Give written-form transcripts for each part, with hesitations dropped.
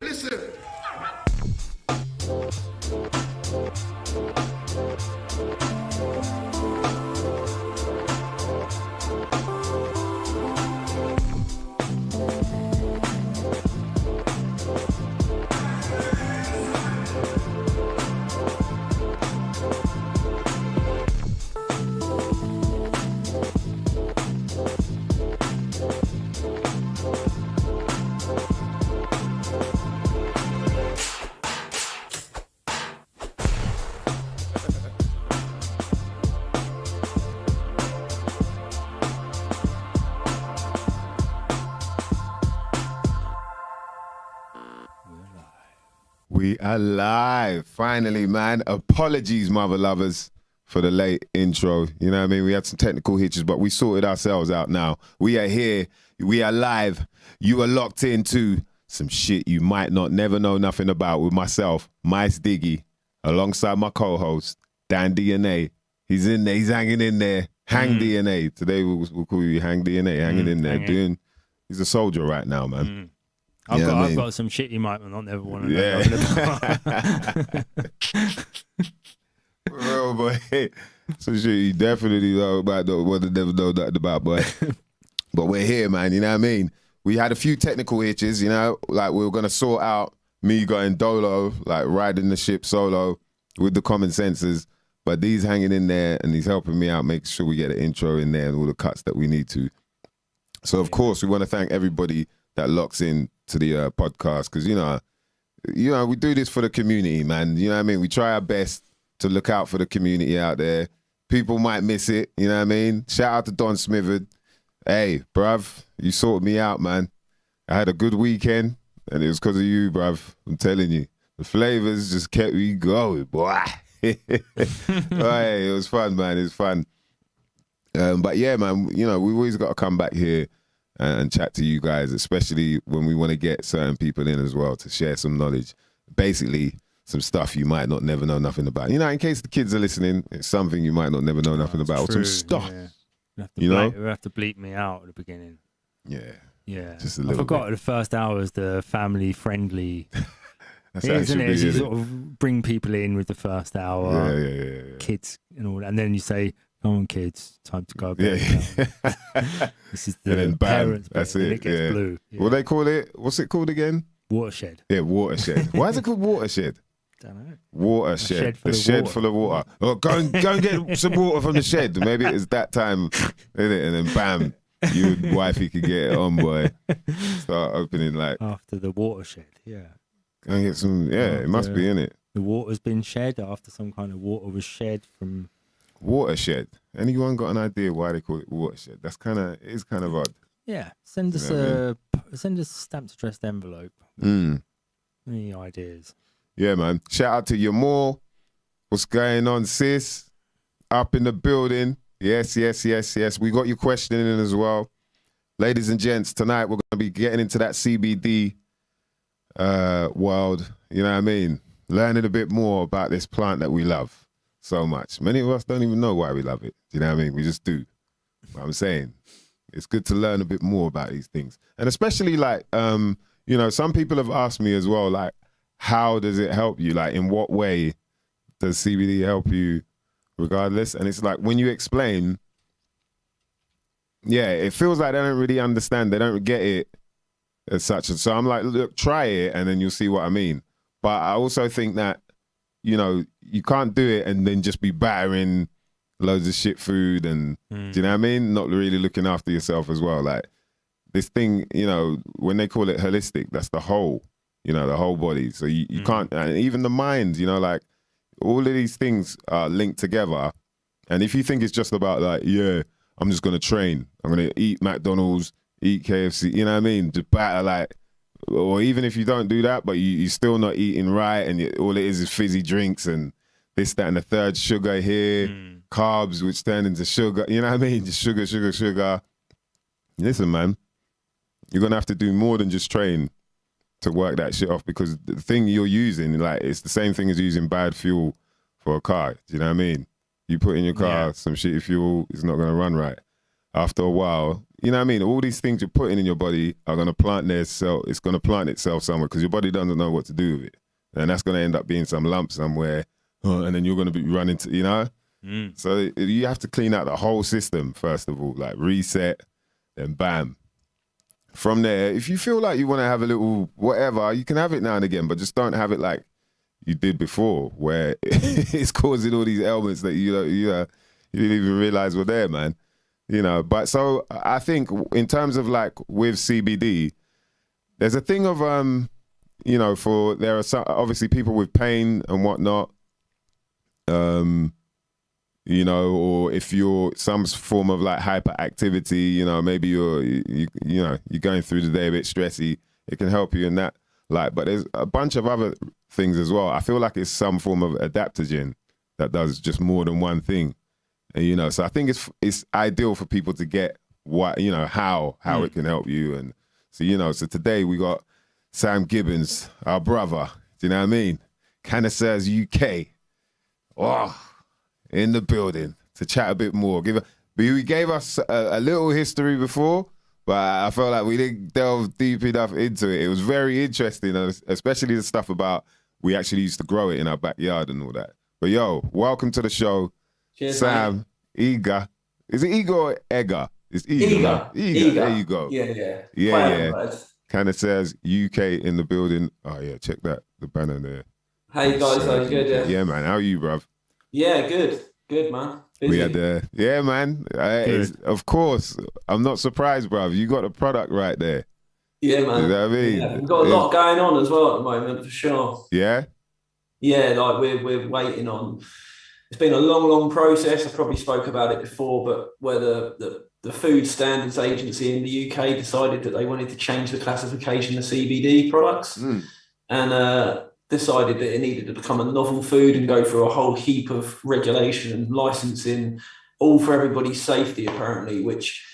Listen. We are live, finally, man. Apologies, mother lovers, for the late intro. You know what I mean? We had some technical hitches, but we sorted ourselves out now. We are here. We are live. You are locked into some shit you might not never know nothing about with myself, Mice Diggy, alongside my co-host, Dan DNA. He's in there. He's hanging in there. Hang DNA. Today we'll call you Hang DNA. Hanging in there. He's a soldier right now, man. I've got some shit you might not never want to know. Well, boy, some shit you definitely know about, don't want to never know nothing about, boy. But we're here, man, you know what I mean? We had a few technical hitches, you know, like we were going to sort out me going dolo, like riding the ship solo with the common senses, but D's hanging in there and he's helping me out, making sure we get the intro in there and all the cuts that we need to. So, of course, we want to thank everybody that locks in to the podcast, because you know we do this for the community, man. You know what I mean? We try our best to look out for the community out there. People might miss it, you know what I mean? Shout out to Don Smitherd. Hey, bruv, you sorted me out, man. I had a good weekend, and it was because of you, bruv. I'm telling you, the flavors just kept me going, boy. Hey, it was fun, man. It was fun. But yeah, man, you know, we've always got to come back here and chat to you guys, especially when we want to get certain people in as well to share some knowledge. Basically, some stuff you might not never know nothing about. You know, in case the kids are listening, it's something you might not never know nothing about. Or some stuff. Yeah. You know? You have to bleep me out at the beginning. Yeah. Yeah. Just a little I forgot bit. the first hour was the family friendly. That's how it should be, You isn't it? sort of bring people in with the first hour. Yeah. Kids and all that. And then you say, come on, kids, time to go. Yeah. This is And the then bam, parents' that's bit, and it, it gets yeah. blue. Yeah. What they call it? What's it called again? Watershed. Yeah, watershed. Why is it called watershed? Don't know. Watershed. The shed full of water. Oh, go and get some water from the shed. Maybe it's that time, isn't it? And then bam, you and wifey could get it on, boy. Start opening like, After the watershed, yeah. go and get some, it must be in it. The water's been shed after some kind of water was shed from... Watershed. Anyone got an idea why they call it watershed? It's kind of odd. Yeah, send us a stamped addressed envelope. Any ideas? Yeah, man. Shout out to Yamor. What's going on, sis? Up in the building. Yes. We got your question in as well. Ladies and gents, tonight we're going to be getting into that CBD world. You know what I mean? Learning a bit more about this plant that we love so much. Many of us don't even know why we love it. Do you know what I mean? We just do. What I'm saying, it's good to learn a bit more about these things. And especially like, you know, some people have asked me as well, like, how does it help you? Like, in what way does CBD help you regardless? And it's like, when you explain, yeah, it feels like they don't really understand. They don't get it as such. And so I'm like, look, try it and then you'll see what I mean. But I also think that, you know, you can't do it and then just be battering loads of shit food and, do you know what I mean? Not really looking after yourself as well. Like, this thing, you know, when they call it holistic, that's the whole, you know, the whole body. So you can't, and even the mind, you know, like, all of these things are linked together. And if you think it's just about like, yeah, I'm just going to train, I'm going to eat McDonald's, eat KFC, you know what I mean? Just batter like, or even if you don't do that, but you're still not eating right, and all it is fizzy drinks and this, that, and the third, sugar here, carbs, which turn into sugar, you know what I mean? Just sugar. Listen, man, you're going to have to do more than just train to work that shit off, because the thing you're using, like, it's the same thing as using bad fuel for a car. Do you know what I mean? You put in your car some shitty fuel, it's not going to run right. after a while, you know what I mean? All these things you're putting in your body are going to plant themselves. It's going to plant itself somewhere because your body doesn't know what to do with it. And that's going to end up being some lump somewhere. And then you're going to be running to, you know? So you have to clean out the whole system, first of all, like reset, then bam. From there, if you feel like you want to have a little whatever, you can have it now and again, but just don't have it like you did before, where it's causing all these ailments that you didn't even realize were there, man. You know, but so I think in terms of like with CBD, there's a thing of you know, there are some, obviously people with pain and whatnot, you know, or if you're some form of like hyperactivity, you know, maybe you know, you're going through the day a bit stressy, it can help you in that. Like, but there's a bunch of other things as well. I feel like it's some form of adaptogen that does just more than one thing. And, you know, so I think it's ideal for people to get what, you know, how it can help you. And so, you know, so today we got Sam Gibbons, our brother, do you know what I mean? Cannasseurs UK. Oh, in the building to chat a bit more. We gave us a little history before, but I felt like we didn't delve deep enough into it. It was very interesting, especially the stuff about we actually used to grow it in our backyard and all that. But yo, welcome to the show. Cheers, Sam, mate. Iga. Is it Iga or Ega? It's Iga. Iga. There you go. Yeah. Cannasseurs UK in the building. Oh yeah, check that. The banner there. Hey guys, how you good? Yeah, man. How are you, bruv? Yeah, good, man. Busy. We had yeah, man. Of course, I'm not surprised, bruv. You got the product right there. Yeah, man. You know what I mean? Yeah, we've got a lot going on as well at the moment, for sure. Yeah? Yeah, like we're waiting on. It's been a long process. I probably spoke about it before, but where the Food Standards Agency in the UK decided that they wanted to change the classification of CBD products, and decided that it needed to become a novel food and go through a whole heap of regulation and licensing, all for everybody's safety, apparently, which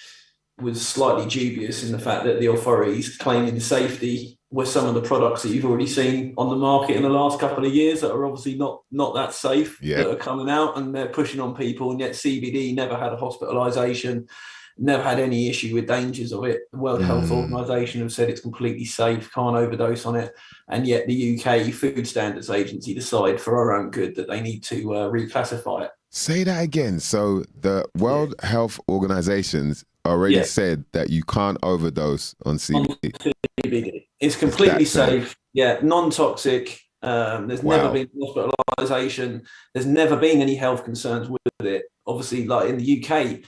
was slightly dubious in the fact that the authorities claiming safety were some of the products that you've already seen on the market in the last couple of years that are obviously not that safe, that are coming out, and they're pushing on people. And yet CBD never had a hospitalisation, never had any issue with dangers of it. The World Health Organization have said it's completely safe, can't overdose on it. And yet the UK Food Standards Agency decide for our own good that they need to reclassify it. Say that again. So the World Health Organizations already said that you can't overdose on CBD. It's completely safe. Yeah, non-toxic. There's never been hospitalisation. There's never been any health concerns with it. Obviously, like in the UK,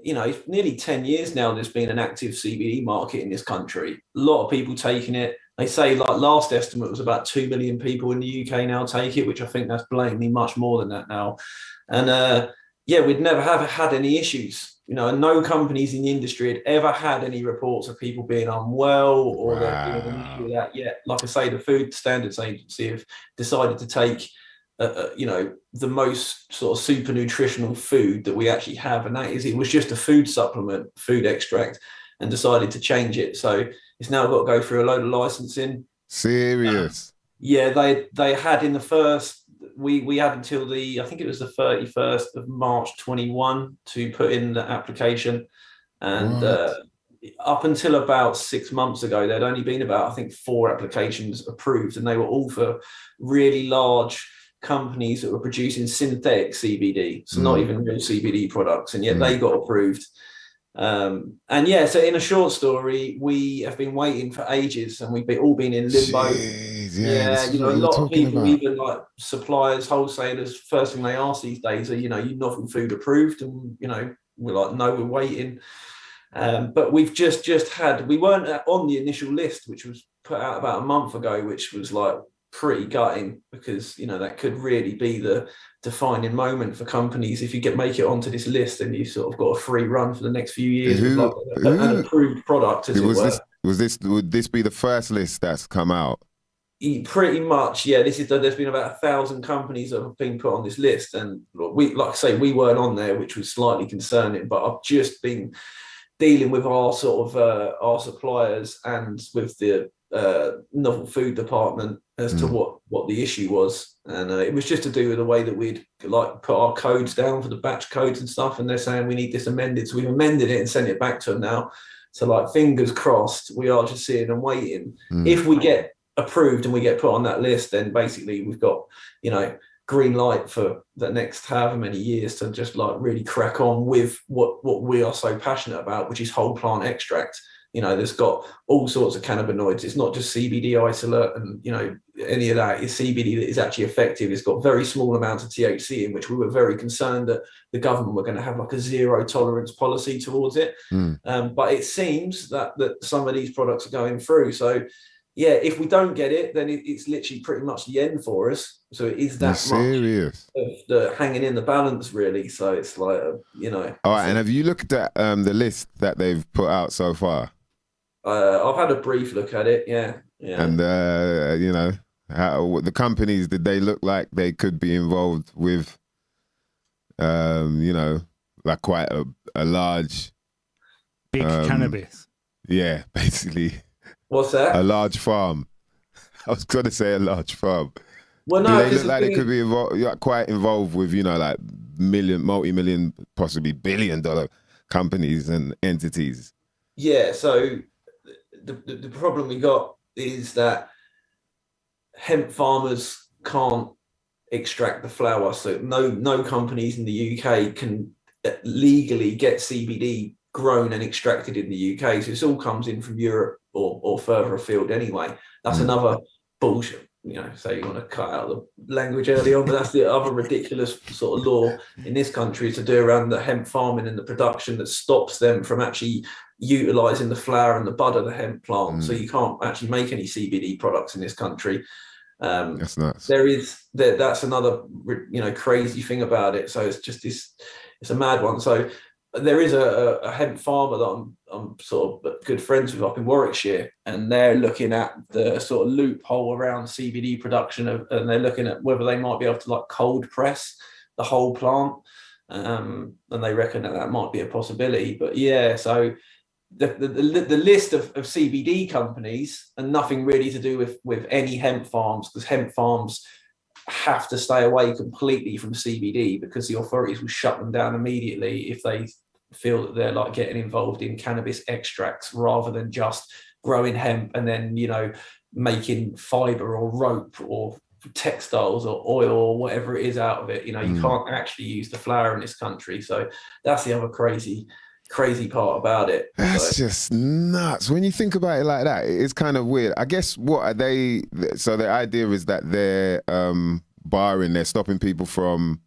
you know, it's nearly 10 years now there's been an active CBD market in this country. A lot of people taking it. They say, like, last estimate was about 2 million people in the UK now take it, which I think that's blatantly much more than that now. And we'd never have had any issues, you know, and no companies in the industry had ever had any reports of people being unwell or there being an issue with that yet. Like I say, the Food Standards Agency have decided to take you know, the most sort of super nutritional food that we actually have, and that is, it was just a food supplement, food extract, and decided to change it. So it's now got to go through a load of licensing. Serious? They had in the first, we had until I think it was the 31st of March 21 to put in the application, and up until about 6 months ago, there'd only been about, I think, 4 applications approved, and they were all for really large companies that were producing synthetic CBD, so not even real CBD products, and yet they got approved. So in a short story, we have been waiting for ages, and we've all been in limbo. You know, a lot of people, even like suppliers, wholesalers, first thing they ask these days are, you know, you novel food approved? And, you know, we're like, no, we're waiting. But we've just had, we weren't on the initial list, which was put out about a month ago, which was like pretty gutting, because, you know, that could really be the defining moment for companies. If you make it onto this list, then you've sort of got a free run for the next few years with like an approved product, as it were. Would this be the first list that's come out? Pretty much, yeah. There's been about 1,000 companies that have been put on this list, and we, like I say, we weren't on there, which was slightly concerning. But I've just been dealing with our sort of our suppliers and with the novel food department as to what the issue was, and it was just to do with the way that we'd like put our codes down for the batch codes and stuff, and they're saying we need this amended, so we've amended it and sent it back to them now. So like, fingers crossed, we are just sitting and waiting. If we get approved and we get put on that list, then basically we've got, you know, green light for the next however many years to just like really crack on with what we are so passionate about, which is whole plant extract. You know, there's got all sorts of cannabinoids. It's not just CBD isolate and, you know, any of that. It's CBD that is actually effective. It's got very small amounts of THC, in which we were very concerned that the government were going to have like a zero tolerance policy towards it. But it seems that some of these products are going through. So yeah, if we don't get it, then it's literally pretty much the end for us. So it is that much of the hanging in the balance, really. So it's like, you know. All right, and have you looked at the list that they've put out so far? I've had a brief look at it, yeah. And you know, how the companies, did they look like they could be involved with, you know, like quite a large big cannabis? Yeah, basically. What's that? A large farm. I was going to say a large farm. Well, no, do they look like they could be quite involved with, you know, like multi-million, possibly billion-dollar companies and entities? Yeah, so the problem we got is that hemp farmers can't extract the flower. So no companies in the UK can legally get CBD grown and extracted in the UK. So this all comes in from Europe or further afield anyway. That's another bullshit. You know, so you want to cut out the language early on, but that's the other ridiculous sort of law in this country to do around the hemp farming and the production that stops them from actually utilizing the flower and the bud of the hemp plant. So you can't actually make any CBD products in this country. That's nuts. That's another, you know, crazy thing about it. So it's just it's a mad one. So there is a hemp farmer that I'm sort of good friends with up in Warwickshire, and they're looking at the sort of loophole around CBD production, and they're looking at whether they might be able to like cold press the whole plant, and they reckon that might be a possibility. But yeah, so the list of CBD companies, and nothing really to do with any hemp farms, because hemp farms have to stay away completely from CBD because the authorities will shut them down immediately if they feel that they're like getting involved in cannabis extracts rather than just growing hemp and then, you know, making fiber or rope or textiles or oil or whatever it is out of it. You know, you can't actually use the flower in this country. So that's the other crazy part about it. That's just nuts. When you think about it like that, it's kind of weird. I guess what are they? So the idea is that they're they're stopping people from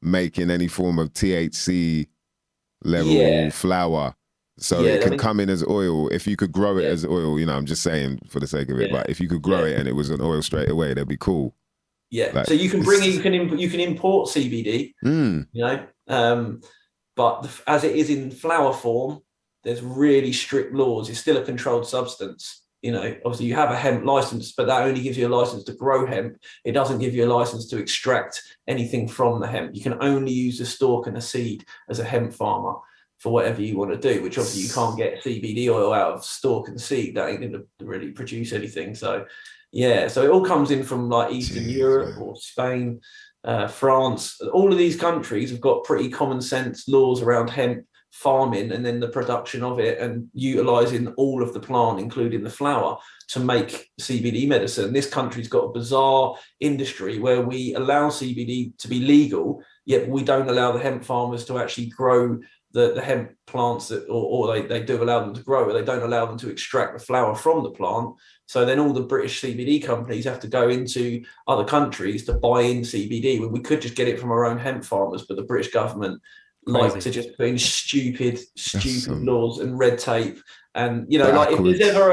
making any form of THC level flower. So it can come in as oil. If you could grow it as oil, you know, I'm just saying for the sake of it, but if you could grow it and it was an oil straight away, that'd be cool. Yeah. Like, so you can you can import CBD, you know, but as it is in flower form, there's really strict laws. It's still a controlled substance. You know, obviously you have a hemp license, but that only gives you a license to grow hemp. It doesn't give you a license to extract anything from the hemp. You can only use the stalk and the seed as a hemp farmer for whatever you want to do, which obviously you can't get CBD oil out of stalk and seed. That ain't going to really produce anything. So, yeah, so it all comes in from like Eastern Europe or Spain, France. All of these countries have got pretty common sense laws around hemp farming and then the production of it and utilizing all of the plant, including the flower, to make CBD medicine. This country's got a bizarre industry where we allow CBD to be legal, yet we don't allow the hemp farmers to actually grow the hemp plants that, or they do allow them to grow, but they don't allow them to extract the flower from the plant. So then all the British CBD companies have to go into other countries to buy in CBD when we could just get it from our own hemp farmers, but the British government like to just put in stupid laws and red tape. And, you know, like if there's ever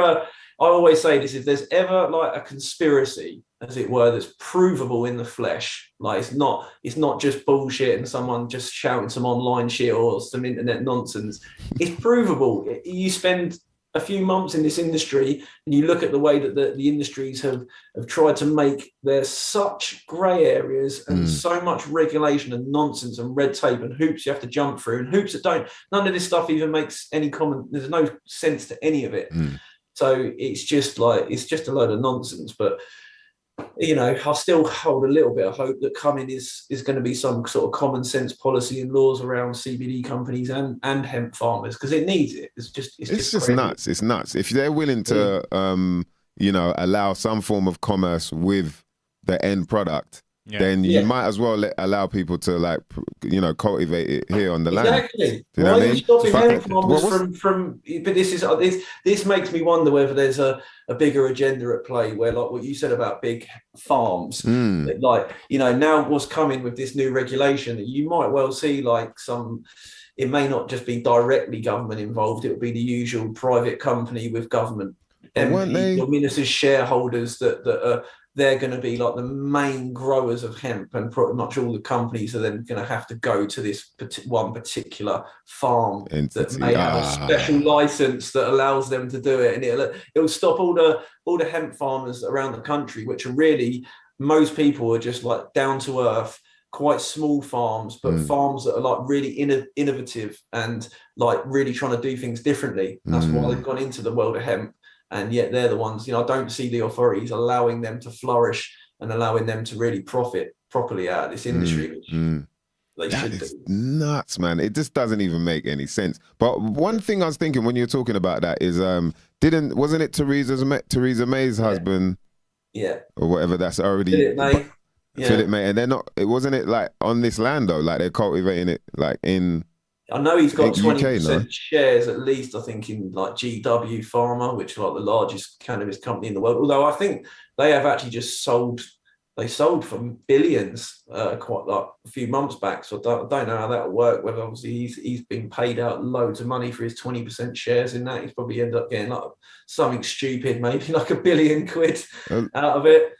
I always say this, if there's ever like a conspiracy, as it were, that's provable in the flesh, like it's not just bullshit and someone just shouting some online shit or some internet nonsense. It's provable. You spend a few months in this industry and you look at the way that the industries have tried to make there such grey areas and so much regulation and nonsense and red tape and hoops you have to jump through and hoops that none of this stuff even makes any there's no sense to any of it. So it's just a load of nonsense. But I still hold a little bit of hope that coming is going to be some sort of common sense policy and laws around CBD companies and hemp farmers, because it needs it. It's just nuts. It's nuts. If they're willing to, allow some form of commerce with the end product, then you might as well allow people to cultivate it here on the land. Exactly. Do you know Why what I are you mean? stopping hemp farmers from? But this makes me wonder whether there's a bigger agenda at play, where, like what you said about big farms, now what's coming with this new regulation, that you might well see it may not just be directly government involved. It would be the usual private company with government MPs or ministers, shareholders that they're going to be like the main growers of hemp, and pretty much all the companies are then going to have to go to this one particular farm entity that may have a special license that allows them to do it, and it'll stop all the hemp farmers around the country, which are really, most people are just like down to earth, quite small farms, but farms that are like really innovative and like really trying to do things differently. That's why they've gone into the world of hemp. And yet they're the ones, I don't see the authorities allowing them to flourish and allowing them to really profit properly out of this industry, which they should do. Nuts, man. It just doesn't even make any sense. But one thing I was thinking when you were talking about that is, wasn't it Theresa May's husband? Yeah. Or whatever, that's already... Philip May. Philip May. And they're not, wasn't it like on this land though? Like they're cultivating it like in... I know he's got 20% UK, shares at least, I think, in like GW Pharma, which are like the largest cannabis company in the world. Although I think they have actually just sold for billions quite like a few months back. So I don't know how that'll work, whether obviously he's been paid out loads of money for his 20% shares in that. He's probably ended up getting like something stupid, maybe like £1 billion out of it.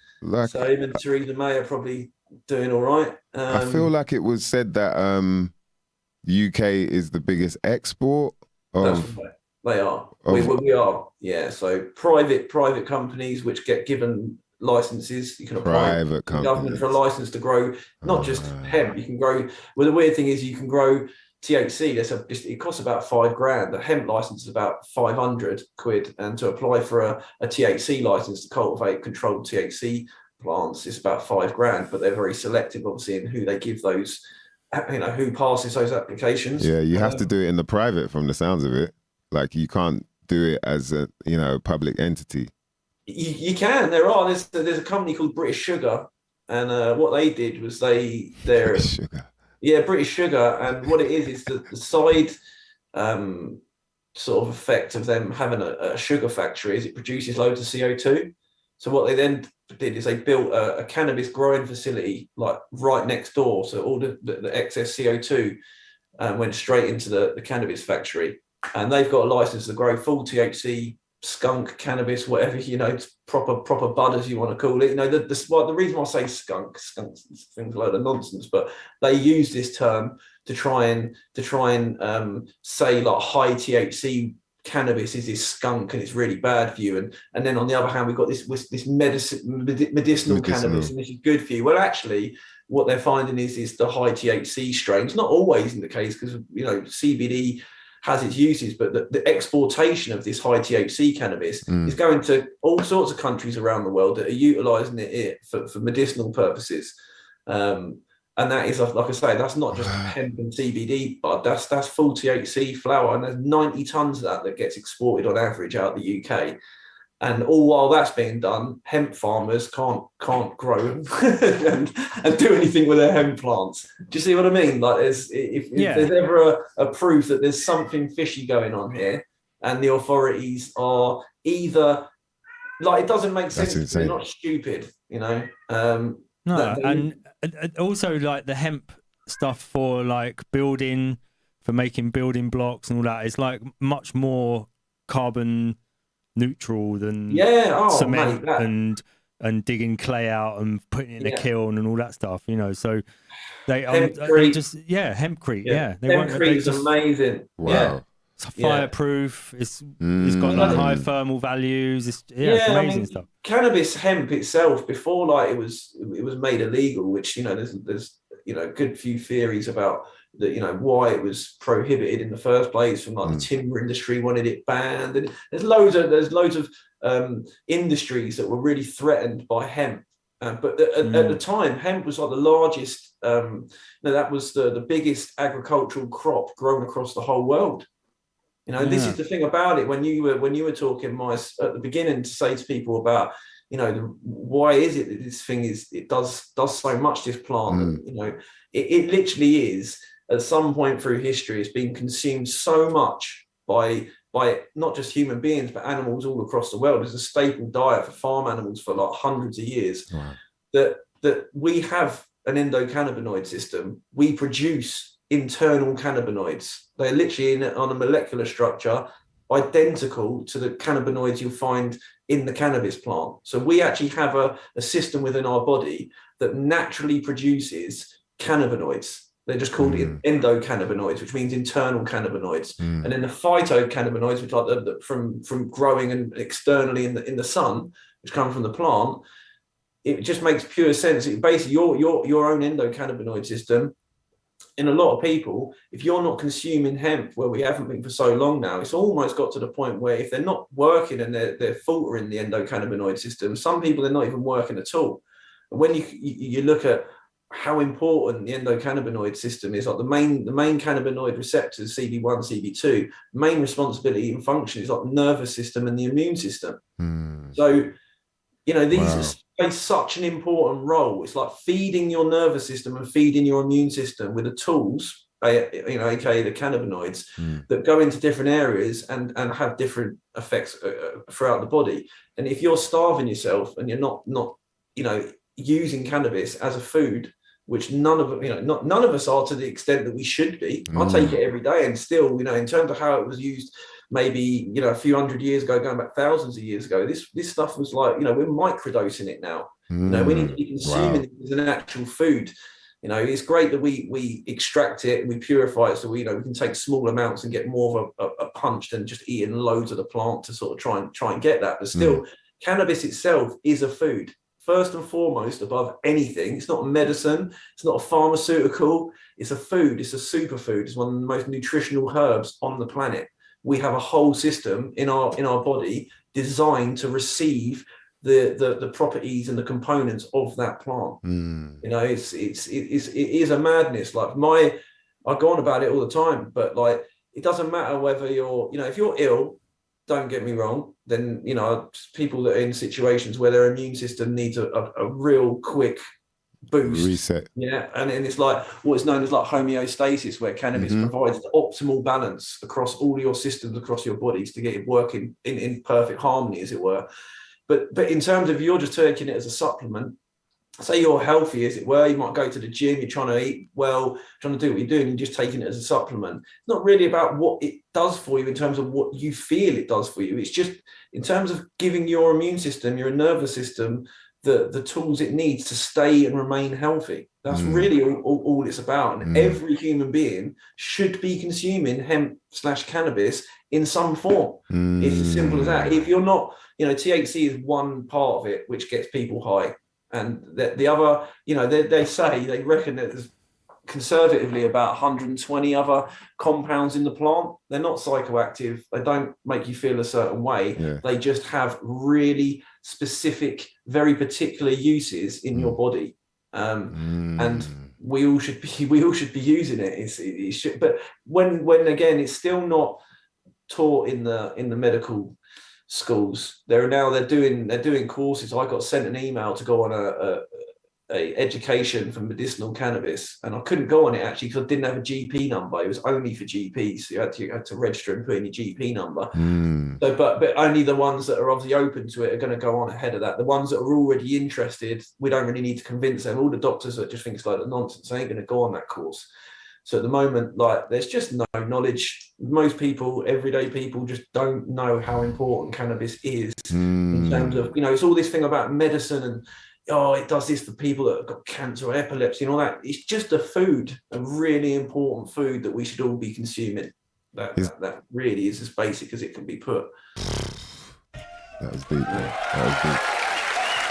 So him and Theresa May are probably doing all right. I feel like it was said that... UK is the biggest export of... They are. We are. Yeah. So private companies which get given licenses, you can apply to the government for a license to grow not just hemp. You can grow. Well, the weird thing is you can grow THC. It costs about £5,000. The hemp license is about £500, and to apply for a THC license to cultivate controlled THC plants is about £5,000. But they're very selective, obviously, in who they give those. Who passes those applications. Yeah, you have to do it in the private from the sounds of it. Like you can't do it as a public entity. You can. There's a company called British Sugar, and what they did was British Sugar. Yeah, British Sugar, and what it is the side sort of effect of them having a sugar factory is it produces loads of CO2. So what they then did is they built a cannabis growing facility like right next door. So all the excess CO2 went straight into the cannabis factory, and they've got a license to grow full THC, skunk, cannabis, whatever, proper bud as you want to call it. The reason why I say skunk things a load of nonsense, but they use this term to try and say like high THC cannabis is this skunk and it's really bad for you, and then on the other hand we've got this medicinal cannabis and this is good for you. Well, actually what they're finding is the high THC strains, not always in the case, because CBD has its uses, but the exportation of this high THC cannabis is going to all sorts of countries around the world that are utilizing it for medicinal purposes. And that is, like I say, that's not just hemp and CBD, but that's full THC flower, and there's 90 tons of that gets exported on average out of the UK. And all while that's being done, hemp farmers can't grow and do anything with their hemp plants. Do you see what I mean? Like, if there's ever a proof that there's something fishy going on here, and the authorities are either like, it doesn't make sense. They're not stupid, No, and also like the hemp stuff for like building, for making building blocks and all that is like much more carbon neutral than cement and digging clay out and putting it in a kiln and all that stuff, So they just hempcrete. Hempcrete is amazing. Wow. Yeah. It's fireproof. It's got like high thermal values. It's amazing stuff. Cannabis hemp itself, before like it was made illegal, which there's a good few theories about that, you know, why it was prohibited in the first place, from like the timber industry wanted it banned, and there's loads of industries that were really threatened by hemp. But at the time, hemp was like the largest, that was the biggest agricultural crop grown across the whole world. You know, this is the thing about it. When you were talking, Mice, at the beginning, to say to people about, you know, why is it that this thing it does so much, this plant? And, you know, it literally is, at some point through history, it's been consumed so much by not just human beings, but animals all across the world. It's a staple diet for farm animals for like hundreds of years. Wow. That we have an endocannabinoid system. We produce internal cannabinoids. They're literally on a molecular structure identical to the cannabinoids you'll find in the cannabis plant. So we actually have a system within our body that naturally produces cannabinoids. They're just called endocannabinoids, which means internal cannabinoids. And then the phytocannabinoids, which are from growing and externally in the sun, which come from the plant. It just makes pure sense. It basically your own endocannabinoid system. In a lot of people, if you're not consuming hemp, where we haven't been for so long now, it's almost got to the point where if they're not working and they're faltering the endocannabinoid system, some people, they're not even working at all. And when you look at how important the endocannabinoid system is, like the main cannabinoid receptors, CB1, CB2, main responsibility and function is like the nervous system and the immune system. So, you know, these play such an important role. It's like feeding your nervous system and feeding your immune system with the tools, you know, aka the cannabinoids, that go into different areas and have different effects throughout the body. And if you're starving yourself and you're not you know, using cannabis as a food, which none of us are to the extent that we should be. I take it every day, and still, you know, in terms of how it was used, maybe, you know, a few hundred years ago, going back thousands of years ago, this stuff was like, you know, we're microdosing it now. You know, we need to be consuming it as an actual food. You know, it's great that we extract it and we purify it, so we can take small amounts and get more of a punch than just eating loads of the plant to sort of try and get that. But still, cannabis itself is a food. First and foremost, above anything. It's not a medicine, it's not a pharmaceutical, it's a food, it's a superfood. It's one of the most nutritional herbs on the planet. We have a whole system in our body designed to receive the properties and the components of that plant. You know, it is a madness. Like I go on about it all the time, but like, it doesn't matter whether you're, you know, if you're ill, don't get me wrong, then, you know, people that are in situations where their immune system needs a real quick boost, reset. Yeah. And it's like what's known as like homeostasis, where cannabis provides the optimal balance across all your systems, across your bodies, to get it working in perfect harmony, as it were. But in terms of, you're just taking it as a supplement, say you're healthy, as it were, you might go to the gym, you're trying to eat well, trying to do what you're doing, you're just taking it as a supplement. It's not really about what it does for you in terms of what you feel it does for you. It's just in terms of giving your immune system, your nervous system, the tools it needs to stay and remain healthy. That's really all it's about. And every human being should be consuming hemp/cannabis in some form. It's as simple as that. If you're not, you know, THC is one part of it which gets people high. And the other, you know, they reckon that there's conservatively about 120 other compounds in the plant. They're not psychoactive. They don't make you feel a certain way. Yeah. They just have really specific, very particular uses in your body. And we all should be using it. It should, but when again, it's still not taught in the medical schools. They're doing courses. I got sent an email to go on a education for medicinal cannabis, and I couldn't go on it actually because I didn't have a GP number. It was only for GPs, so you had to register and put in your GP number. So, but only the ones that are obviously open to it are going to go on ahead of that. The ones that are already interested, we don't really need to convince them. All the doctors that just think it's like nonsense, they ain't going to go on that course. So at the moment, like, there's just no knowledge. Most people, everyday people, just don't know how important cannabis is in terms of, you know, it's all this thing about medicine and, oh, it does this for people that have got cancer or epilepsy and all that. It's just a food, a really important food that we should all be consuming. That really is as basic as it can be put. That was deep, man. That was deep.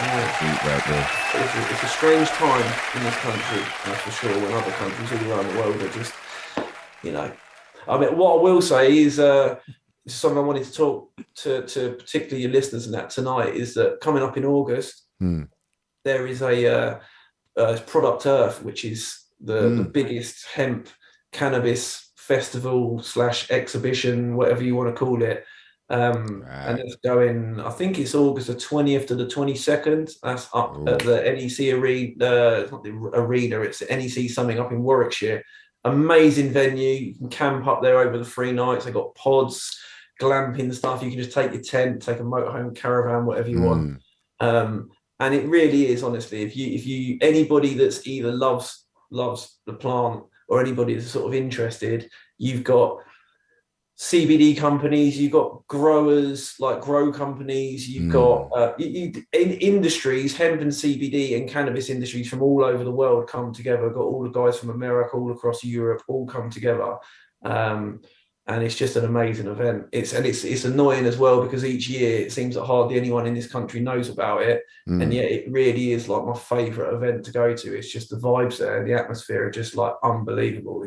It's a strange time in this country, that's for sure, when other countries all around the world are just you know. I mean, what I will say is something I wanted to talk to particularly your listeners and that tonight is that coming up in August, there is a Product Earth, which is the biggest hemp cannabis festival / exhibition, whatever you want to call it. And it's going, I think it's August the 20th to the 22nd. That's up at the NEC Arena. It's not the arena, it's the NEC something up in Warwickshire. Amazing venue. You can camp up there over the 3 nights. They got pods, glamping stuff. You can just take your tent, take a motorhome, caravan, whatever you want. And it really is, honestly, if you anybody that's either loves the plant or anybody that's sort of interested, you've got CBD companies, you've got growers, like grow companies, you've got in industries, hemp and CBD and cannabis industries from all over the world come together. Got all the guys from America, all across Europe, all come together. And it's just an amazing event. It's annoying as well because each year it seems that hardly anyone in this country knows about it. And yet it really is like my favorite event to go to. It's just the vibes there, the atmosphere are just like unbelievable.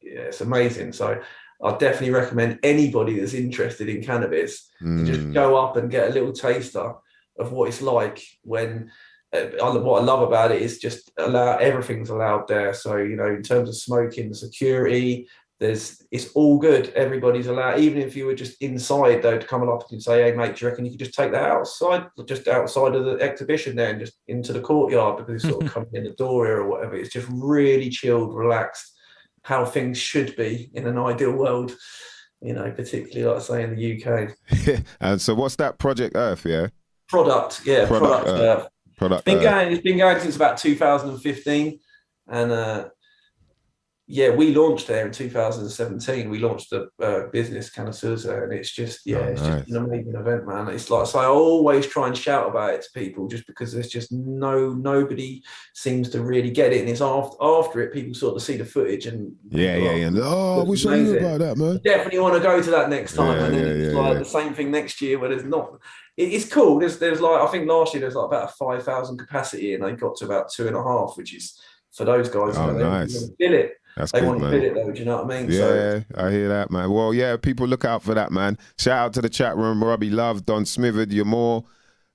It's amazing. So I definitely recommend anybody that's interested in cannabis to just go up and get a little taster of what it's like when what I love about it is just everything's allowed there. So, you know, in terms of smoking, security, it's all good. Everybody's allowed, even if you were just inside though, to come up and say, hey mate, do you reckon you could just take that outside, just outside of the exhibition there and just into the courtyard, because it's sort of coming in the door here or whatever. It's just really chilled, relaxed, how things should be in an ideal world, you know, particularly like I say in the UK. And so what's that Project Earth, yeah? Product Earth. It's been going since about 2015. And we launched there in 2017. We launched the business Cannasseurs there, and it's just just an amazing event, man. It's like, so I always try and shout about it to people, just because there's just nobody seems to really get it, and it's after it people sort of see the footage and I wish I knew about that, man. Definitely want to go to that next time. And then it's like the same thing next year where there's not. It's cool. There's like, I think last year there's like about a 5,000 capacity, and they got to about 2.5, which is for those guys. Nice. They feel it. That's they good, want to man. feel it though, do you know what I mean? Yeah, I hear that, man. Well, yeah, people look out for that, man. Shout out to the chat room, Robbie Love, Don Smithered, you're more.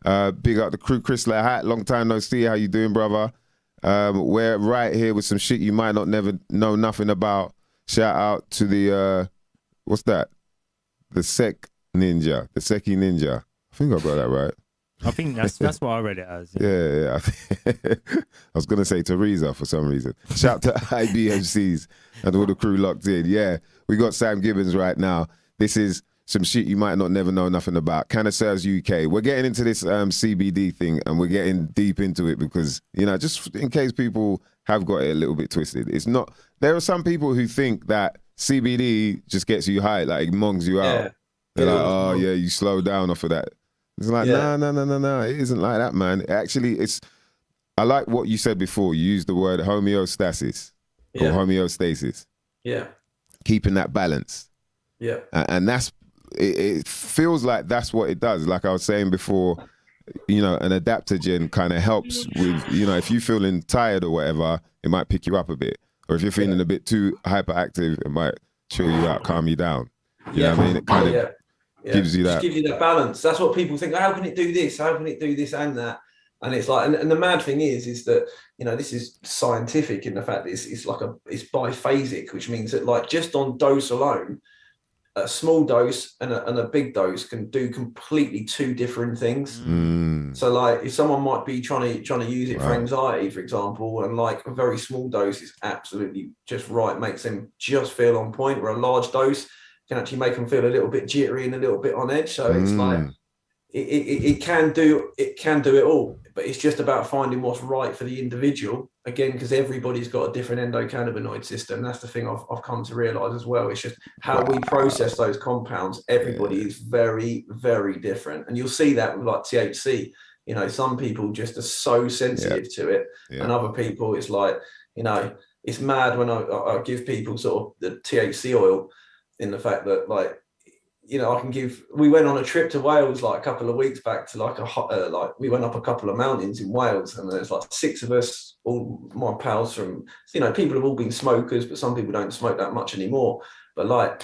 Big up the crew, Chris Lahat, long time no see. How you doing, brother? We're right here with some shit you might not never know nothing about. Shout out to the, what's that? The Seki Ninja. I think I got that right. I think that's what I read it as. Yeah. I was going to say Teresa for some reason. Shout to IBMCs and all the crew locked in. Yeah, we got Sam Gibbons right now. This is some shit you might not never know nothing about. Cannasseurs UK. We're getting into this CBD thing, and we're getting deep into it because, you know, just in case people have got it a little bit twisted. It's not, there are some people who think that CBD just gets you high, like it mongs you out. They're like, oh yeah, you slow down off of that. It's like, no. It isn't like that, man. Actually, I like what you said before. You used the word homeostasis or homeostasis. Yeah. Keeping that balance. Yeah. And that's, it feels like that's what it does. Like I was saying before, you know, an adaptogen kind of helps with, you know, if you're feeling tired or whatever, it might pick you up a bit. Or if you're feeling a bit too hyperactive, it might chill you out, calm you down. You know what I mean? It kind of gives you that. Just gives you that balance. That's what people think. How can it do this? How can it do this and that? And it's like, and the mad thing is that, you know, this is scientific in the fact that it's biphasic, which means that like just on dose alone, a small dose and a big dose can do completely two different things. So like if someone might be trying to use it for anxiety, for example, and like a very small dose is absolutely just right, makes them just feel on point, where a large dose can actually make them feel a little bit jittery and a little bit on edge. So it's like it can do it all, but it's just about finding what's right for the individual. Again, because everybody's got a different endocannabinoid system. That's the thing I've come to realize as well. It's just how we process those compounds. Everybody is very, very different, and you'll see that with like THC. You know, some people just are so sensitive to it, and other people, it's like, you know, it's mad when I give people sort of the THC oil, in the fact that like I can give. We went on a trip to Wales like a couple of weeks back to like we went up a couple of mountains in Wales, and there's like 6 of us, all my pals from, people have all been smokers, but some people don't smoke that much anymore. But like,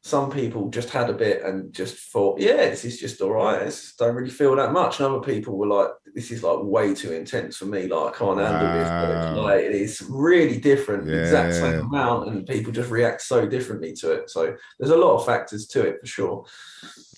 some people just had a bit and just thought, this is just all right. I don't really feel that much. And other people were like, this is like way too intense for me. Like, I can't handle this. But it's like, it's really different, exact same amount, and people just react so differently to it. So there's a lot of factors to it for sure.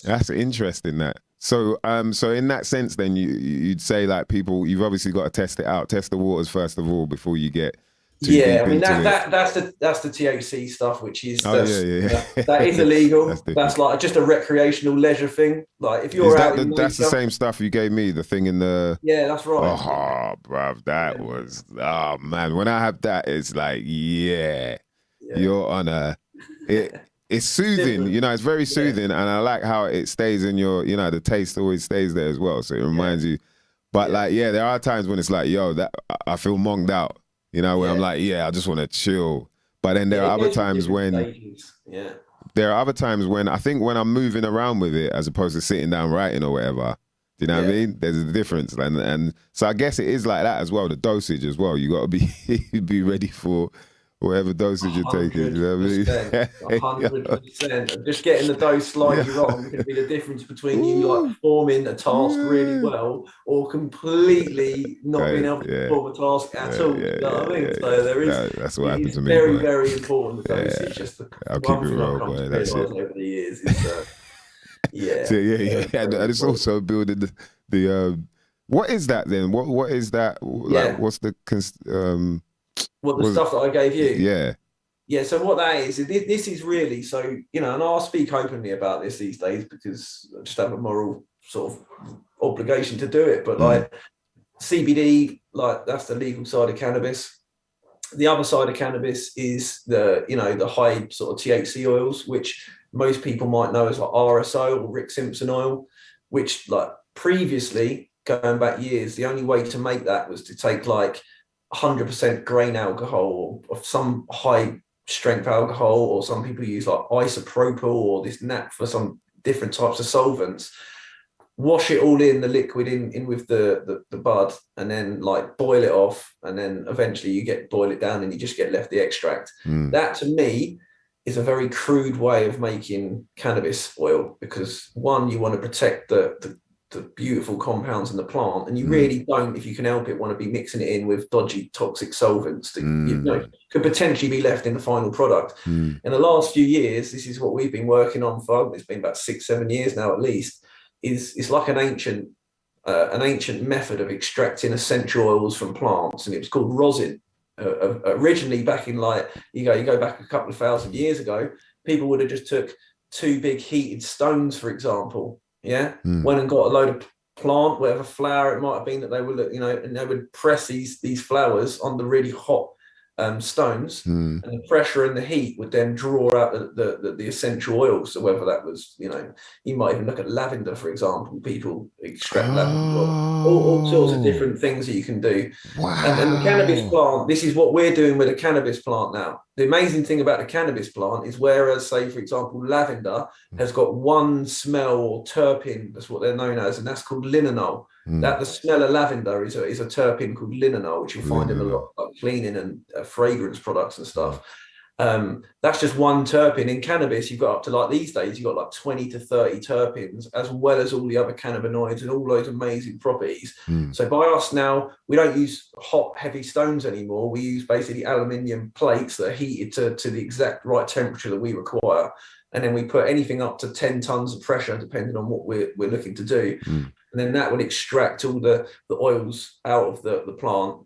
That's interesting. That. So, so in that sense, then you'd say like you've obviously got to test it out, test the waters first of all before you get. I mean that's the THC stuff, which is that is illegal. That's like just a recreational leisure thing. Like if you're out, that's the same stuff you gave me. The thing in the that's right. Oh, bruv, that was man. When I have that, it's like you're on a. It's soothing, it's very soothing, and I like how it stays in your, the taste always stays there as well. So it reminds you. But there are times when it's like, that I feel monged out. Where I'm like, I just want to chill. But then there are other times when, there are other times when I think when I'm moving around with it as opposed to sitting down writing or whatever, do you know what I mean? There's a difference. And so I guess it is like that as well, the dosage as well. You got to be ready for whatever dosage you're taking. You know what I mean? 100%. Just getting the dose slightly wrong can be the difference between you like performing a task really well or completely not being able to perform a task at all. You know what I mean? So there is. That's what happened to me. Very, very important. The dosage. Just I'll keep it real, boy. That's it. Over the years. Is, and it's also building the what is that then? What is that? Like, what's the stuff that I gave you? Yeah. So what that is, this is really, so, and I'll speak openly about this these days because I just have a moral sort of obligation to do it. But like CBD, like that's the legal side of cannabis. The other side of cannabis is the high sort of THC oils, which most people might know as like RSO or Rick Simpson oil, which like previously, going back years, the only way to make that was to take like 100% grain alcohol or some high strength alcohol, or some people use like isopropyl or this nap for some different types of solvents, wash it all in the liquid in with the bud, and then like boil it off, and then eventually you boil it down and you just get left the extract. That to me is a very crude way of making cannabis oil, because one, you want to protect the beautiful compounds in the plant, and you really don't, if you can help it, want to be mixing it in with dodgy toxic solvents that could potentially be left in the final product. In the last few years, this is what we've been working on for, it's been about 6-7 years now at least, it's like an ancient method of extracting essential oils from plants, and it was called rosin. Originally back in you go back a couple of thousand years ago, people would have just took 2 big heated stones, for example, went and got a load of plant, whatever flower it might have been that they would, and they would press these flowers on the really hot stones, and the pressure and the heat would then draw out the essential oils. So whether that was, you might even look at lavender, for example. People extract lavender, all sorts of different things that you can do. Wow. And the cannabis plant, this is what we're doing with a cannabis plant now. The amazing thing about the cannabis plant is, whereas, say, for example, lavender has got one smell or terpene, that's what they're known as, and that's called linalool. That the smell of lavender is a terpene called linalool, which you'll find in a lot of cleaning and fragrance products and stuff. That's just one terpene. In cannabis, you've got up to, like these days, you've got like 20 to 30 terpenes, as well as all the other cannabinoids and all those amazing properties. So by us now, we don't use hot, heavy stones anymore. We use basically aluminium plates that are heated to the exact right temperature that we require. And then we put anything up to 10 tons of pressure, depending on what we're looking to do. And then that would extract all the oils out of the plant.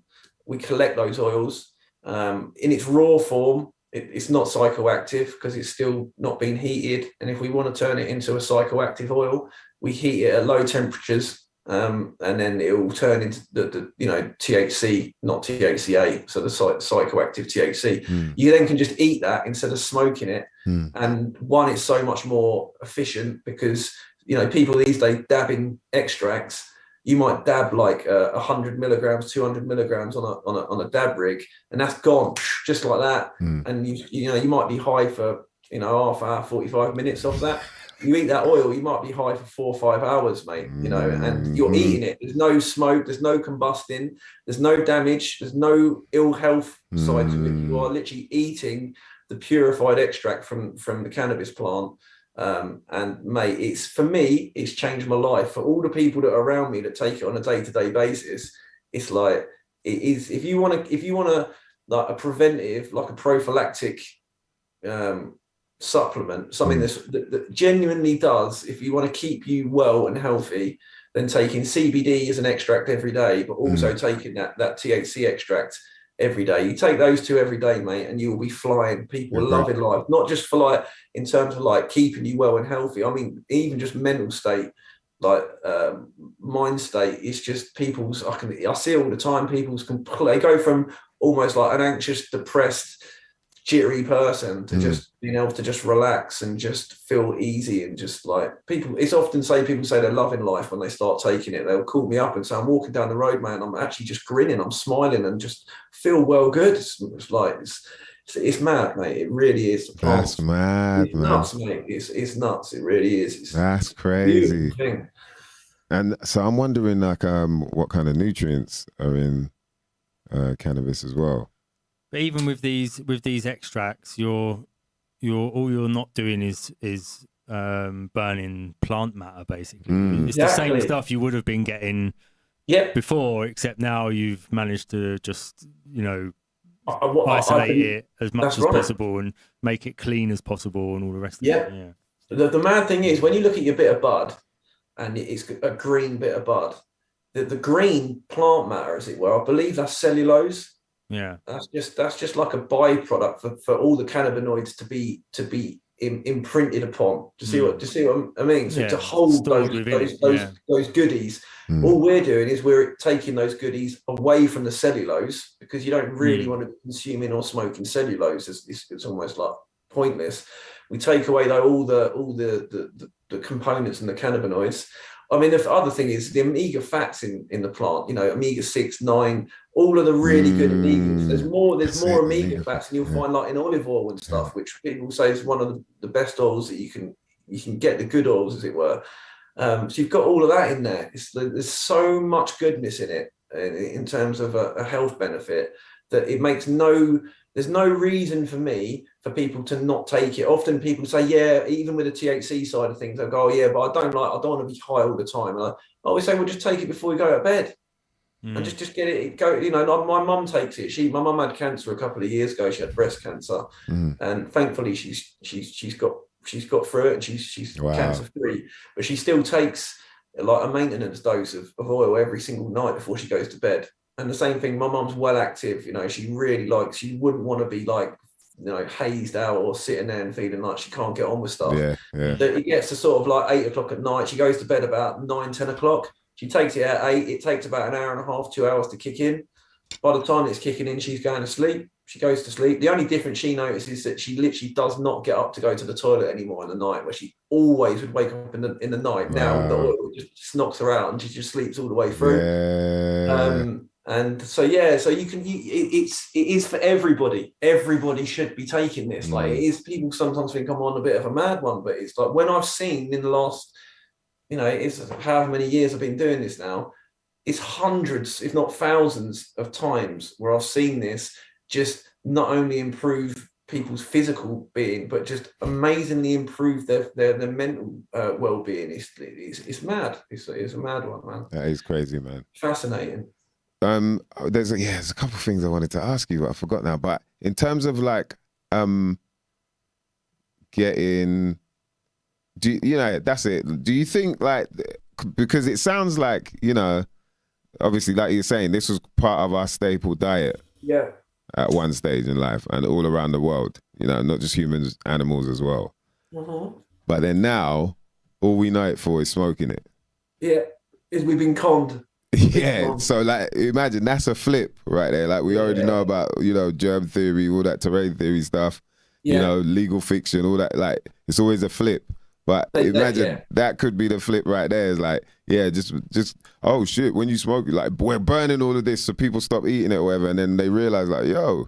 We collect those oils in its raw form. It's not psychoactive because it's still not been heated. And if we want to turn it into a psychoactive oil, we heat it at low temperatures, and then it will turn into the THC, not THCA, so the psychoactive THC. You then can just eat that instead of smoking it. And one, it's so much more efficient because people these days dab in extracts. You might dab like 100 milligrams, 200 milligrams on a dab rig, and that's gone just like that. And you might be high for you know, half hour, 45 minutes off that. You eat that oil, you might be high for 4 or 5 hours, mate, you know, and you're eating it. There's no smoke, there's no combusting, there's no damage, there's no ill health side to it. You are literally eating the purified extract from the cannabis plant. And mate, it's, for me, it's changed my life. For all the people that are around me that take it on a day-to-day basis, it's like, it is, if you want to like a preventive, like a prophylactic supplement, something that genuinely does, if you want to keep you well and healthy, then taking CBD as an extract every day, but also taking that THC extract every day. You take those two every day, mate, and you will be flying. People are loving life, not just for like in terms of like keeping you well and healthy. I mean, even just mental state, like mind state. It's just people's. I see all the time. They go from almost like an anxious, depressed, jittery person to just being able to just relax and just feel easy, and just like people say they're loving life when they start taking it. They'll call me up and say, I'm walking down the road, man, I'm actually just grinning, I'm smiling and just feel well good. It's like it's mad, mate. It really is. That's mad, it's man. Nuts, mate. It's nuts. It really is. That's crazy. And so I'm wondering, like, what kind of nutrients are in cannabis as well. But even with these extracts, you're not doing is burning plant matter, basically. It's the same stuff you would have been getting before, except now you've managed to just, you know, isolate it as much as possible and make it clean as possible and all the rest of it. Yeah. The mad thing is, when you look at your bit of bud and it's a green bit of bud, the green plant matter, as it were, I believe that's cellulose. Yeah, that's just like a byproduct for all the cannabinoids to be imprinted upon. Do you see what I mean? So to hold those goodies, all we're doing is we're taking those goodies away from the cellulose, because you don't really want to be consuming or smoking cellulose. It's almost like pointless. We take away all the components and the cannabinoids. I mean, the other thing is the omega fats in the plant, you know, omega 6, 9, all of the really good omegas. There's more omega fats than you'll find like in olive oil and stuff, which people say is one of the best oils that you can get, the good oils, as it were. So you've got all of that in there. There's so much goodness in it in terms of a health benefit, that it makes there's no reason for people to not take it. Often people say, yeah, even with the THC side of things, they'll go, oh, yeah, but I don't want to be high all the time. And I always say, well, just take it before you go to bed. And just get it go. You know, my mum takes it. My mum had cancer a couple of years ago. She had breast cancer, and thankfully she's got through it, and she's cancer free. But she still takes like a maintenance dose of oil every single night before she goes to bed. And the same thing, my mum's well active. You know, she wouldn't want to be like, you know, hazed out or sitting there and feeling like she can't get on with stuff. It gets to sort of like 8 o'clock at night. She goes to bed about 9, 10 o'clock. She takes it at 8. It takes about an hour and a half, 2 hours to kick in. By the time it's kicking in, she's going to sleep. She goes to sleep. The only difference she notices is that she literally does not get up to go to the toilet anymore in the night, where she always would wake up in the night. Now the oil just knocks her out and she just sleeps all the way through. And so it is for everybody. Everybody should be taking this. Like, it is. People sometimes think I'm on a bit of a mad one, but it's like, when I've seen in the last, you know, it's however many years I've been doing this now, it's hundreds, if not thousands of times where I've seen this just not only improve people's physical being, but just amazingly improve their mental well-being. It's mad. It's a mad one, man. That is crazy, man. Fascinating. There's a couple of things I wanted to ask you, but I forgot now. But in terms of like getting, that's it. Do you think, like, because it sounds like, you know, obviously, like you're saying, this was part of our staple diet. Yeah. At one stage in life and all around the world, you know, not just humans, animals as well. But then now, all we know it for is smoking it. Yeah, we've been conned. So like, imagine that's a flip right there. Like, we already know about, you know, germ theory, all that terrain theory stuff, you know, legal fiction, all that. Like, it's always a flip. But imagine that could be the flip right there. It's like, just oh shit, when you smoke, like, we're burning all of this so people stop eating it or whatever, and then they realize, like, yo,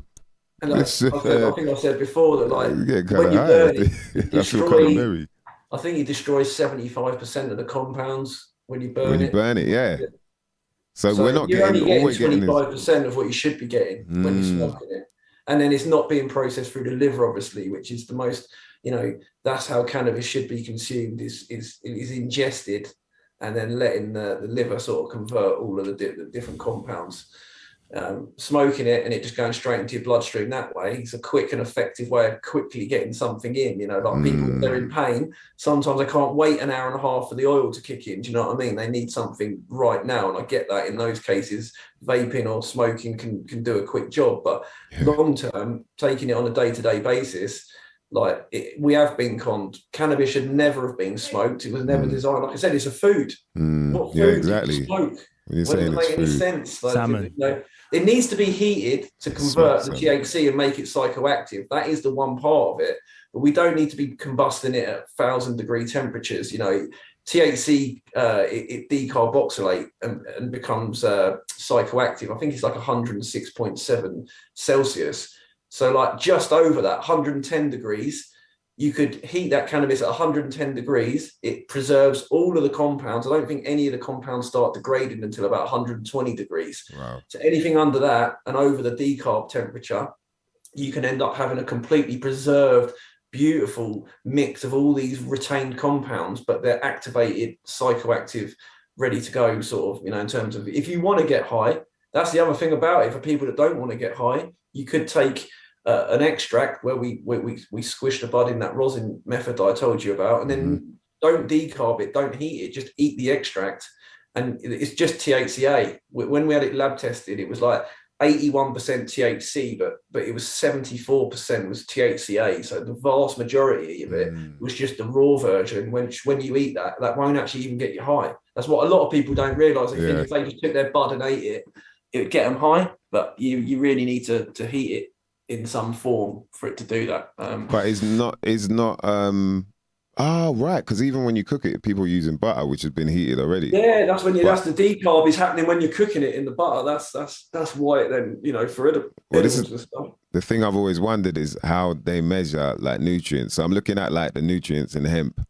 And I think I said before that, like, when you high, burn it, I feel kind of merry. I think you destroy 75% of the compounds when you burn it. When you burn it, yeah. So we're not you're getting, only all we're getting 25% of what you should be getting when you're smoking it. And then it's not being processed through the liver, obviously, which is the most, that's how cannabis should be consumed, is ingested and then letting the liver sort of convert all of the different compounds. Smoking it and it just going straight into your bloodstream that way. It's a quick and effective way of quickly getting something in. Like people, they're in pain. Sometimes they can't wait an hour and a half for the oil to kick in. Do you know what I mean? They need something right now, and I get that. In those cases, vaping or smoking can do a quick job. But long term, taking it on a day-to-day basis, we have been conned. Cannabis should never have been smoked. It was never designed. Like I said, it's a food. What food exactly. Smoke? When you're saying make any sense. Salmon. It needs to be heated to convert the THC and make it psychoactive. That is the one part of it. But we don't need to be combusting it at 1,000-degree temperatures. THC, it decarboxylates and becomes psychoactive. I think it's like 106.7 Celsius. So just over that, 110 degrees, you could heat that cannabis at 110 degrees. It preserves all of the compounds. I don't think any of the compounds start degrading until about 120 degrees. Wow. So anything under that and over the decarb temperature, you can end up having a completely preserved, beautiful mix of all these retained compounds, but they're activated, psychoactive, ready to go, sort of, in terms of, if you want to get high, that's the other thing about it. For people that don't want to get high, you could take an extract where we squish the bud in that rosin method that I told you about, and then don't decarb it, don't heat it, just eat the extract, and it's just THCA. When we had it lab tested, it was like 81% THC, but it was 74% was THCA. So the vast majority of it was just the raw version. When you eat that won't actually even get you high. That's what a lot of people don't realise. They think if they just took their bud and ate it, it would get them high, but you really need to heat it in some form for it to do that. But it's not right, because even when you cook it, people are using butter which has been heated already. Yeah, that's that's the decarb is happening when you're cooking it in the butter. That's why it then, for edibles and stuff. The thing I've always wondered is how they measure nutrients. So I'm looking at the nutrients in hemp,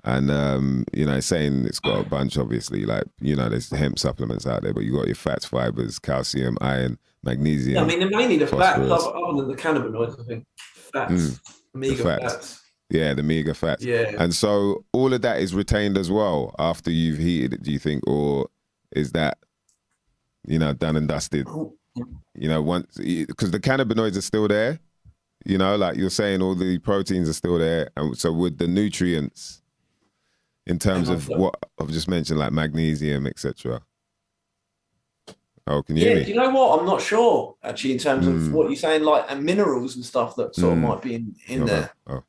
and it's saying it's got a bunch, obviously, there's hemp supplements out there, but you got your fats, fibers, calcium, iron, magnesium. Yeah, I mean, they're mainly the fats, other than the cannabinoids, I think. Fats, omega fats. Yeah, the omega fats. Yeah. And so all of that is retained as well after you've heated it, do you think? Or is that, done and dusted? Once, because the cannabinoids are still there, like you're saying, all the proteins are still there. And so with the nutrients, in terms of what I've just mentioned, like magnesium, etc. Oh, can you hear me? Do you know what? I'm not sure, actually, in terms of what you're saying, and minerals and stuff that sort of might be in there. Oh.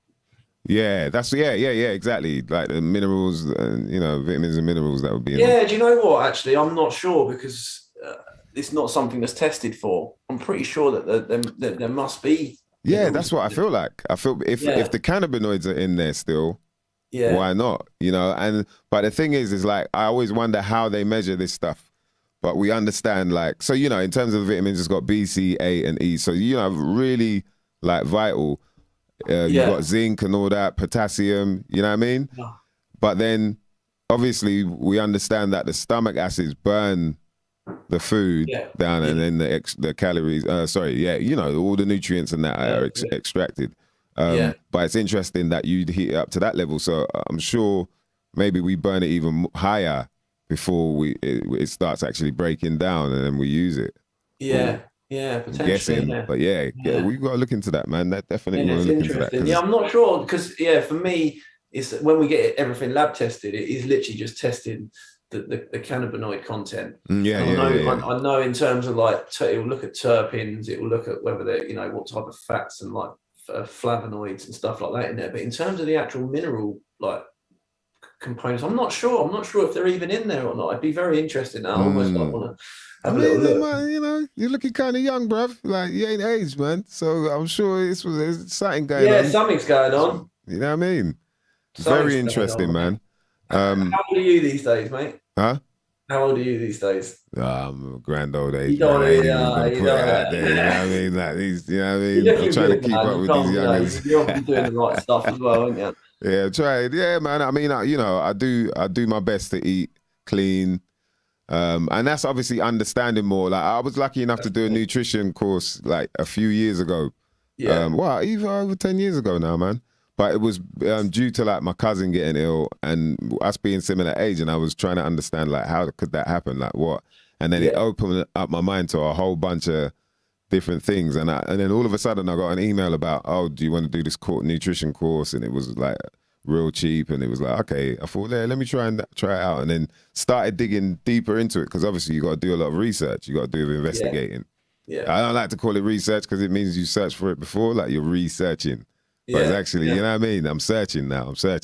Yeah, exactly. Like the minerals, and vitamins and minerals that would be in there. Do you know what? Actually, I'm not sure, because it's not something that's tested for. I'm pretty sure that there must be. Yeah, that's what I feel like. I feel if the cannabinoids are in there still, why not? But the thing is I always wonder how they measure this stuff. But we understand, so, in terms of vitamins, it's got B, C, A, and E. So, really, vital. You've got zinc and all that, potassium, you know what I mean? Yeah. But then, obviously, we understand that the stomach acids burn the food down, and then the calories, all the nutrients and that are extracted. But it's interesting that you heat it up to that level. So I'm sure maybe we burn it even higher before it starts actually breaking down, and then we use it. Yeah, potentially. But we've got to look into that, man. That definitely want to look into that. Yeah, I'm not sure, because for me, it's when we get everything lab tested, it is literally just testing the cannabinoid content. I know in terms of it will look at terpenes, it will look at whether they're what type of fats and flavonoids and stuff like that in there. But in terms of the actual mineral components, I'm not sure if they're even in there or not. I'd be very interested now. I almost want to have a little look. Man, you're looking kind of young, bruv. You ain't aged, man. So I'm sure there's something going on. Yeah, something's going on. You know what I mean? Very interesting, man. How old are you these days, mate? Huh? How old are you these days? I'm a grand old age, You don't man. want I ain't even to, gonna you put it don't out want there. You know what I to. mean? Like these, you know what I You're mean? I'm looking trying to good, keep man. up You with these can't, youngers. you're obviously doing the right stuff as well, aren't you? Yeah, try it. Yeah, man. I mean, I do my best to eat clean. And that's obviously understanding more. Like I was lucky enough to do a nutrition course like a few years ago. Yeah. Well, even over 10 years ago now, man. But it was due to like my cousin getting ill and us being similar age, and I was trying to understand like how could that happen, like what, and then it opened up my mind to a whole bunch of different things, and then all of a sudden I got an email about, oh, do you want to do this nutrition course? And it was like real cheap, and it was like, okay, I thought, yeah, let me try it out, and then started digging deeper into it because obviously you got to do a lot of research, you got to do investigating. Yeah. I don't like to call it research because it means you search for it before, like you're researching. But it's actually, you know what I mean? I'm searching now. So,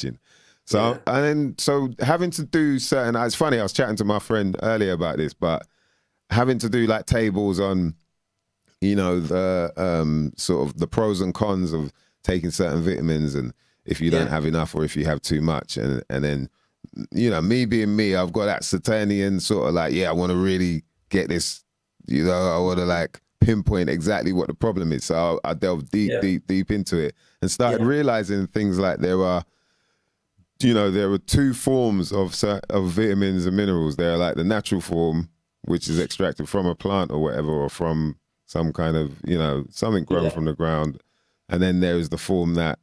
and then, so having to do certain, it's funny, I was chatting to my friend earlier about this, but having to do like tables on, you know, the sort of the pros and cons of taking certain vitamins and if you don't have enough or if you have too much. And then, you know, me being me, I've got that Saturnian sort of like, I want to really get this, you know, I want to like pinpoint exactly what the problem is. So I delved deep into it and started realizing things like there are two forms of vitamins and minerals. There are like the natural form, which is extracted from a plant or whatever, or from some kind of, you know, something grown from the ground. And then there is the form that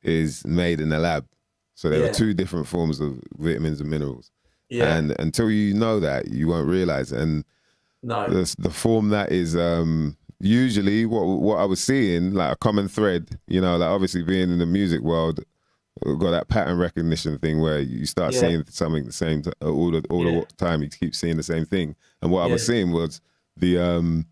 is made in the lab. So there are two different forms of vitamins and minerals. Yeah. And until you know that, you won't realize it. And the form that is usually what I was seeing, like a common thread, you know, like obviously being in the music world, we've got that pattern recognition thing where you start seeing something the same all the time. You keep seeing the same thing. And what I was seeing was the,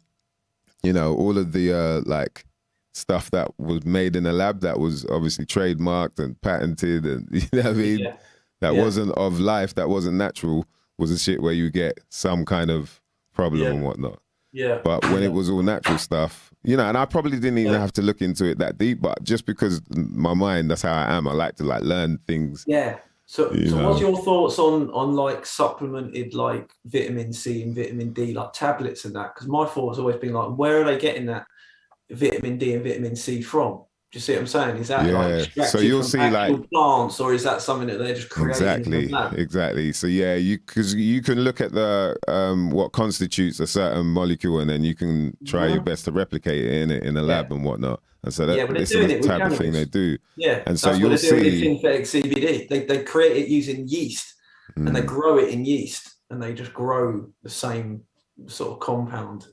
you know, all of the like stuff that was made in a lab that was obviously trademarked and patented and, you know what I mean? That wasn't of life, that wasn't natural, was a shit where you get some kind of problem and whatnot. Yeah. But when it was all natural stuff, you know, and I probably didn't even have to look into it that deep, but just because my mind, that's how I am. I like to like learn things. Yeah. So what's your thoughts on like supplemented like vitamin C and vitamin D, like tablets and that? Because my thought has always been like, where are they getting that vitamin D and vitamin C from? Do you see what I'm saying? Is that like extracted so you'll from see actual like plants, or is that something that they're just creating? Exactly. So because you can look at the what constitutes a certain molecule, and then you can try your best to replicate it in a lab and whatnot. And so this is the type of thing they do. Yeah, and so you'll see synthetic CBD. They create it using yeast, and they grow it in yeast, and they just grow the same sort of compound.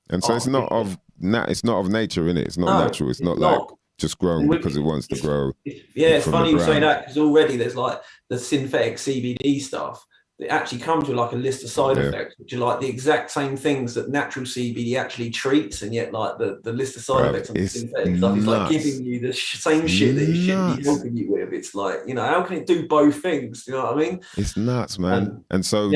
And so it's not of nature, innit? It's not natural. It's not like just growing because it wants to grow. It's funny you say that, because already there's like the synthetic CBD stuff. It actually comes with like a list of side effects, which are like the exact same things that natural CBD actually treats, and yet like the list of side effects on the synthetic stuff is like giving you the same shit that it should be helping you with. It's like, you know, how can it do both things? You know what I mean? It's nuts, man. And so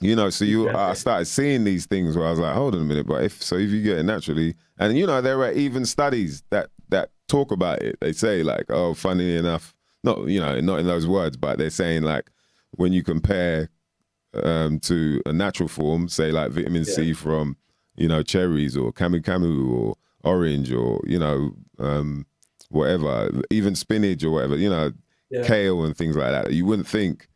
you know, so I started seeing these things where I was like, hold on a minute, but if you get it naturally, and you know, there are even studies that talk about it. They say like, oh, funny enough, not in those words, but they're saying like when you compare to a natural form, say like vitamin C from, you know, cherries or camu or orange or, you know, whatever, even spinach or whatever, you know, kale and things like that. You wouldn't think.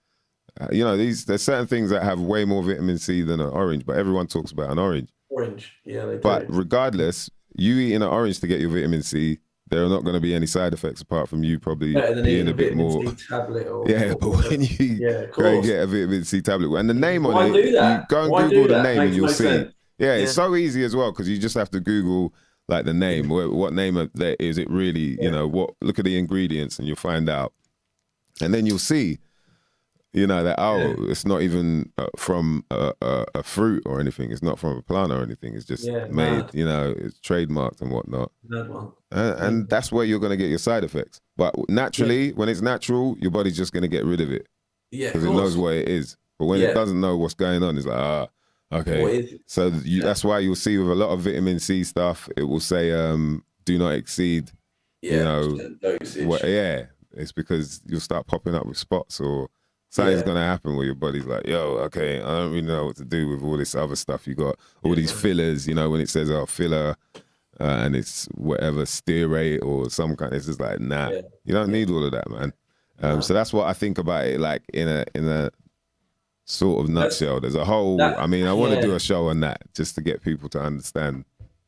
You know, there's certain things that have way more vitamin C than an orange, but everyone talks about an orange. They do. But regardless, you eating an orange to get your vitamin C, there are not going to be any side effects apart from you probably being a bit more. C tablet but when you go and get a vitamin C tablet, and the name on it, you go and Google the name and you'll see. It's so easy as well, because you just have to Google like the name. What name is it really? You know, look at the ingredients and you'll find out, and then you'll see. You know, that, it's not even from a fruit or anything. It's not from a plant or anything. It's just made, you know, it's trademarked and whatnot. And that's where you're going to get your side effects. But naturally, when it's natural, your body's just going to get rid of it. Because it knows what it is. But when it doesn't know what's going on, it's like, okay. So that's why you'll see with a lot of vitamin C stuff, it will say, do not exceed, you know, dosage. It's because you'll start popping up with spots or something's gonna happen where your body's like, yo, okay, I don't really know what to do with all this other stuff. You got all these fillers, you know, when it says filler, and it's whatever stearate or some kind. It's just like, nah, you don't need all of that, man. So that's what I think about it, like in a sort of nutshell. There's a whole. I mean, I want to do a show on that just to get people to understand.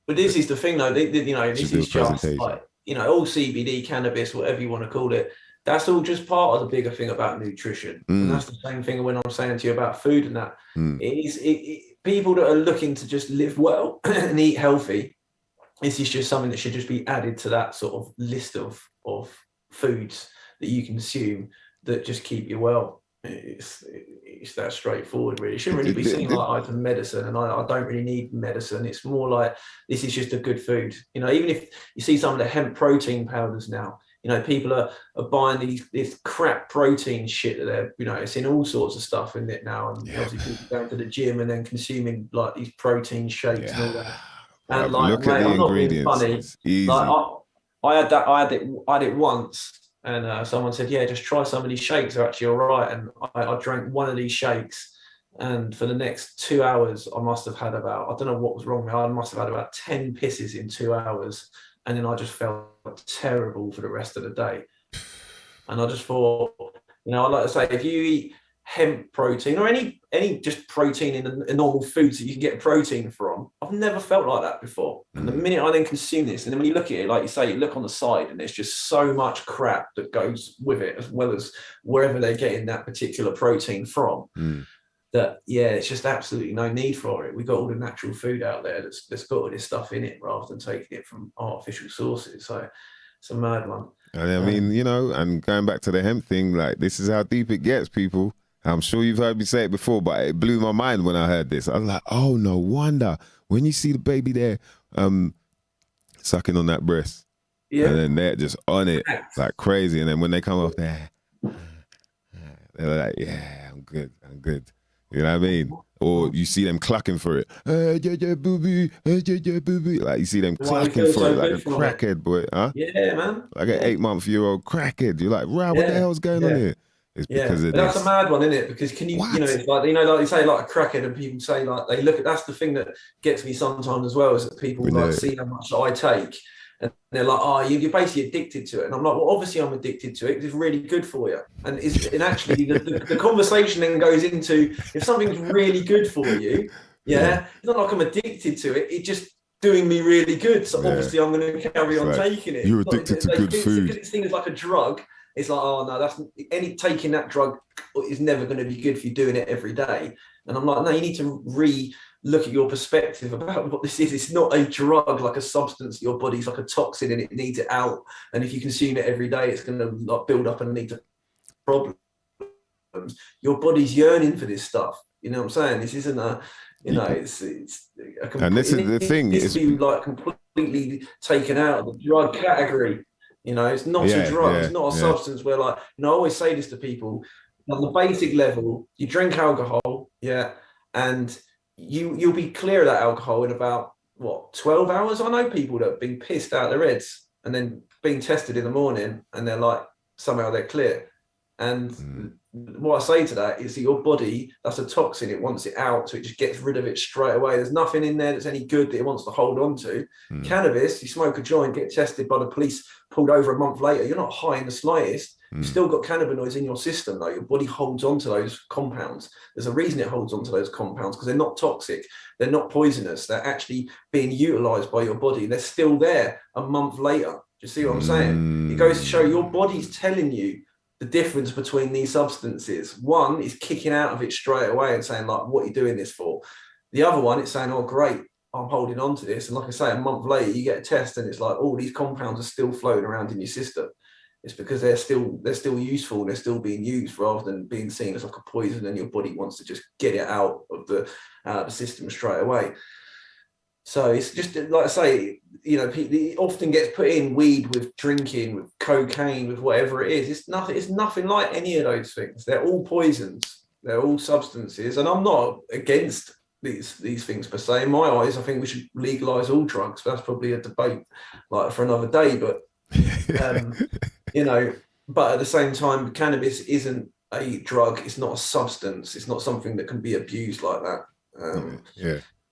But this is the thing, though. You know, this is just like, you know, all CBD, cannabis, whatever you want to call it. That's all just part of the bigger thing about nutrition. And that's the same thing when I'm saying to you about food and that. People that are looking to just live well and eat healthy, this is just something that should just be added to that sort of list of foods that you consume that just keep you well. It's that straightforward, really. It shouldn't really be seen like item medicine, and I don't really need medicine. It's more like, this is just a good food. You know, even if you see some of the hemp protein powders now, you know, people are buying this crap protein shit that they're, you know, it's in all sorts of stuff in it now. And obviously people going to the gym and then consuming like these protein shakes and all that. And like, look at the ingredients. Funny. It's easy. Like, I had it once. And someone said, yeah, just try some of these shakes. They're actually all right. And I drank one of these shakes. And for the next 2 hours, I must have had about, I don't know what was wrong with me. I must have had about 10 pisses in 2 hours. And then I just felt terrible for the rest of the day. And I just thought, you know, I'd like to say, if you eat hemp protein or any just protein in normal foods that you can get protein from, I've never felt like that before. And the minute I then consume this, and then when you look at it, like you say, you look on the side and there's just so much crap that goes with it, as well as wherever they're getting that particular protein from, that, yeah, it's just absolutely no need for it. We've got all the natural food out there that's got all this stuff in it rather than taking it from artificial sources. So it's a mad one. And I mean, you know, and going back to the hemp thing, like, this is how deep it gets, people. I'm sure you've heard me say it before, but it blew my mind when I heard this. I was like, oh, no wonder. When you see the baby there sucking on that breast, and then they're just on it like crazy. And then when they come off there, they're like, yeah, I'm good. You know what I mean? Or you see them clucking for it. Booby. Like, you see them clucking for it like a crackhead, boy. Huh? Yeah, man. Like an 8-month-old crackhead. You're like, right, what the hell's going on here? It's because of that's a mad one, isn't it? Because can you, you know, it's like, you know, like you say, like a crackhead, and people say, like, they look at, that's the thing that gets me sometimes as well, is that people like see how much I take, and they're like, oh, you're basically addicted to it. And I'm like, well, obviously I'm addicted to it because it's really good for you. And actually the conversation then goes into, if something's really good for you, it's not like I'm addicted to it. It's just doing me really good. So obviously I'm going to carry on taking it. You're addicted to good food. It's seen as like a drug. It's like, oh no, taking that drug is never going to be good for you doing it every day. And I'm like, no, you need to look at your perspective about what this is. It's not a drug, like a substance. Your body's like a toxin and it needs it out. And if you consume it every day, it's going to like build up and lead to problems. Your body's yearning for this stuff. You know what I'm saying? This isn't a, you know, it's and this is the thing. It's be like completely taken out of the drug category. You know, it's not a drug. It's not a substance where, like, you know, I always say this to people, on the basic level, you drink alcohol, and you'll be clear of that alcohol in about, 12 hours? I know people that have been pissed out their heads and then being tested in the morning and they're like, somehow they're clear. And what I say to that is that your body, that's a toxin, it wants it out, so it just gets rid of it straight away. There's nothing in there that's any good that it wants to hold on to. Cannabis, you smoke a joint, get tested by the police, pulled over a month later, you're not high in the slightest. You've still got cannabinoids in your system, though. Your body holds on to those compounds. There's a reason it holds on to those compounds, because they're not toxic, they're not poisonous, they're actually being utilized by your body. They're still there a month later. Do you see what I'm saying? It goes to show your body's telling you the difference between these substances. One is kicking out of it straight away and saying, like, what are you doing this for? The other one, it's saying, oh, great, I'm holding on to this. And like I say, a month later, you get a test and it's like, all these compounds are still floating around in your system. It's because they're still useful, they're still being used, rather than being seen as like a poison, and your body wants to just get it out of the system straight away. So it's just, like I say, you know, it often gets put in weed with drinking, with cocaine, with whatever it is. It's nothing like any of those things. They're all poisons. They're all substances. And I'm not against these things per se. In my eyes, I think we should legalize all drugs. That's probably a debate like for another day. But, you know, but at the same time, cannabis isn't a drug. It's not a substance. It's not something that can be abused like that.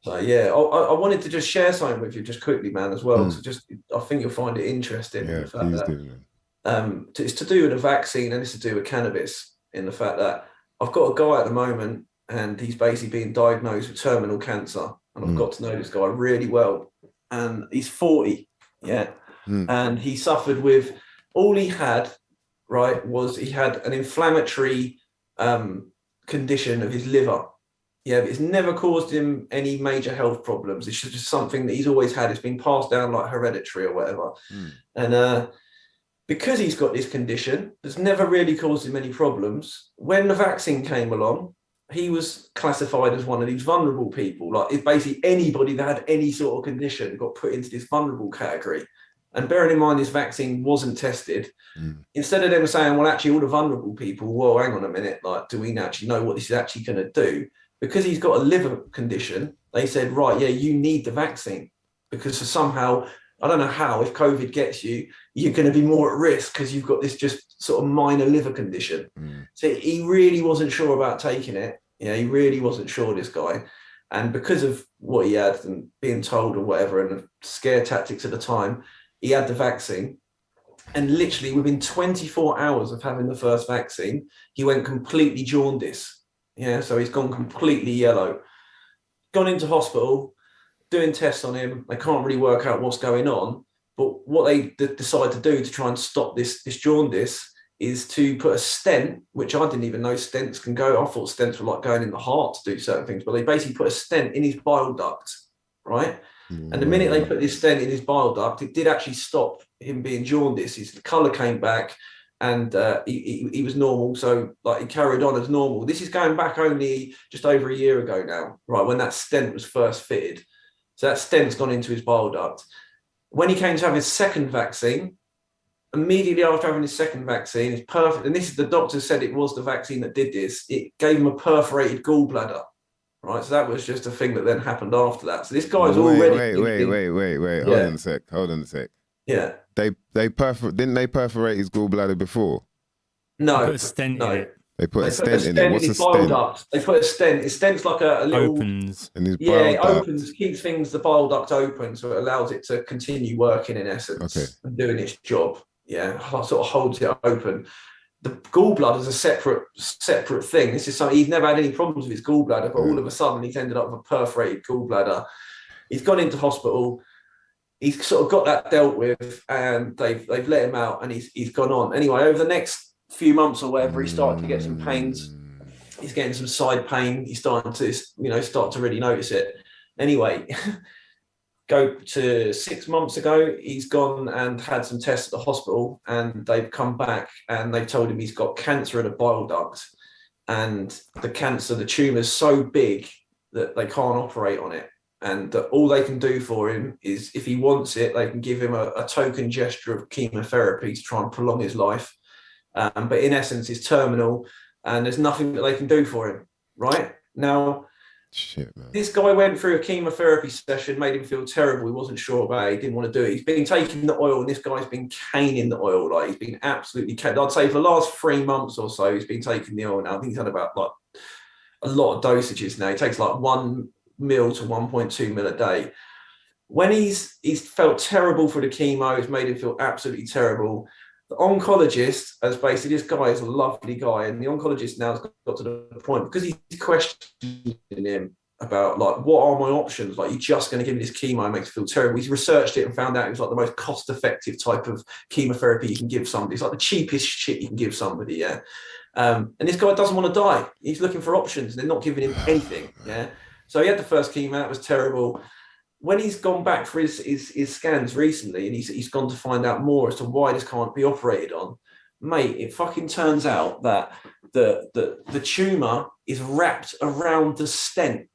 So yeah, I wanted to just share something with you just quickly, man, as well. So I think you'll find it interesting. Yeah, in the fact please that, do, man. It's to do with a vaccine, and it's to do with cannabis, in the fact that I've got a guy at the moment and he's basically being diagnosed with terminal cancer, and I've got to know this guy really well, and he's 40, and he suffered with, all he had, right, was he had an inflammatory condition of his liver. But it's never caused him any major health problems. It's just something that he's always had. It's been passed down like hereditary or whatever. And because he's got this condition that's never really caused him any problems, when the vaccine came along, he was classified as one of these vulnerable people. Like, it's basically anybody that had any sort of condition got put into this vulnerable category. And bearing in mind this vaccine wasn't tested, instead of them saying, well, actually all the vulnerable people, well, hang on a minute, like, do we actually know what this is actually going to do? Because he's got a liver condition, they said, right, yeah, you need the vaccine, because somehow, I don't know how, if COVID gets you, you're going to be more at risk because you've got this just sort of minor liver condition. So he really wasn't sure about taking it. He really wasn't sure, this guy. And because of what he had and being told or whatever, and the scare tactics at the time, he had the vaccine. And literally within 24 hours of having the first vaccine, he went completely jaundice. So he's gone completely yellow, gone into hospital, doing tests on him. They can't really work out what's going on. But what they decide to do to try and stop this jaundice is to put a stent, which I didn't even know stents can go. I thought stents were like going in the heart to do certain things, but they basically put a stent in his bile duct, right? And the minute they put this stent in his bile duct, it did actually stop him being jaundiced. His colour came back, and he was normal. So like, he carried on as normal. This is going back only just over a year ago now, right, when that stent was first fitted. So that stent's gone into his bile duct. When he came to have his second vaccine, immediately after having his second vaccine, it's perfect. And this is, the doctor said it was the vaccine that did this. It gave him a perforated gallbladder, right? So that was just a thing that then happened after that. So this guy's already... Wait. Hold on a sec. Yeah. Didn't they perforate his gallbladder before? No. They put a stent in it. They put a stent in it. What's a stent? They put a stent. A stent's like a little... Opens. In his bile duct. It opens, keeps the bile duct open, so it allows it to continue working, in essence, and doing its job. Sort of holds it open. The gallbladder is a separate thing. This is something, he's never had any problems with his gallbladder, but all of a sudden he's ended up with a perforated gallbladder. He's gone into hospital. He's sort of got that dealt with, and they've let him out, and he's gone on. Anyway, over the next few months or whatever, he started to get some pains. He's getting some side pain. He's starting to, start to really notice it. Anyway, go to 6 months ago, he's gone and had some tests at the hospital, and they've come back and they've told him he's got cancer in a bile duct, and the tumour's so big that they can't operate on it. And all they can do for him is, if he wants it, they can give him a token gesture of chemotherapy to try and prolong his life. But in essence, it's terminal, and there's nothing that they can do for him, right? Now, this guy went through a chemotherapy session, made him feel terrible. He wasn't sure about it. He didn't want to do it. He's been taking the oil, and this guy's been caning the oil. Like, he's been absolutely caned. I'd say for the last 3 months or so, he's been taking the oil now. I think he's had about like a lot of dosages now. He takes like 1 mil to 1.2 mil a day. When he's felt terrible for the chemo, it's made him feel absolutely terrible. The oncologist, as basically, this guy is a lovely guy, and the oncologist now has got to the point, because he's questioning him about, like, what are my options? Like, you're just going to give me this chemo, it makes me feel terrible. He's researched it and found out it was like the most cost-effective type of chemotherapy you can give somebody. It's like the cheapest shit you can give somebody, and this guy doesn't want to die. He's looking for options, and they're not giving him anything, So he had the first chemo, it was terrible. When he's gone back for his scans recently, and he's gone to find out more as to why this can't be operated on, mate, it fucking turns out that the tumour is wrapped around the stent.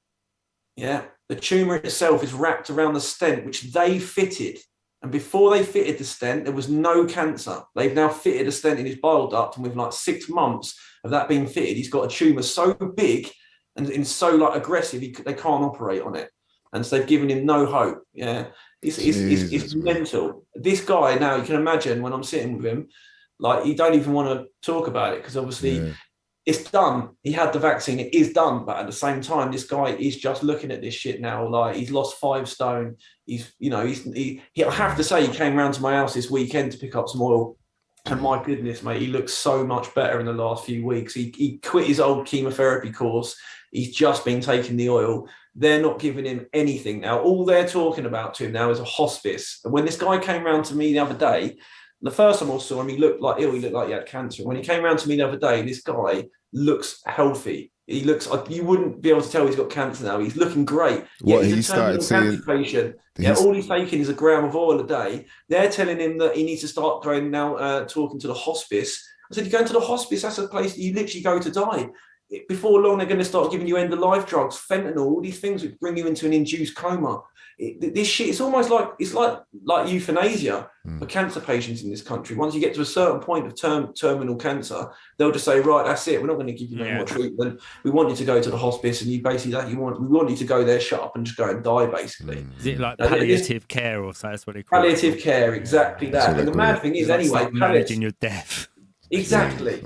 The tumour itself is wrapped around the stent, which they fitted. And before they fitted the stent, there was no cancer. They've now fitted a stent in his bile duct, and within like 6 months of that being fitted, he's got a tumour so big and so like aggressive, they can't operate on it. And so they've given him no hope. It's mental. This guy now, you can imagine when I'm sitting with him, like, you don't even want to talk about it, because obviously it's done. He had the vaccine. It is done. But at the same time, this guy is just looking at this shit now. Like, he's lost 5 stone. He's, you know, I have to say, he came round to my house this weekend to pick up some oil. And my goodness, mate, he looks so much better in the last few weeks. He quit his old chemotherapy course. He's just been taking the oil. They're not giving him anything now. All they're talking about to him now is a hospice. And when this guy came round to me the other day, the first time I saw him, he looked like ill. He looked like he had cancer. When he came round to me the other day, this guy looks healthy. He looks like, you wouldn't be able to tell he's got cancer now. He's looking great. What, he's he started seeing? Patient. Yeah, all he's taking is a gram of oil a day. They're telling him that he needs to start going now, talking to the hospice. I said, you're going to the hospice, that's a place that you literally go to die. Before long, they're going to start giving you end-of-life drugs, fentanyl, all these things which bring you into an induced coma. This shit, it's almost like, it's like euthanasia for cancer patients in this country. Once you get to a certain point of terminal cancer, they'll just say, right, that's it. We're not going to give you no more treatment. We want you to go to the hospice, and you basically, we want you to go there, shut up, and just go and die, basically. Is it like palliative care or so? That's what they call it. Palliative care, exactly that. And the mad thing is, anyway, managing your death. Exactly.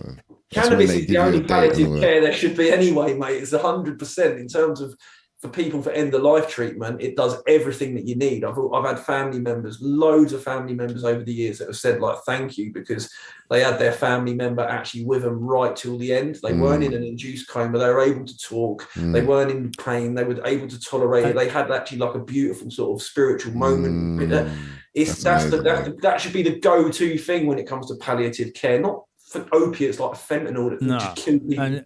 Cannabis is the only palliative care there should be anyway, mate. It's 100% in terms of, for people for end-of-life treatment. It does everything that you need. I've had family members, loads of family members over the years that have said, like, thank you, because they had their family member actually with them right till the end. They weren't in an induced coma. They were able to talk. They weren't in pain. They were able to tolerate it. They had actually like a beautiful sort of spiritual moment. That should be the go-to thing when it comes to palliative care, not for opiates like fentanyl that just kill people.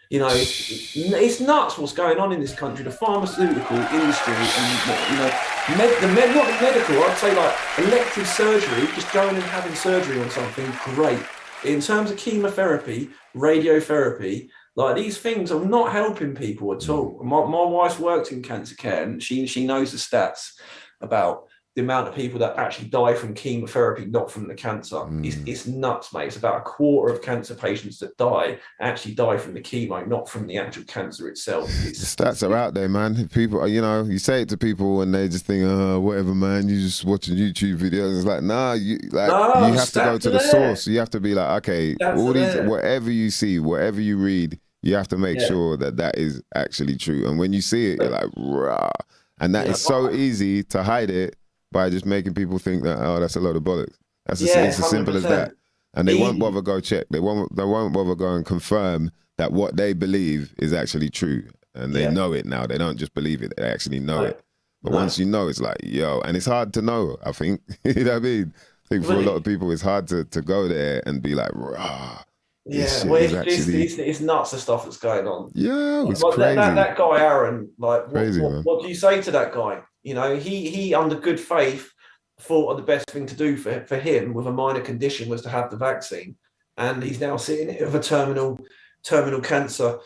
You know, it's nuts what's going on in this country. The pharmaceutical industry, and the medical, I'd say, like elective surgery, just going and having surgery on something, great. In terms of chemotherapy, radiotherapy, like these things are not helping people at all. My wife's worked in cancer care, and she knows the stats about the amount of people that actually die from chemotherapy, not from the cancer. It's nuts, mate. It's about a quarter of cancer patients that actually die from the chemo, not from the actual cancer itself. The stats are out there, man. People, you say it to people and they just think, oh, whatever, man, you just watching YouTube videos. It's like, nah, you have to go to the source. You have to be like, okay, whatever you see, whatever you read, you have to make sure that is actually true. And when you see it, you're like, rah. And that is so easy to hide it by just making people think that, oh, that's a load of bollocks. It's as simple as that. And they won't bother go check. They won't bother go and confirm that what they believe is actually true. And they know it now. They don't just believe it. They actually know it. But once you know, it's like, yo, and it's hard to know, I think. You know what I mean? I think for a lot of people, it's hard to go there and be like, rah. Yeah, well, it's nuts, the stuff that's going on. Yeah, it's crazy. That guy, Aaron, like, what do you say to that guy? You know, he under good faith thought the best thing to do for him with a minor condition was to have the vaccine, and he's now sitting with a terminal cancer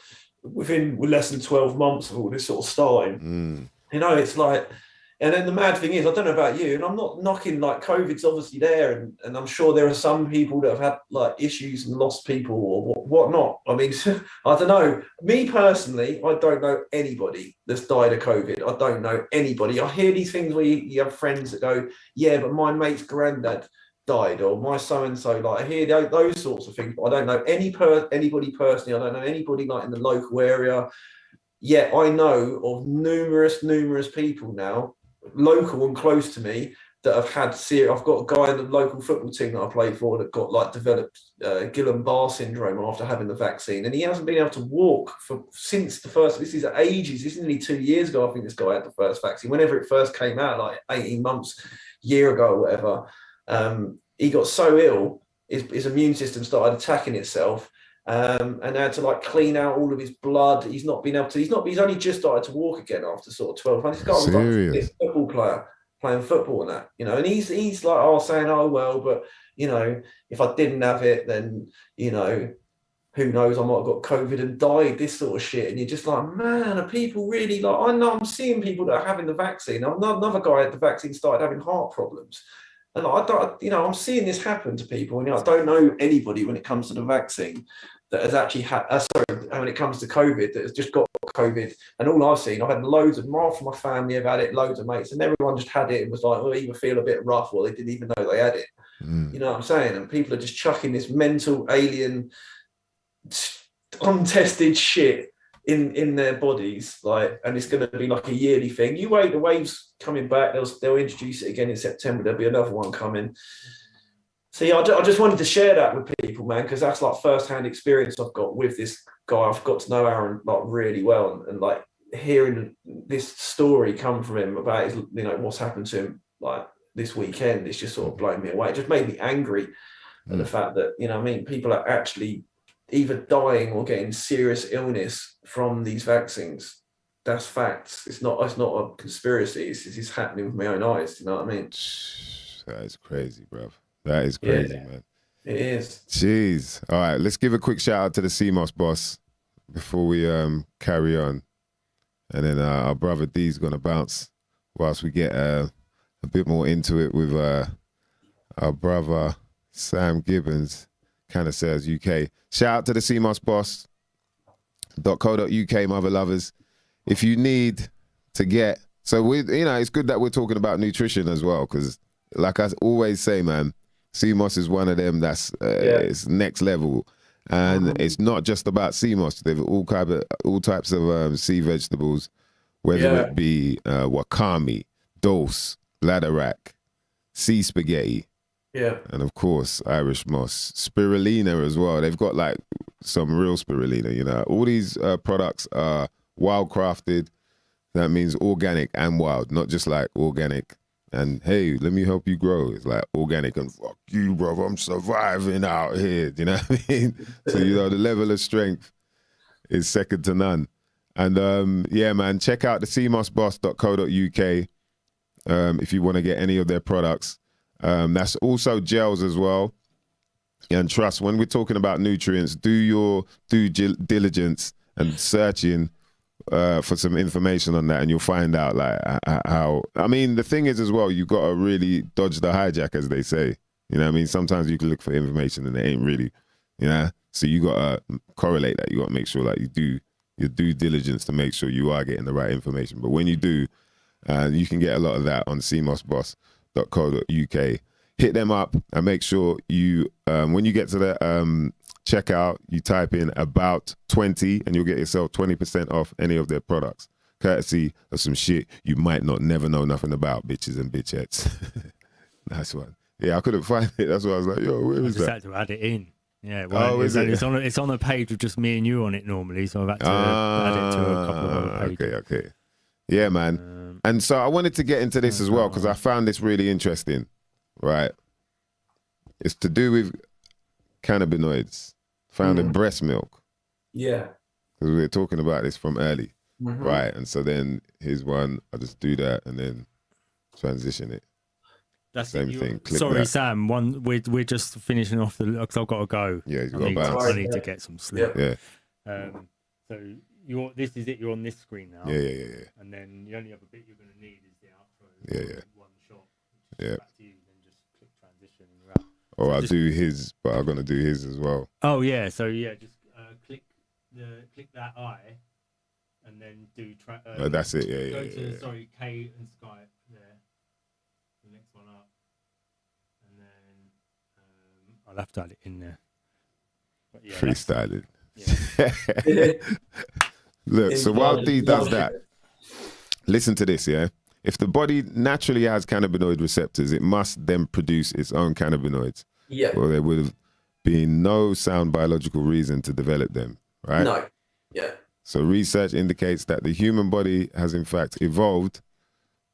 within less than 12 months of all this sort of starting. You know, it's like, and then the mad thing is, I don't know about you, and I'm not knocking, like, COVID's obviously there, and I'm sure there are some people that have had like issues and lost people or whatnot. I mean, I don't know. Me personally, I don't know anybody that's died of COVID. I don't know anybody. I hear these things where you have friends that go, yeah, but my mate's granddad died, or my so-and-so, like, I hear those sorts of things, but I don't know anybody personally. I don't know anybody like in the local area. Yet I know of numerous people now, local and close to me, that have had I've got a guy in the local football team that I played for that got like developed Guillain-Barré syndrome after having the vaccine, and he hasn't been able to walk since the first. This is ages. This is nearly 2 years ago. I think this guy had the first vaccine. Whenever it first came out, like 18 months, year ago, or whatever. He got so ill, his immune system started attacking itself. And had to like clean out all of his blood. He's not been able to. He's only just started to walk again after sort of 12 months. He's got like a football player playing football and that, you know. And he's like, saying, oh well, but you know, if I didn't have it, then you know, who knows? I might have got COVID and died. This sort of shit. And you're just like, man, are people really like? I know I'm seeing people that are having the vaccine. Another guy had the vaccine, started having heart problems. And I'm seeing this happen to people, and I don't know anybody when it comes to the vaccine that has actually had. When it comes to COVID, that has just got COVID. And all I've seen, I've had loads of more from my family have had it, loads of mates, and everyone just had it and was like, well, either feel a bit rough, or they didn't even know they had it. You know what I'm saying? And people are just chucking this mental alien untested shit in their bodies, like, and it's going to be like a yearly thing. You wait, the wave's coming back. They'll introduce it again in September. There'll be another one coming. So yeah, I just wanted to share that with people, man, because that's like first-hand experience I've got with this guy. I've got to know Aaron like really well, and like hearing this story come from him about his, what's happened to him like this weekend, it's just sort of blown me away. It just made me angry at the fact that, people are actually either dying or getting serious illness from these vaccines. That's facts. It's not a conspiracy. It's happening with my own eyes. You know what I mean? That is crazy, bro. That is crazy, man. It is. Jeez. All right, let's give a quick shout out to the CMOS boss before we carry on. And then our brother D's going to bounce whilst we get a bit more into it with our brother Sam Gibbons, Cannasseurs UK. Shout out to the CMOS boss.co.uk, mother lovers. If you need to get, so it's good that we're talking about nutrition as well, because like I always say, man, CMOS is one of them that's it's next level, and it's not just about CMOS. They've all types of sea vegetables, whether it be wakame, dulse, bladderwrack, sea spaghetti, and of course Irish moss, spirulina as well. They've got like some real spirulina. All these products are wild crafted. That means organic and wild, not just like organic and hey, let me help you grow. It's like organic and fuck you, brother, I'm surviving out here. Do you know what I mean? So, the level of strength is second to none. And man, check out the cmosboss.co.uk if you want to get any of their products. That's also gels as well. And trust, when we're talking about nutrients, do your due diligence and searching for some information on that, and you'll find out like how. I mean, the thing is as well, you got to really dodge the hijack, as they say. You know what I mean? Sometimes you can look for information and it ain't really, So you got to correlate that. You got to make sure like you do your due diligence to make sure you are getting the right information. But when you do, you can get a lot of that on cmosboss.co.uk. Hit them up and make sure you, when you get to the checkout, you type in about 20 and you'll get yourself 20% off any of their products, courtesy of some shit you might never know nothing about, bitches and bitchettes. Nice one. Yeah, I couldn't find it. That's why I was like, yo, where is that? I just had to add it in. Yeah, well, it's on a page with just me and you on it normally, so I've had to add it to a couple of other pages. Okay. Yeah, man. And so I wanted to get into this as well because I found this really interesting, right? It's to do with cannabinoids found in breast milk. Yeah. Because we were talking about this from early, right? And so then here's one, I'll just do that and then transition it. That's same thing. Click sorry, that. Sam. We're just finishing off because I've got to go. Yeah, you've got to bounce. I need to get some sleep. Yeah. So this is it. You're on this screen now. Yeah. And then the only other bit you're going to need is the outro. Yeah. One shot. Yeah. Back to you, then just click transition and you're out. Or I'll do his, but I'm gonna do his as well. Oh yeah. So yeah, just click that eye, and then do. That's it. Go to sorry, K and Skype there. The next one up, and then I'll have to add it in there. But yeah, freestyling. Yeah. Look, so while D does that, listen to this, yeah? If the body naturally has cannabinoid receptors, it must then produce its own cannabinoids. Yeah. Or there would have been no sound biological reason to develop them, right? No. Yeah. So research indicates that the human body has in fact evolved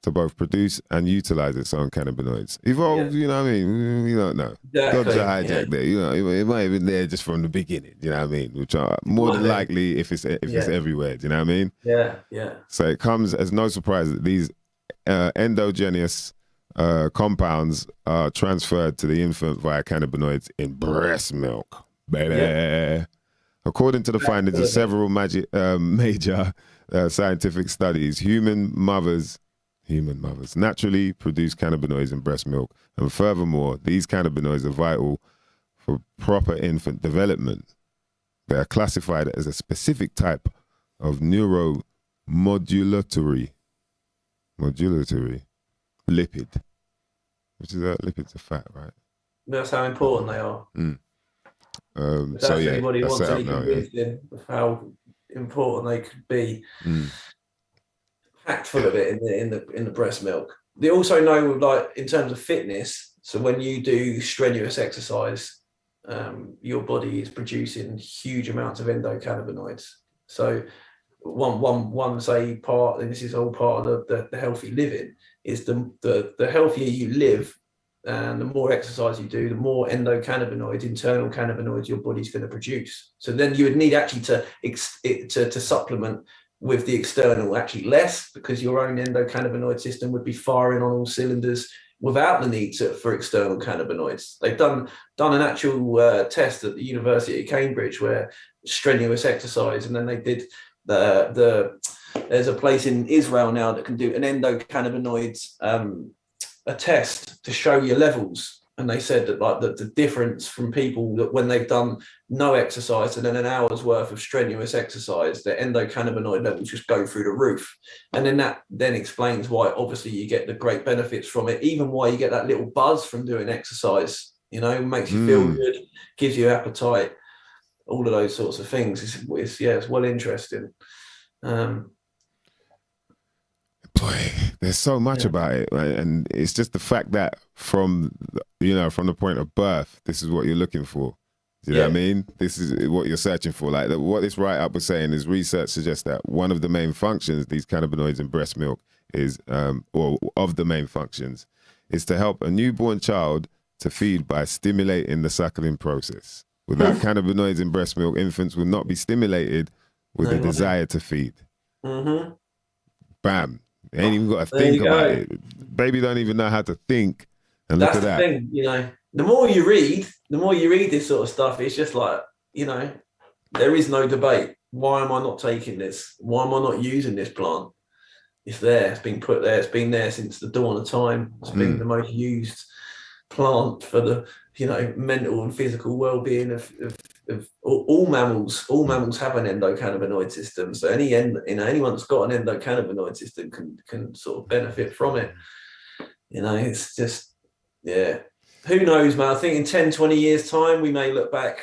to both produce and utilize its own cannabinoids. Evolved, you know what I mean? We don't know. Exactly. Dodge the hijack there. You know, it might have been there just from the beginning. You know what I mean? Which are more than likely if it's everywhere. Do you know what I mean? Yeah. So it comes as no surprise that these endogenous compounds are transferred to the infant via cannabinoids in breast milk, baby. Yeah. According to the findings of several major scientific studies, human mothers naturally produce cannabinoids in breast milk, and furthermore, these cannabinoids are vital for proper infant development. They are classified as a specific type of neuromodulatory lipid, which is lipid's a fat, right? That's how important they are. So yeah, anybody that's wants set any up now. convincing of how important they could be, packed full of it in the breast milk. They also know, like, in terms of fitness, so when you do strenuous exercise, your body is producing huge amounts of endocannabinoids. So one say part, and this is all part of the healthy living, is the healthier you live and the more exercise you do, the more endocannabinoids, internal cannabinoids your body's going to produce. So then you would need actually to supplement with the external actually less, because your own endocannabinoid system would be firing on all cylinders without the need for external cannabinoids. They've done an actual test at the University of Cambridge where strenuous exercise, and then they did there's a place in Israel now that can do an endocannabinoids a test to show your levels. And they said that, like, the difference from people that when they've done no exercise and then an hour's worth of strenuous exercise, their endocannabinoid levels just go through the roof. And then that then explains why obviously you get the great benefits from it, even why you get that little buzz from doing exercise, makes you feel good, gives you appetite, all of those sorts of things. It's well interesting. Boy, there's so much about it, right? And it's just the fact that from the point of birth, this is what you're looking for. Do you know what I mean? This is what you're searching for. Like what this write-up was saying is research suggests that one of the main functions these cannabinoids in breast milk is, or of the main functions, is to help a newborn child to feed by stimulating the suckling process. Without cannabinoids in breast milk, infants will not be stimulated with the desire to feed. Bam. They ain't even got to think about it. Baby don't even know how to think. And look at that. That's the thing, the more you read this sort of stuff, it's just like, there is no debate. Why am I not taking this? Why am I not using this plant? It's there. It's been put there. It's been there since the dawn of time. It's been the most used plant for the, mental and physical well-being of all mammals. All mammals have an endocannabinoid system. So anyone that's got an endocannabinoid system can sort of benefit from it. It's just, who knows, man. I think in 10, 20 years time, we may look back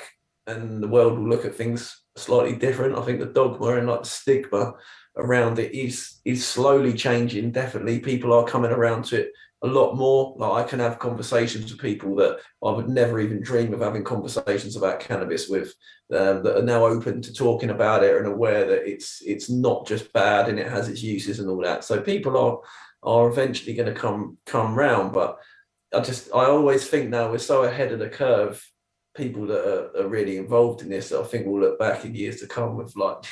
and the world will look at things slightly different. I think the dogma and like the stigma around it is slowly changing. Definitely people are coming around to it a lot more. Like, I can have conversations with people that I would never even dream of having conversations about cannabis with, that are now open to talking about it and aware that it's not just bad and it has its uses and all that. So people are eventually going to come round. But I always think now we're so ahead of the curve, people that are really involved in this, that I think we'll look back in years to come with, like,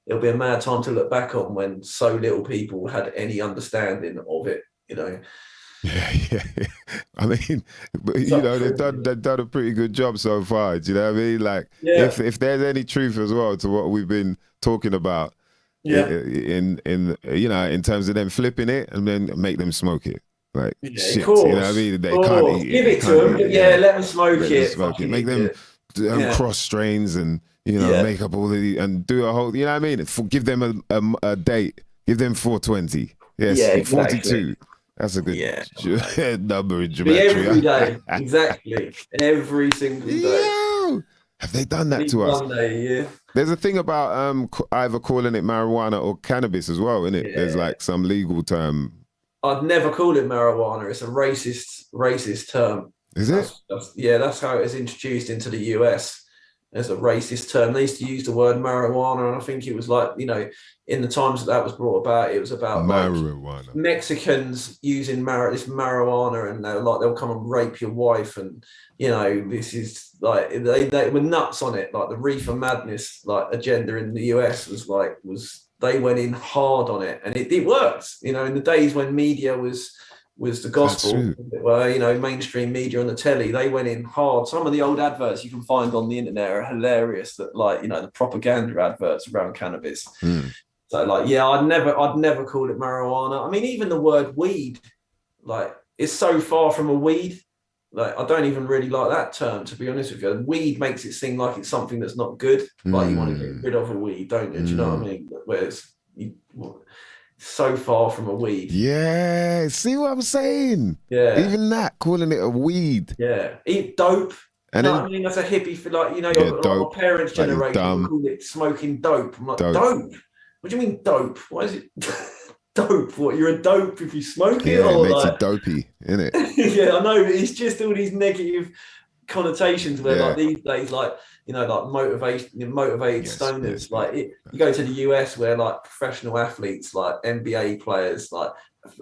it'll be a mad time to look back on when so little people had any understanding of it, Yeah. I mean, they've done a pretty good job so far. Do you know what I mean? Like, if there's any truth as well to what we've been talking about, in terms of them flipping it and then make them smoke it. Like, shit, of course, you know what I mean? They can't eat it. Give it to them, but let them smoke it. Make them cross strains and, make up all the, and do a whole, you know what I mean? Give them a date. Give them 420. Yes, exactly. 42. That's a good number in geometry. Every day, exactly. Every single day. Yo! Have they done that to us? One day, There's a thing about either calling it marijuana or cannabis as well, isn't it? Yeah. There's like some legal term. I'd never call it marijuana. It's a racist term. Is it? That's how it was introduced into the US as a racist term. They used to use the word marijuana, and I think it was like, in the times that was brought about, it was about marijuana. Like Mexicans using this marijuana, and they'll come and rape your wife, and this is like they were nuts on it. Like the reefer madness agenda in the US was they went in hard on it, and it worked. In the days when media was the gospel, mainstream media on the telly, they went in hard. Some of the old adverts you can find on the internet are hilarious, that the propaganda adverts around cannabis. So I'd never call it marijuana. I mean, even the word weed, it's so far from a weed. I don't even really like that term, to be honest with you. Weed makes it seem like it's something that's not good. Like you want to get rid of a weed, don't you? Do you know what I mean? Whereas so far from a weed. Yeah, see what I'm saying? Yeah. Even that, calling it a weed. Yeah. Eat dope. And I mean, that's a hippie for like, yeah, like dope. my parents' Like generation would call it smoking dope. I'm like, Dope. dope? What do you mean dope? Why is it dope? What, you're a dope if you smoke it? Yeah, Or it makes like... you dopey, innit? Yeah, I know, but it's just all these negative connotations where like these days, like, like motivated stoners, you go to the US where like professional athletes, like NBA players, like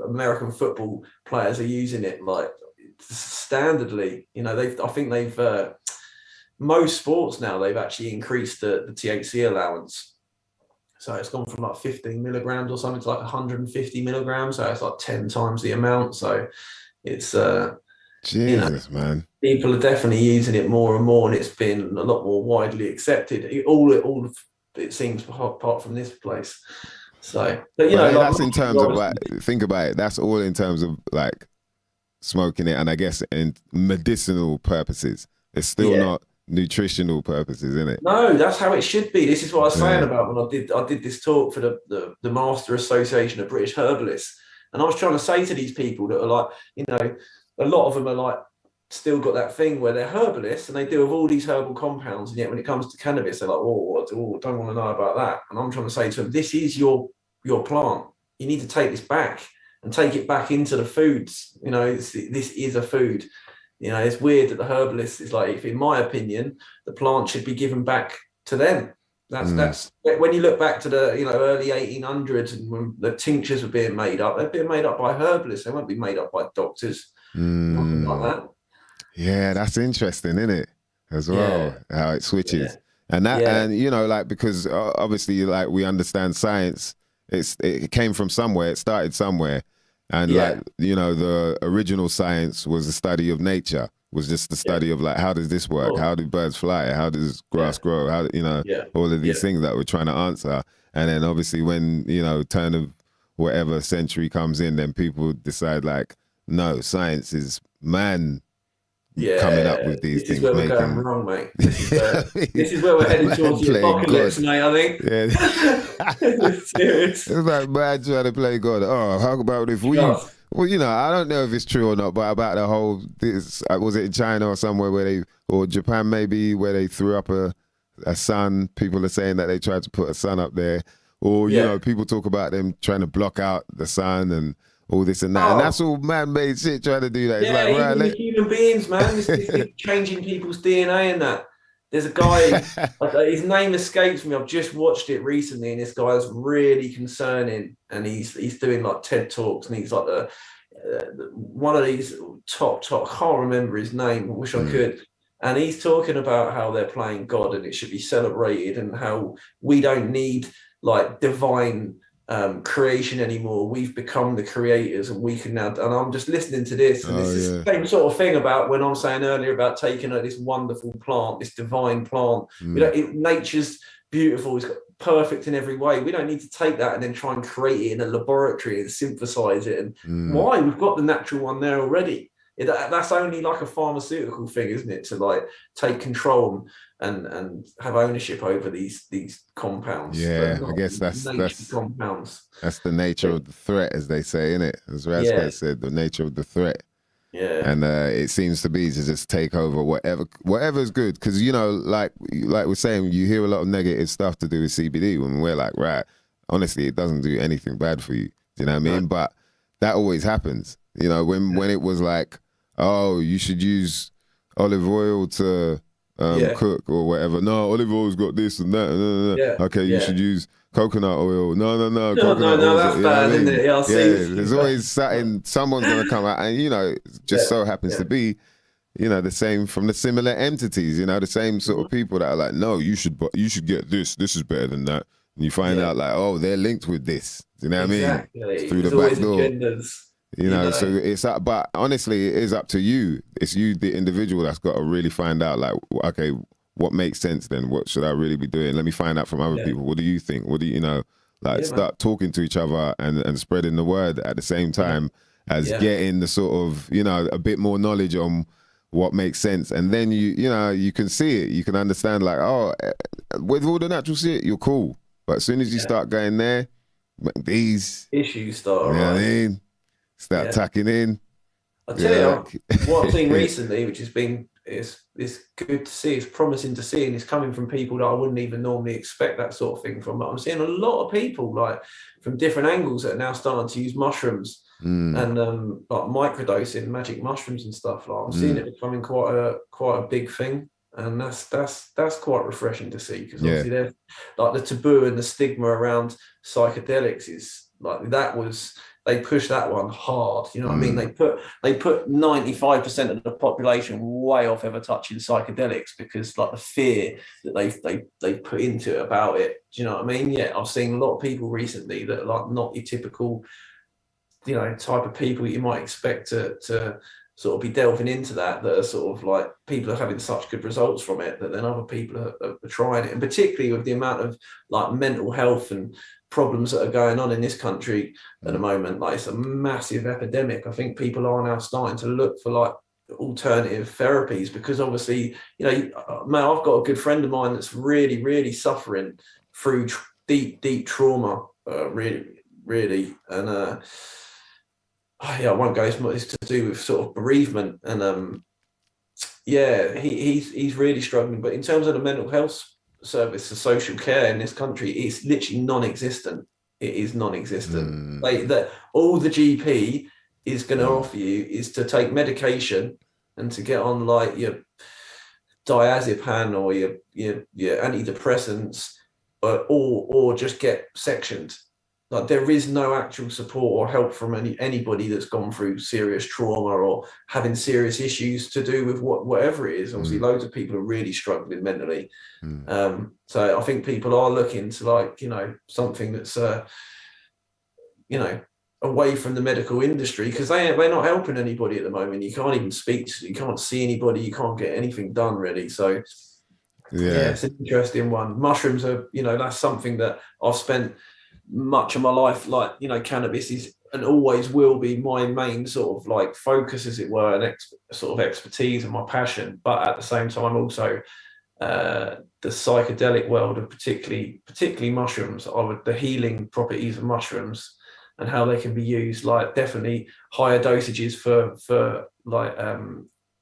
American football players are using it like standardly. I think they've most sports now, they've actually increased the THC allowance. So it's gone from like 15 milligrams or something to like 150 milligrams. So it's like 10 times the amount. So it's Jesus, man. People are definitely using it more and more, and it's been a lot more widely accepted. It seems, apart from this place. So, but that's in terms of like, think about it. That's all in terms of like smoking it, and I guess in medicinal purposes. It's still not nutritional purposes, isn't it? No, that's how it should be. This is what I was saying about when I did this talk for the Master Association of British Herbalists, and I was trying to say to these people that are like, a lot of them are like still got that thing where they're herbalists and they deal with all these herbal compounds, and yet when it comes to cannabis, they're like, don't want to know about that. And I'm trying to say to them, this is your plant. You need to take this back and take it back into the foods. This is a food. It's weird that the herbalist is like, if in my opinion, the plant should be given back to them. That's when you look back to the early 1800s and when the tinctures were being made up, they're being made up by herbalists. They won't be made up by doctors. Nothing like that. Yeah, that's interesting, isn't it? As well, how it switches. And that, and like, because obviously, like, we understand science, it came from somewhere, it started somewhere. And the original science was the study of nature, was just the study of like, how does this work? How do birds fly? How does grass grow? How, all of these things that we're trying to answer. And then obviously when, turn of whatever century comes in, then people decide like, no, science is man coming up with these things. This is where we're going wrong, mate. This is where we're heading towards the apocalypse, mate, I think. It's serious. It's like man trying to play God. Oh, how about if we... Well, I don't know if it's true or not, but about the whole... was it in China or somewhere or Japan maybe, where they threw up a sun? People are saying that they tried to put a sun up there. Or, people talk about them trying to block out the sun and all this and that. And that's all man-made shit trying to do that. It's like, right, even human beings, man. This changing people's DNA and that. There's a guy, his name escapes me. I've just watched it recently, and this guy's really concerning. And he's doing like TED Talks, and he's like one of these top. I can't remember his name. I wish I could. And he's talking about how they're playing God, and it should be celebrated, and how we don't need like divine creation anymore. We've become the creators, and we can now. And I'm just listening to this, and it's the same sort of thing about when I'm saying earlier about taking this wonderful plant, this divine plant. Nature's beautiful, it's perfect in every way. We don't need to take that and then try and create it in a laboratory and synthesize it. And why? We've got the natural one there already. That's only like a pharmaceutical thing, isn't it? To like take control and have ownership over these compounds. Yeah, I guess that's compounds. That's the nature of the threat, as they say, innit? As Razkat said, the nature of the threat. Yeah. And it seems to be to just take over whatever's good. Because, like we're saying, you hear a lot of negative stuff to do with CBD when we're like, right, honestly, it doesn't do anything bad for you. Do you know what I mean? But that always happens. When it was like, oh, you should use olive oil to cook or whatever. No, olive oil's got this and that. Okay, you should use coconut oil. No. Coconut oil, that's bad, isn't it? Yeah, there's always someone's going to come out, and it just so happens to be, the same from the similar entities. The same sort of people that are like, no, you should get this. This is better than that. And you find out like, oh, they're linked with this. You know what I mean? Through the back door. So it's up, but honestly, it is up to you. It's you, the individual, that's got to really find out, like, okay, what makes sense then? What should I really be doing? Let me find out from other people. What do you think? What do you start talking to each other and spreading the word at the same time as getting the sort of, a bit more knowledge on what makes sense. And then you can see it. You can understand like, oh, with all the natural shit, you're cool. But as soon as you start going there, these issues start. You know what I mean? Start tucking in. I'll tell you what I've seen recently, which has been it's good to see. It's promising to see, and it's coming from people that I wouldn't even normally expect that sort of thing from. But I'm seeing a lot of people like from different angles that are now starting to use mushrooms and like microdosing magic mushrooms and stuff. Like I'm seeing it becoming quite a big thing. And that's quite refreshing to see, because obviously there's like the taboo and the stigma around psychedelics is like they push that one hard. You know what I mean? They put 95% of the population way off ever touching psychedelics because like the fear that they put into it about it. Do you know what I mean? Yeah, I've seen a lot of people recently that are like not your typical, you know, type of people you might expect to sort of be delving into that are sort of like people are having such good results from it that then other people are trying it. And particularly with the amount of like mental health and problems that are going on in this country at the moment, like it's a massive epidemic. I think people are now starting to look for like alternative therapies, because obviously, you know, man, I've got a good friend of mine that's really, really suffering through deep trauma, really. And I won't go as much. It's to do with sort of bereavement, and he's really struggling. But in terms of the mental health service, the social care in this country, it's literally non-existent. It is non-existent. Like that, all the GP is going to offer you is to take medication and to get on like your diazepam or your antidepressants, or just get sectioned. Like there is no actual support or help from anybody that's gone through serious trauma or having serious issues to do with whatever it is. Obviously, loads of people are really struggling mentally. So I think people are looking to like, you know, something that's, you know, away from the medical industry, because they're not helping anybody at the moment. You can't even you can't see anybody, you can't get anything done really. So yeah, it's an interesting one. Mushrooms are, you know, that's something that I've spent much of my life, like, you know, cannabis is and always will be my main sort of like focus, as it were, and sort of expertise and my passion. But at the same time, also the psychedelic world of particularly mushrooms, the healing properties of mushrooms and how they can be used, like definitely higher dosages for like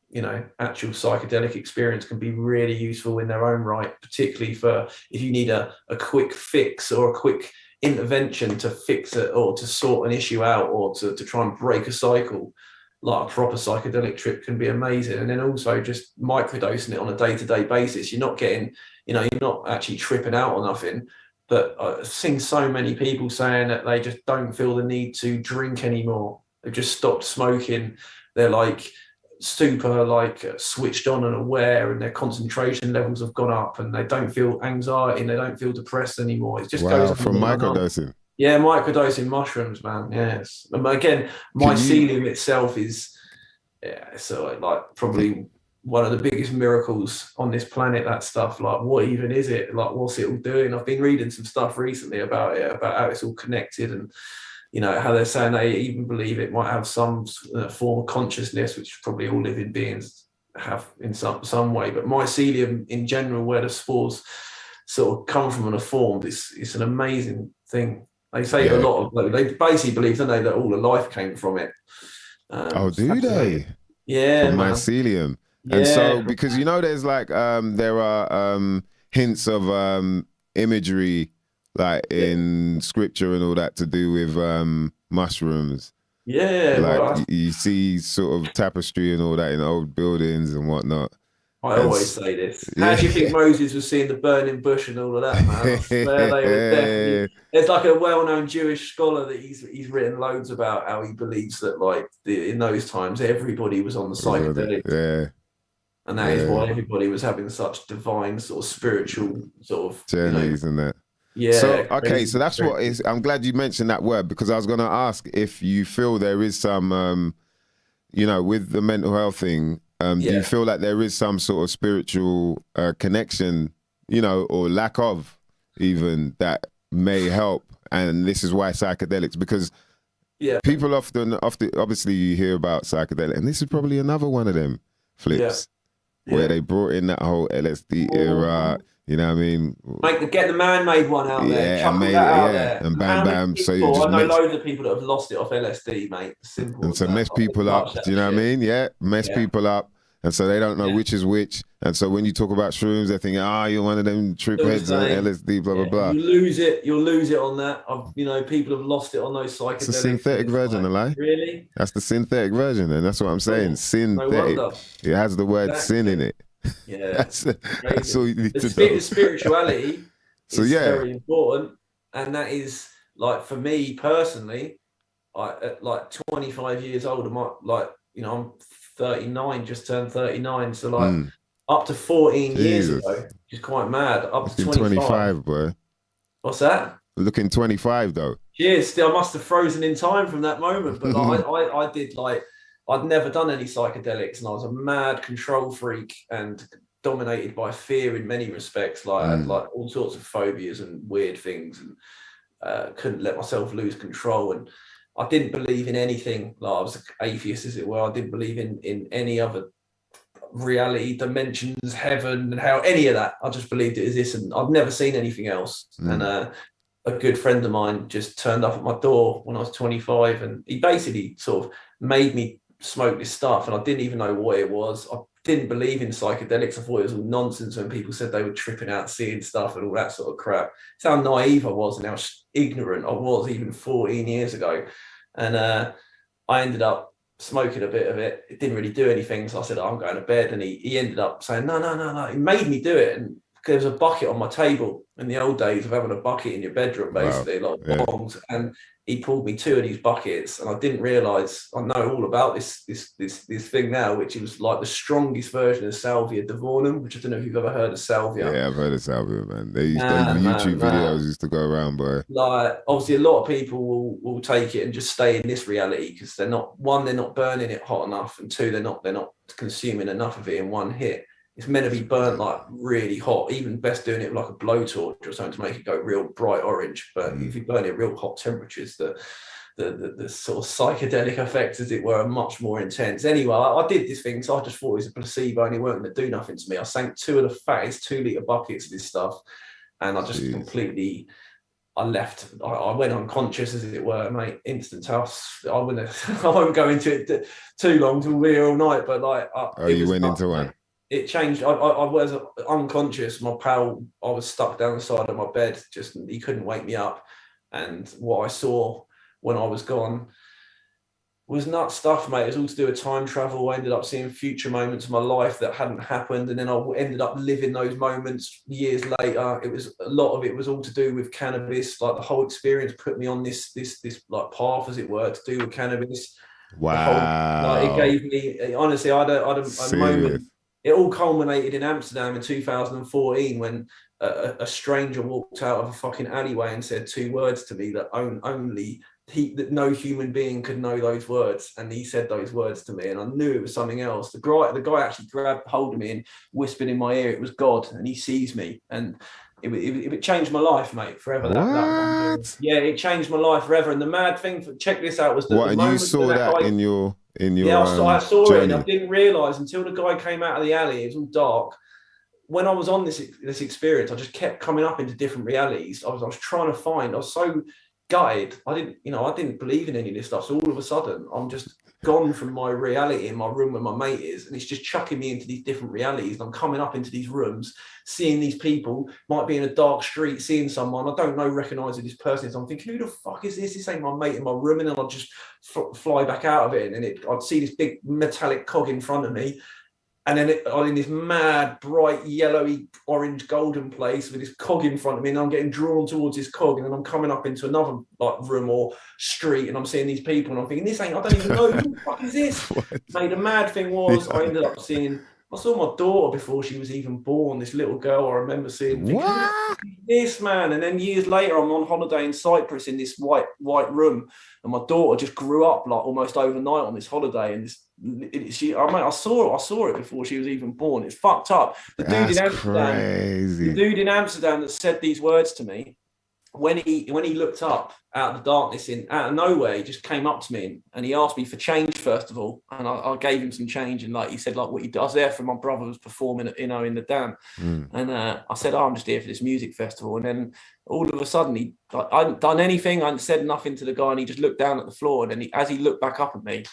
you know, actual psychedelic experience can be really useful in their own right, particularly for if you need a quick fix or a quick intervention to fix it or to sort an issue out or to try and break a cycle. Like a proper psychedelic trip can be amazing. And then also just microdosing it on a day-to-day basis. You're not getting, you know, you're not actually tripping out or nothing. But I've seen so many people saying that they just don't feel the need to drink anymore. They've just stopped smoking. They're like super like switched on and aware, and their concentration levels have gone up, and they don't feel anxiety and they don't feel depressed anymore. It just goes from microdosing. Yeah, microdosing mushrooms, man. Yes. Again, mycelium itself is so like probably one of the biggest miracles on this planet. That stuff, like what even is it? Like what's it all doing? I've been reading some stuff recently about it, about how it's all connected, and you know, how they're saying they even believe it might have some form of consciousness, which probably all living beings have in some way. But mycelium in general, where the spores sort of come from and are formed, it's an amazing thing. They say a lot of, they basically believe, don't they, that all the life came from it. Do they? Yeah, from mycelium. Yeah. And so, because you know, there's like there are hints of imagery like in scripture and all that to do with mushrooms. Yeah, like you see sort of tapestry and all that in old buildings and whatnot. I always say this. How do you think Moses was seeing the burning bush and all of that, man? I swear they were definitely. There's like a well-known Jewish scholar that he's written loads about how he believes that like in those times everybody was on the psychedelics. Yeah. And that is why everybody was having such divine sort of spiritual sort of journeys, you know, and that. Yeah. So okay, so that's what is. I'm glad you mentioned that word, because I was going to ask if you feel there is some, you know, with the mental health thing. Do you feel like there is some sort of spiritual connection, you know, or lack of even, that may help? And this is why psychedelics, because people often obviously you hear about psychedelic, and this is probably another one of them flips where they brought in that whole LSD era. You know what I mean? Get the man-made one out there. Yeah, and there. And bam, bam. So you just I know loads of people that have lost it off LSD, mate. Simple. And so mess people up. Do you know what I mean? Yeah, mess people up. And so they don't know which is which. And so when you talk about shrooms, they think, you're one of them trip heads and LSD, blah, blah, blah. You'll lose it on that. People have lost it on those psychedelics. It's a synthetic version, like, really? That's the synthetic version, and that's what I'm saying. Synthetic. No wonder. It has the word sin in it. Yeah. that's all you need to know. The spirituality is very important. And that is, like, for me personally, at like 25 years old, I'm 39, just turned 39. So like up to 14 years ago, which is quite mad. Up to 25, bro. What's that? Looking 25 though. Cheers. I must have frozen in time from that moment. But I did, like, I'd never done any psychedelics, and I was a mad control freak and dominated by fear in many respects. Like I had like all sorts of phobias and weird things, and couldn't let myself lose control. And I didn't believe in anything. Like, I was an atheist, as it were. I didn't believe in any other reality, dimensions, heaven, and how any of that. I just believed it as this, and I'd never seen anything else. And a good friend of mine just turned up at my door when I was 25, and he basically sort of made me smoke this stuff, and I didn't even know what it was. I didn't believe in psychedelics. I thought it was all nonsense when people said they were tripping out, seeing stuff and all that sort of crap. It's how naive I was and how ignorant I was even 14 years ago. And I ended up smoking a bit of it. It didn't really do anything, so I said, I'm going to bed. And he ended up saying, no. He made me do it. And there was a bucket on my table in the old days of having a bucket in your bedroom, basically, like bongs. And he pulled me 2 of these buckets, and I didn't realise, I know all about this thing now, which was like the strongest version of salvia divornum, which I don't know if you've ever heard of salvia. Yeah, I've heard of salvia, man. They used YouTube videos used to go around, boy. Like, obviously, a lot of people will take it and just stay in this reality because they're not burning it hot enough, and 2, they're not consuming enough of it in one hit. It's meant to be burnt like really hot, even best doing it with like a blowtorch or something to make it go real bright orange. But if you burn it at real hot temperatures, the sort of psychedelic effects, as it were, are much more intense. Anyway, I did this thing, so I just thought it was a placebo and it weren't going to do nothing to me. I sank 2 of the fattest 2-litre buckets of this stuff, and I just completely... I went unconscious, as it were, mate. Instant house. I won't go into it too long till we're here all night, but like... you went into one? It changed. I was unconscious. My pal, I was stuck down the side of my bed. Just, he couldn't wake me up. And what I saw when I was gone was nut stuff, mate. It was all to do with time travel. I ended up seeing future moments of my life that hadn't happened, and then I ended up living those moments years later. A lot of it was all to do with cannabis. Like, the whole experience put me on this like path, as it were, to do with cannabis. Wow. It gave me, honestly, I had a moment. It all culminated in Amsterdam in 2014 when a stranger walked out of a fucking alleyway and said 2 words to me that that no human being could know those words. And he said those words to me, and I knew it was something else. The guy actually grabbed hold of me and whispered in my ear, it was God, and he sees me. And it changed my life, mate, forever. Yeah, it changed my life forever. And the mad thing, check this out, was that and you saw that in your I saw journey. it, and I didn't realise until the guy came out of the alley. It was all dark. When I was on this experience, I just kept coming up into different realities. I was trying to find. I was so gutted. I didn't believe in any of this stuff. So all of a sudden, I'm just gone from my reality in my room where my mate is, and it's just chucking me into these different realities. And I'm coming up into these rooms, seeing these people, might be in a dark street, seeing someone I don't know, recognise who this person is. I'm thinking, who the fuck is this? This ain't my mate in my room. And then I'd just fly back out of it, and I'd see this big metallic cog in front of me. And then I'm in this mad, bright, yellowy, orange, golden place with this cog in front of me, and I'm getting drawn towards this cog, and then I'm coming up into another like room or street, and I'm seeing these people, and I'm thinking, I don't even know who the fuck is this. Mate, the mad thing was, I ended up I saw my daughter before she was even born, this little girl I remember seeing. Thinking, this man. And then years later, I'm on holiday in Cyprus in this white room, and my daughter just grew up like almost overnight on this holiday. And I saw it before she was even born. It's fucked up. The dude in Amsterdam that said these words to me, when he looked up out of the darkness, out of nowhere, he just came up to me and he asked me for change first of all, and I gave him some change, and like he said, like, what he does there for my brother was performing, in the dam, and I said, I'm just here for this music festival, and then all of a sudden I hadn't done anything, I hadn't said nothing to the guy, and he just looked down at the floor, and then as he looked back up at me,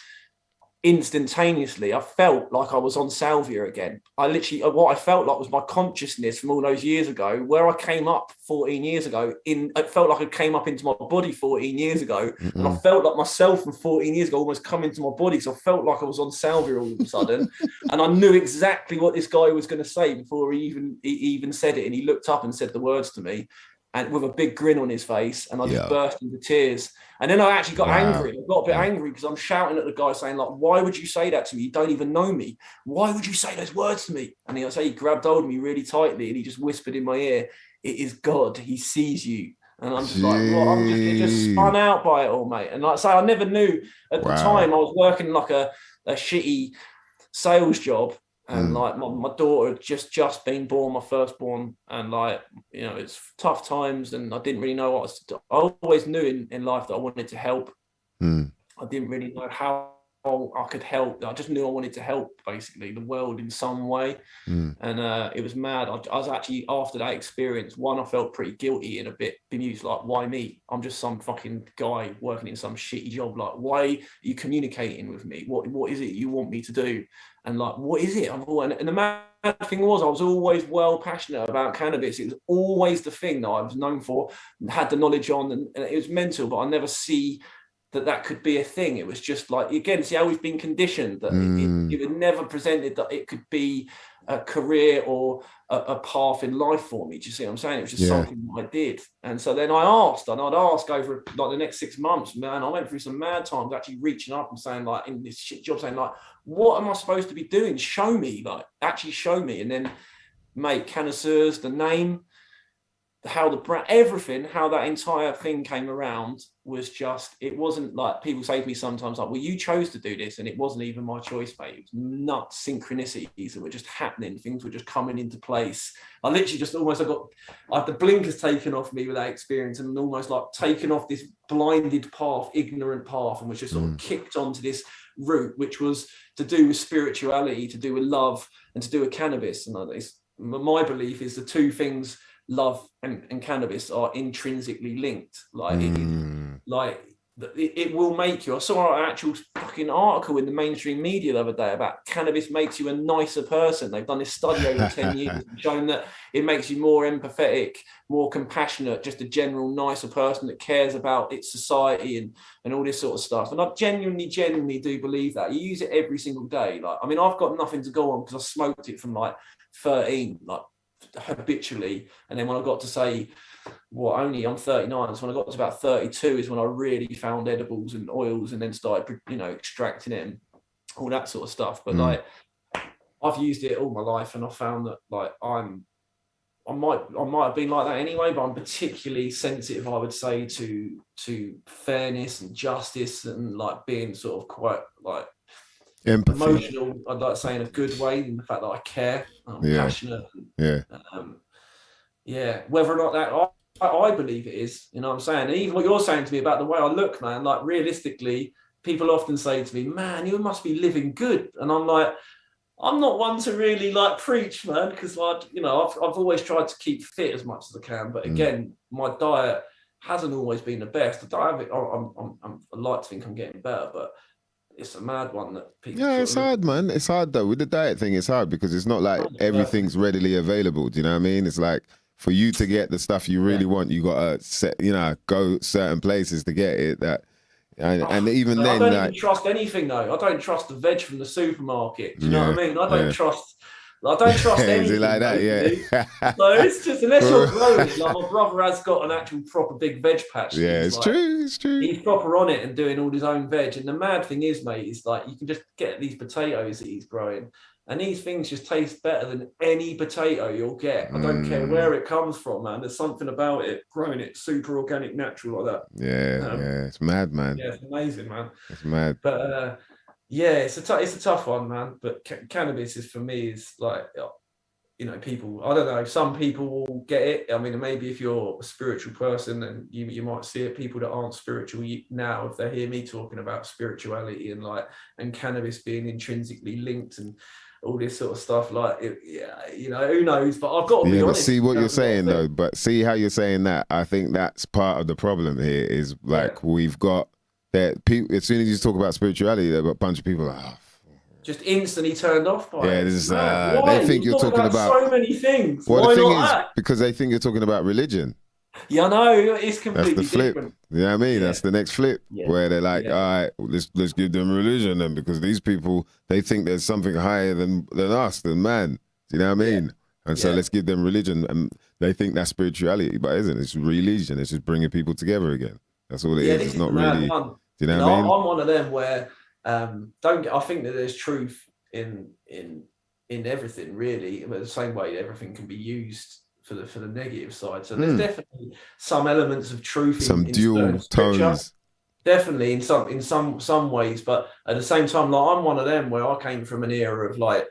instantaneously, I felt like I was on salvia again. What I felt like was my consciousness from all those years ago, where I came up 14 years ago. It felt like I came up into my body 14 years ago, and I felt like myself from 14 years ago almost come into my body. So I felt like I was on salvia all of a sudden, and I knew exactly what this guy was going to say before he even said it. And he looked up and said the words to me, and with a big grin on his face, and I just burst into tears. And then I actually got angry. I got a bit angry because I'm shouting at the guy saying, like, why would you say that to me? You don't even know me. Why would you say those words to me? And he grabbed hold of me really tightly and he just whispered in my ear, it is God. He sees you. And I'm just like, well, I'm just spun out by it all, mate. And like I say, I never knew at the time I was working like a shitty sales job. And like my daughter had just been born, my firstborn, and like, you know, it's tough times, and I didn't really know what I always knew in life that I wanted to help. I didn't really know how I could help. I just knew I wanted to help basically the world in some way. And it was mad. I was actually, after that experience, I felt pretty guilty and a bit bemused, like, why me? I'm just some fucking guy working in some shitty job. Like, why are you communicating with me? What is it you want me to do? And like, what is it? And the mad thing was, I was always well passionate about cannabis. It was always the thing that I was known for, and had the knowledge on, and it was mental, but I never see that could be a thing. It was just like, again, see how we've been conditioned that it was never presented that it could be a career or a path in life for me. Do you see what I'm saying? It was just something that I did. And so then I asked, and I'd ask over like the next 6 months, man, I went through some mad times actually reaching up and saying, like, in this shit job, saying like, what am I supposed to be doing? Show me, like, actually show me. And then, mate, Cannasseurs, the name, how the brand, everything, how that entire thing came around was just, it wasn't like, people say to me sometimes like, well, you chose to do this, and it wasn't even my choice, mate. It was nuts synchronicities that were just happening. Things were just coming into place. I literally just almost, I had the blinkers taken off me with that experience, and almost like taken off this blinded path, ignorant path, and was just sort of kicked onto this route, which was to do with spirituality, to do with love, and to do with cannabis. And my belief is the two things, love and cannabis, are intrinsically linked. Like, it will make you. I saw an actual fucking article in the mainstream media the other day about cannabis makes you a nicer person. They've done this study over 10 years and shown that it makes you more empathetic, more compassionate, just a general nicer person that cares about its society and all this sort of stuff. And I genuinely do believe that. You use it every single day. Like, I mean, I've got nothing to go on because I smoked it from like 13, like habitually, and then when I got to say, I'm 39, so when I got to about 32 is when I really found edibles and oils, and then started, you know, extracting it and all that sort of stuff. But like, I've used it all my life, and I found that like I might have been like that anyway, but I'm particularly sensitive, I would say, to fairness and justice, and like being sort of quite like empathy. Emotional, I'd like to say, in a good way, in the fact that I care, I'm passionate. Whether or not that I believe it is, you know what I'm saying? And even what you're saying to me about the way I look, man, like realistically, people often say to me, man, you must be living good. And I'm like, I'm not one to really like preach, man, because like, you know, I've always tried to keep fit as much as I can. But again, my diet hasn't always been the best. I don't have it. I like to think I'm getting better, but it's a mad one that people. Yeah, it's hard, man. It's hard though. With the diet thing, it's hard because it's not like everything's readily available. Do you know what I mean? It's like, for you to get the stuff you really want, you gotta go certain places to get it. And even then, I don't even trust anything though. I don't trust the veg from the supermarket. Do you know what I mean? I don't trust anything. Is it like that? Yeah. So it's just, unless you're growing it. Like, my brother has got an actual proper big veg patch. Yeah, it's true. It's true. He's proper on it and doing all his own veg. And the mad thing is, mate, is like, you can just get these potatoes that he's growing, and these things just taste better than any potato you'll get. I don't care where it comes from, man. There's something about it, growing it super organic, natural like that. Yeah, it's mad, man. Yeah, it's amazing, man. It's mad. But it's a tough one, man. But cannabis is, for me, is like, you know, people, I don't know, some people will get it. I mean, maybe if you're a spiritual person, then you might see it. People that aren't spiritual now, if they hear me talking about spirituality and cannabis being intrinsically linked and all this sort of stuff, like, you know, who knows? But I've got to be honest. But see what you're saying though. But see how you're saying that. I think that's part of the problem here. Is like, we've got that people, as soon as you talk about spirituality, there are a bunch of people like, oh, just instantly turned off by it. this is, Why? they think you're talking about so many things. Well, Why the thing not is, that? because they think you're talking about religion. Yeah, I know, it's completely That's the flip. different. You know what I mean? Yeah. That's the next flip, where they're like, all right, let's give them religion then, because these people, they think there's something higher than us, than man. Do you know what I mean? And so let's give them religion, and they think that's spirituality, but it isn't. It's religion. It's just bringing people together again. That's all it is. It's not really. Do you know what I mean? I'm one of them where I think that there's truth in everything, really. But the same way everything can be used for the negative side. So there's definitely some elements of truth. Some dual tones. Definitely in some ways, but at the same time, like I'm one of them where I came from an era of like,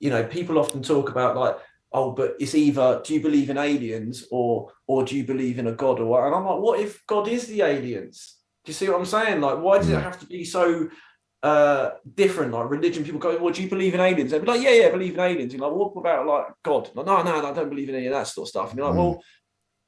you know, people often talk about like, oh, but it's either do you believe in aliens or do you believe in a god or what? And I'm like, what if God is the aliens? Do you see what I'm saying? Like, why does it have to be so different? Like religion, people go, well, do you believe in aliens? They'd be like, yeah, I believe in aliens. You're like, what about like God? Like, no, I don't believe in any of that sort of stuff. And you're like, well,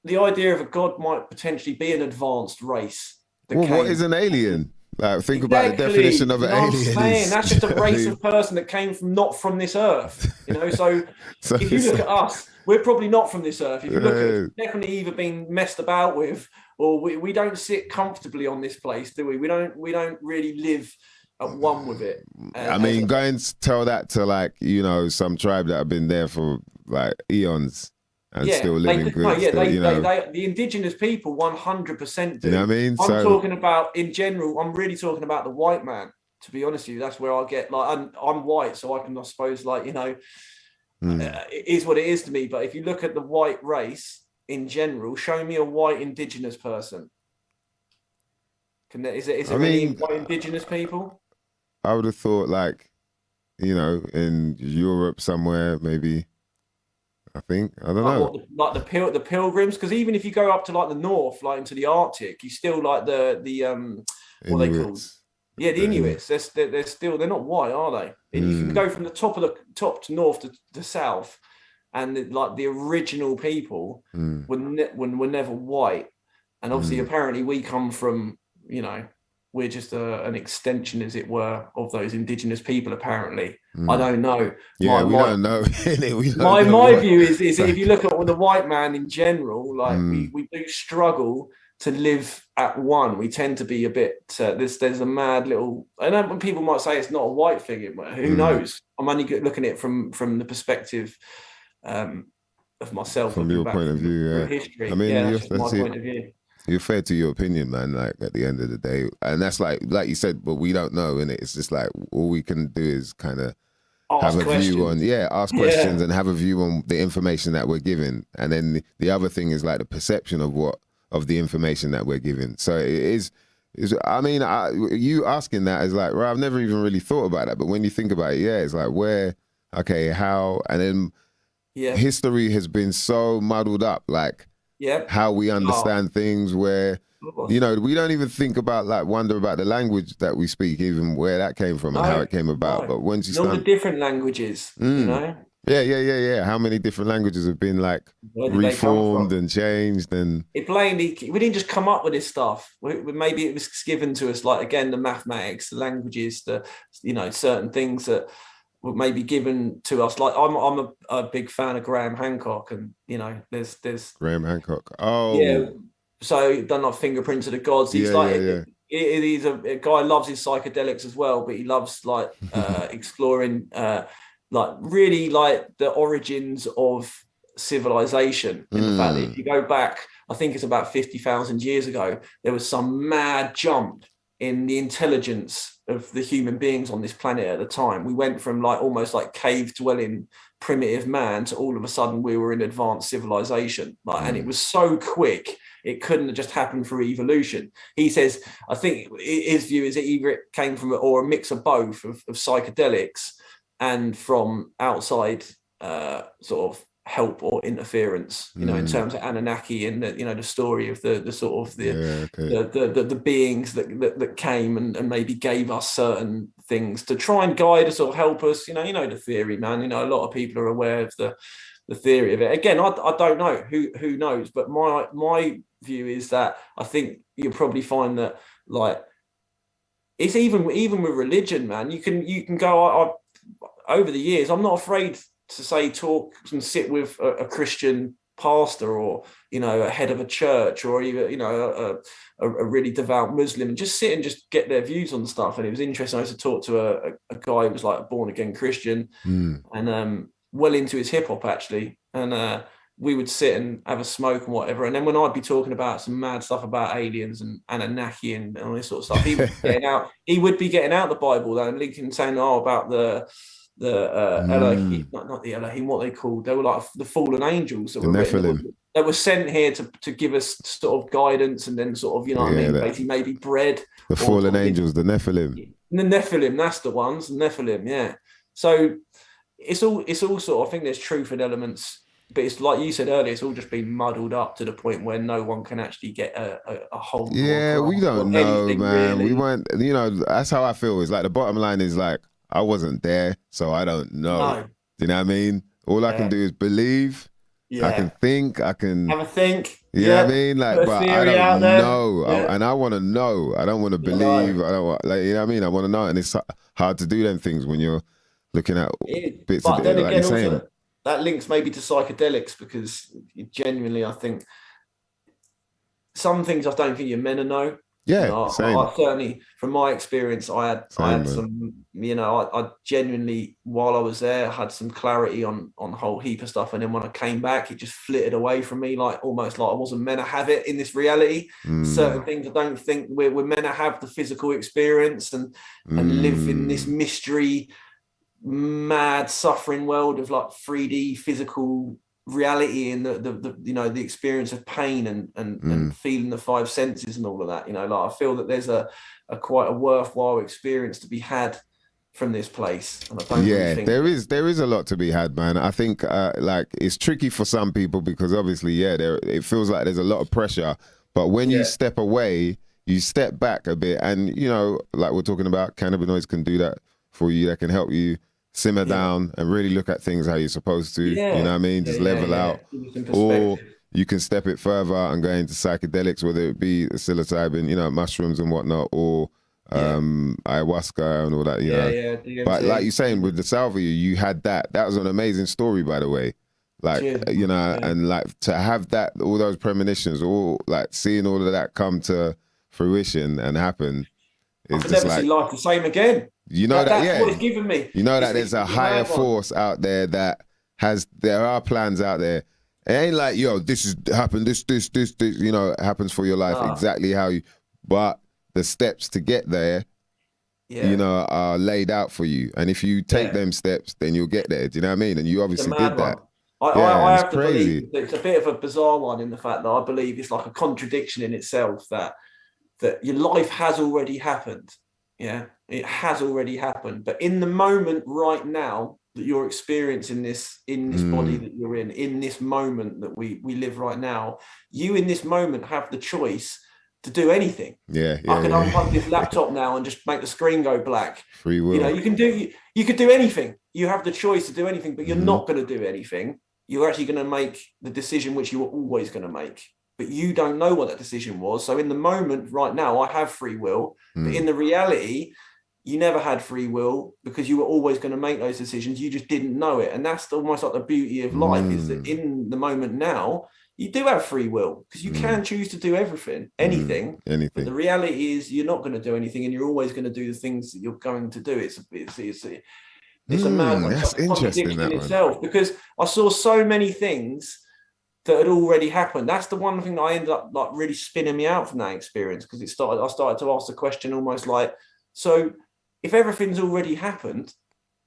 the idea of a god might potentially be an advanced race. Well, what is an alien? Like, think about the definition of an alien. That's just a race of person that came from not from this earth. You know, so if you look at us, we're probably not from this earth. If you look at it, we've definitely either been messed about with, or we don't sit comfortably on this place, do we? We don't really live at one with it. I mean, go and tell that to like, you know, some tribe that have been there for like eons. And still living good. The indigenous people 100% do. You know what I mean? I'm talking about, in general, I'm really talking about the white man, to be honest with you. That's where I get, like, I'm white, so I can, I suppose, like, you know, it is what it is to me. But if you look at the white race in general, show me a white indigenous person. Is there any white indigenous people? I would have thought, like, you know, in Europe somewhere, maybe. I think, I don't know. Like the pilgrims, because even if you go up to like the north, like into the Arctic, you still like the what are they called? Yeah, the Inuits. They're not white, are they? And you can go from the top to north to the south, and the original people were never white, and obviously apparently we come from, you know, we're just an extension, as it were, of those indigenous people, apparently. I don't know. Yeah, we don't know. My view is if you look at the white man in general, like we do struggle to live at one. We tend to be a bit, there's a mad little, I know when people might say it's not a white thing, who knows? I'm only looking at it from the perspective of myself. From your point of view, history. I mean, that's my point of view. You're fair to your opinion, man, like at the end of the day. And that's like you said, but we don't know, innit? It's just like all we can do is kind of have a view on, ask questions and have a view on the information that we're given. And then the other thing is like the perception of the information that we're given. So it is I mean, you asking that is like, well, I've never even really thought about that. But when you think about it, it's like how, and then history has been so muddled up, like, how we understand things, where, you know, we don't even think about, like, wonder about the language that we speak, even where that came from and how it came about. But once you start, all the different languages, you know. Yeah. How many different languages have been like reformed and changed? And we didn't just come up with this stuff. Maybe it was given to us, like, again, the mathematics, the languages, certain things that were maybe given to us. Like I'm a big fan of Graham Hancock, and you know, there's Graham Hancock. Oh, yeah. So done like Fingerprints of the Gods. He's he's a guy who loves his psychedelics as well, but he loves like exploring like really like the origins of civilization. In the fact that if you go back, I think it's about 50,000 years ago, there was some mad jump in the intelligence of the human beings on this planet at the time. We went from like almost like cave dwelling primitive man to all of a sudden we were in advanced civilization. And it was so quick, it couldn't have just happened through evolution. He says, I think his view is that either it came from or a mix of both of psychedelics and from outside sort of help or interference, you know, in terms of Anunnaki and the story of the sort of the beings that came and maybe gave us certain things to try and guide us or help us. You know the theory, man. You know, a lot of people are aware of the theory of it. Again, I don't know, who knows, but my view is that I think you'll probably find that like it's even with religion, man. You can go. Over the years, I'm not afraid to say talk and sit with a Christian pastor, or a head of a church, or even a really devout Muslim, and just sit and just get their views on stuff. And it was interesting. I used to talk to a guy who was like a born again Christian, and well into his hip hop actually, and we would sit and have a smoke and whatever. And then when I'd be talking about some mad stuff about aliens and Anunnaki and all this sort of stuff, he would be getting out the Bible though, and linking saying, about the Elohim, not the Elohim, what they called, they were like the fallen angels that were Nephilim. They were sent here to give us sort of guidance, and then sort of, what I mean, basically maybe bread. The fallen angels, the Nephilim. The Nephilim, that's the ones, the Nephilim, yeah. So it's all sort of, I think there's truth in elements, but it's like you said earlier, it's all just been muddled up to the point where no one can actually get a whole. Yeah, we don't know, man. Really. We weren't, that's how I feel. It's like the bottom line is like, I wasn't there, so I don't know. No. Do you know what I mean? All I can do is believe. Yeah. I can think. I can have a think. You know what I mean? Like, but I don't know, and I want to know. I don't want to believe. I don't want, you know what I mean? I want to know, and it's hard to do them things when you're looking at bits of it. Like you're saying. That links maybe to psychedelics, because genuinely, I think some things I don't think you're meant to know. Yeah, same. I certainly, from my experience, I had some, I genuinely, while I was there, had some clarity on a whole heap of stuff. And then when I came back, it just flitted away from me, like almost like I wasn't meant to have it in this reality. Certain things I don't think we're meant to have the physical experience and live in this mystery, mad suffering world of like 3D physical reality and the experience of pain and feeling the five senses and all of that. Like I feel that there's a quite a worthwhile experience to be had from this place. And I don't really think there is a lot to be had, man. I think like it's tricky for some people because obviously it feels like there's a lot of pressure, but when you step away, you step back a bit, and like we're talking about, cannabinoids can do that for you. That can help you simmer down and really look at things how you're supposed to, you know what I mean? Just level out. Or you can step it further and go into psychedelics, whether it be psilocybin, mushrooms and whatnot, or ayahuasca and all that, DMT. But like you're saying, with the salvia, you had that. That was an amazing story, by the way. Like, and like to have that, all those premonitions, all like seeing all of that come to fruition and happen. I can never see life the same again. That's what it's given me. There's a higher force out there that there are plans out there. It ain't like, this has happened, this, it happens for your life exactly how you, but the steps to get there, are laid out for you. And if you take them steps, then you'll get there. Do you know what I mean? And you obviously did that. I have to believe it's a bit of a bizarre one in the fact that I believe it's like a contradiction in itself that your life has already happened. Yeah, it has already happened. But in the moment right now that you're experiencing this, in this body that you're in this moment that we live right now, you in this moment have the choice to do anything. I can unplug this laptop now and just make the screen go black. Free will. You could do anything. You have the choice to do anything, but you're not going to do anything. You're actually going to make the decision which you were always going to make. But you don't know what that decision was. So in the moment right now, I have free will. But in the reality, you never had free will because you were always going to make those decisions. You just didn't know it. And that's almost like the beauty of life, is that in the moment now, you do have free will because you can choose to do anything. But the reality is you're not going to do anything, and you're always going to do the things that you're going to do. It's a mad that's interesting in itself, because I saw so many things that had already happened. That's the one thing that I ended up like really spinning me out from that experience, because I started to ask the question almost like, so if everything's already happened,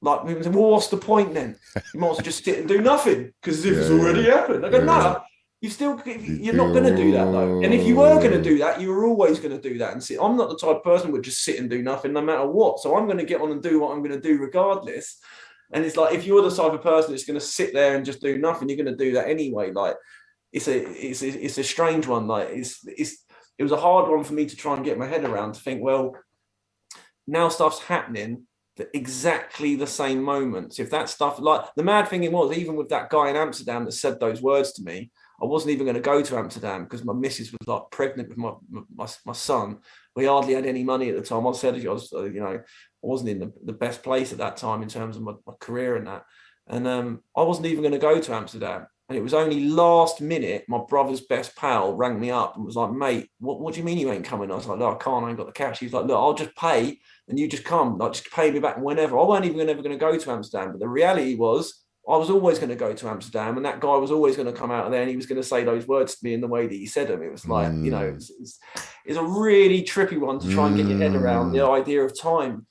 like people say, well, what's the point then? You might as well just sit and do nothing because it's already happened. I go, no, you're not going to do that though. And if you were going to do that, you were always going to do that and sit. I'm not the type of person who would just sit and do nothing no matter what. So I'm going to get on and do what I'm going to do regardless. And it's like, if you're the type of person that's going to sit there and just do nothing, you're going to do that anyway. Like, it's a strange one. Like, it was a hard one for me to try and get my head around, to think, well, now stuff's happening at exactly the same moments. If that stuff, like the mad thing was, even with that guy in Amsterdam that said those words to me, I wasn't even going to go to Amsterdam because my missus was like pregnant with my son. We hardly had any money at the time. I said, I was, I wasn't in the best place at that time in terms of my career and that. And I wasn't even going to go to Amsterdam. And it was only last minute, my brother's best pal rang me up and was like, mate, what do you mean you ain't coming? I was like, no, I can't, I ain't got the cash. He's like, look, I'll just pay and you just come, like just pay me back whenever. I weren't even ever going to go to Amsterdam. But the reality was I was always going to go to Amsterdam, and that guy was always going to come out of there and he was going to say those words to me in the way that he said them. It was like, it's a really trippy one to try and get your head around, the idea of time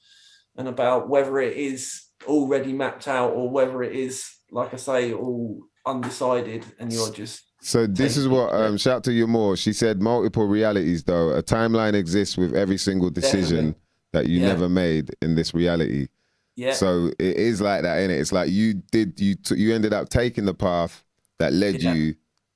and about whether it is already mapped out or whether it is, like I say, all undecided and you're just... So this is what, shout to you more. She said multiple realities though. A timeline exists with every single decision that you never made in this reality. Yeah. So it is like that, innit? It's like you ended up taking the path that led you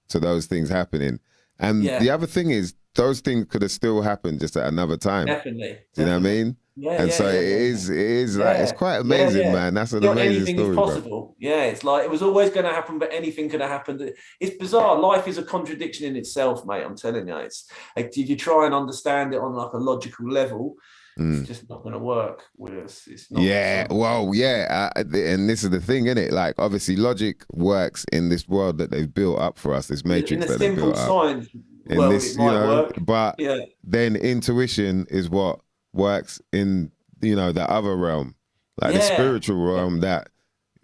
to those things happening. And the other thing is, those things could have still happened just at another time. Definitely. Do you know what I mean? Yeah. And so it is like, it's quite amazing, man. That's an amazing story. Anything is possible. Bro. Yeah, it's like, it was always going to happen, but anything could have happened. It's bizarre. Life is a contradiction in itself, mate. I'm telling you. It's like, if you try and understand it on like a logical level, it's just not going to work with us. It's not. Yeah, well, yeah. And this is the thing, isn't it? Like, obviously, logic works in this world that they've built up for us, this matrix that they've built up. In this, but then intuition is what works in, the other realm, like the spiritual realm that,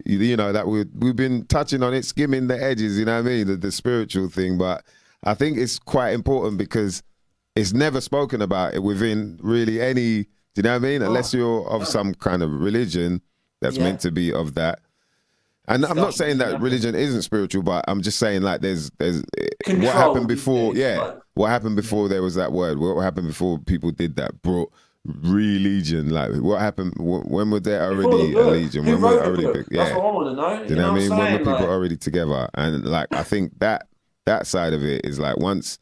that we've been touching on it, skimming the edges, you know what I mean? The spiritual thing. But I think it's quite important because it's never spoken about it within really any, do you know what I mean? Unless you're of some kind of religion that's meant to be of that. And I'm not saying that religion isn't spiritual, but I'm just saying like there's what happened before, what happened before there was that word? What happened before people did that? Brought religion, like what happened? When were there already a legion? When were already big? That's what I want to know. Do you know what I mean? When were people already together? And like I think that side of it is like once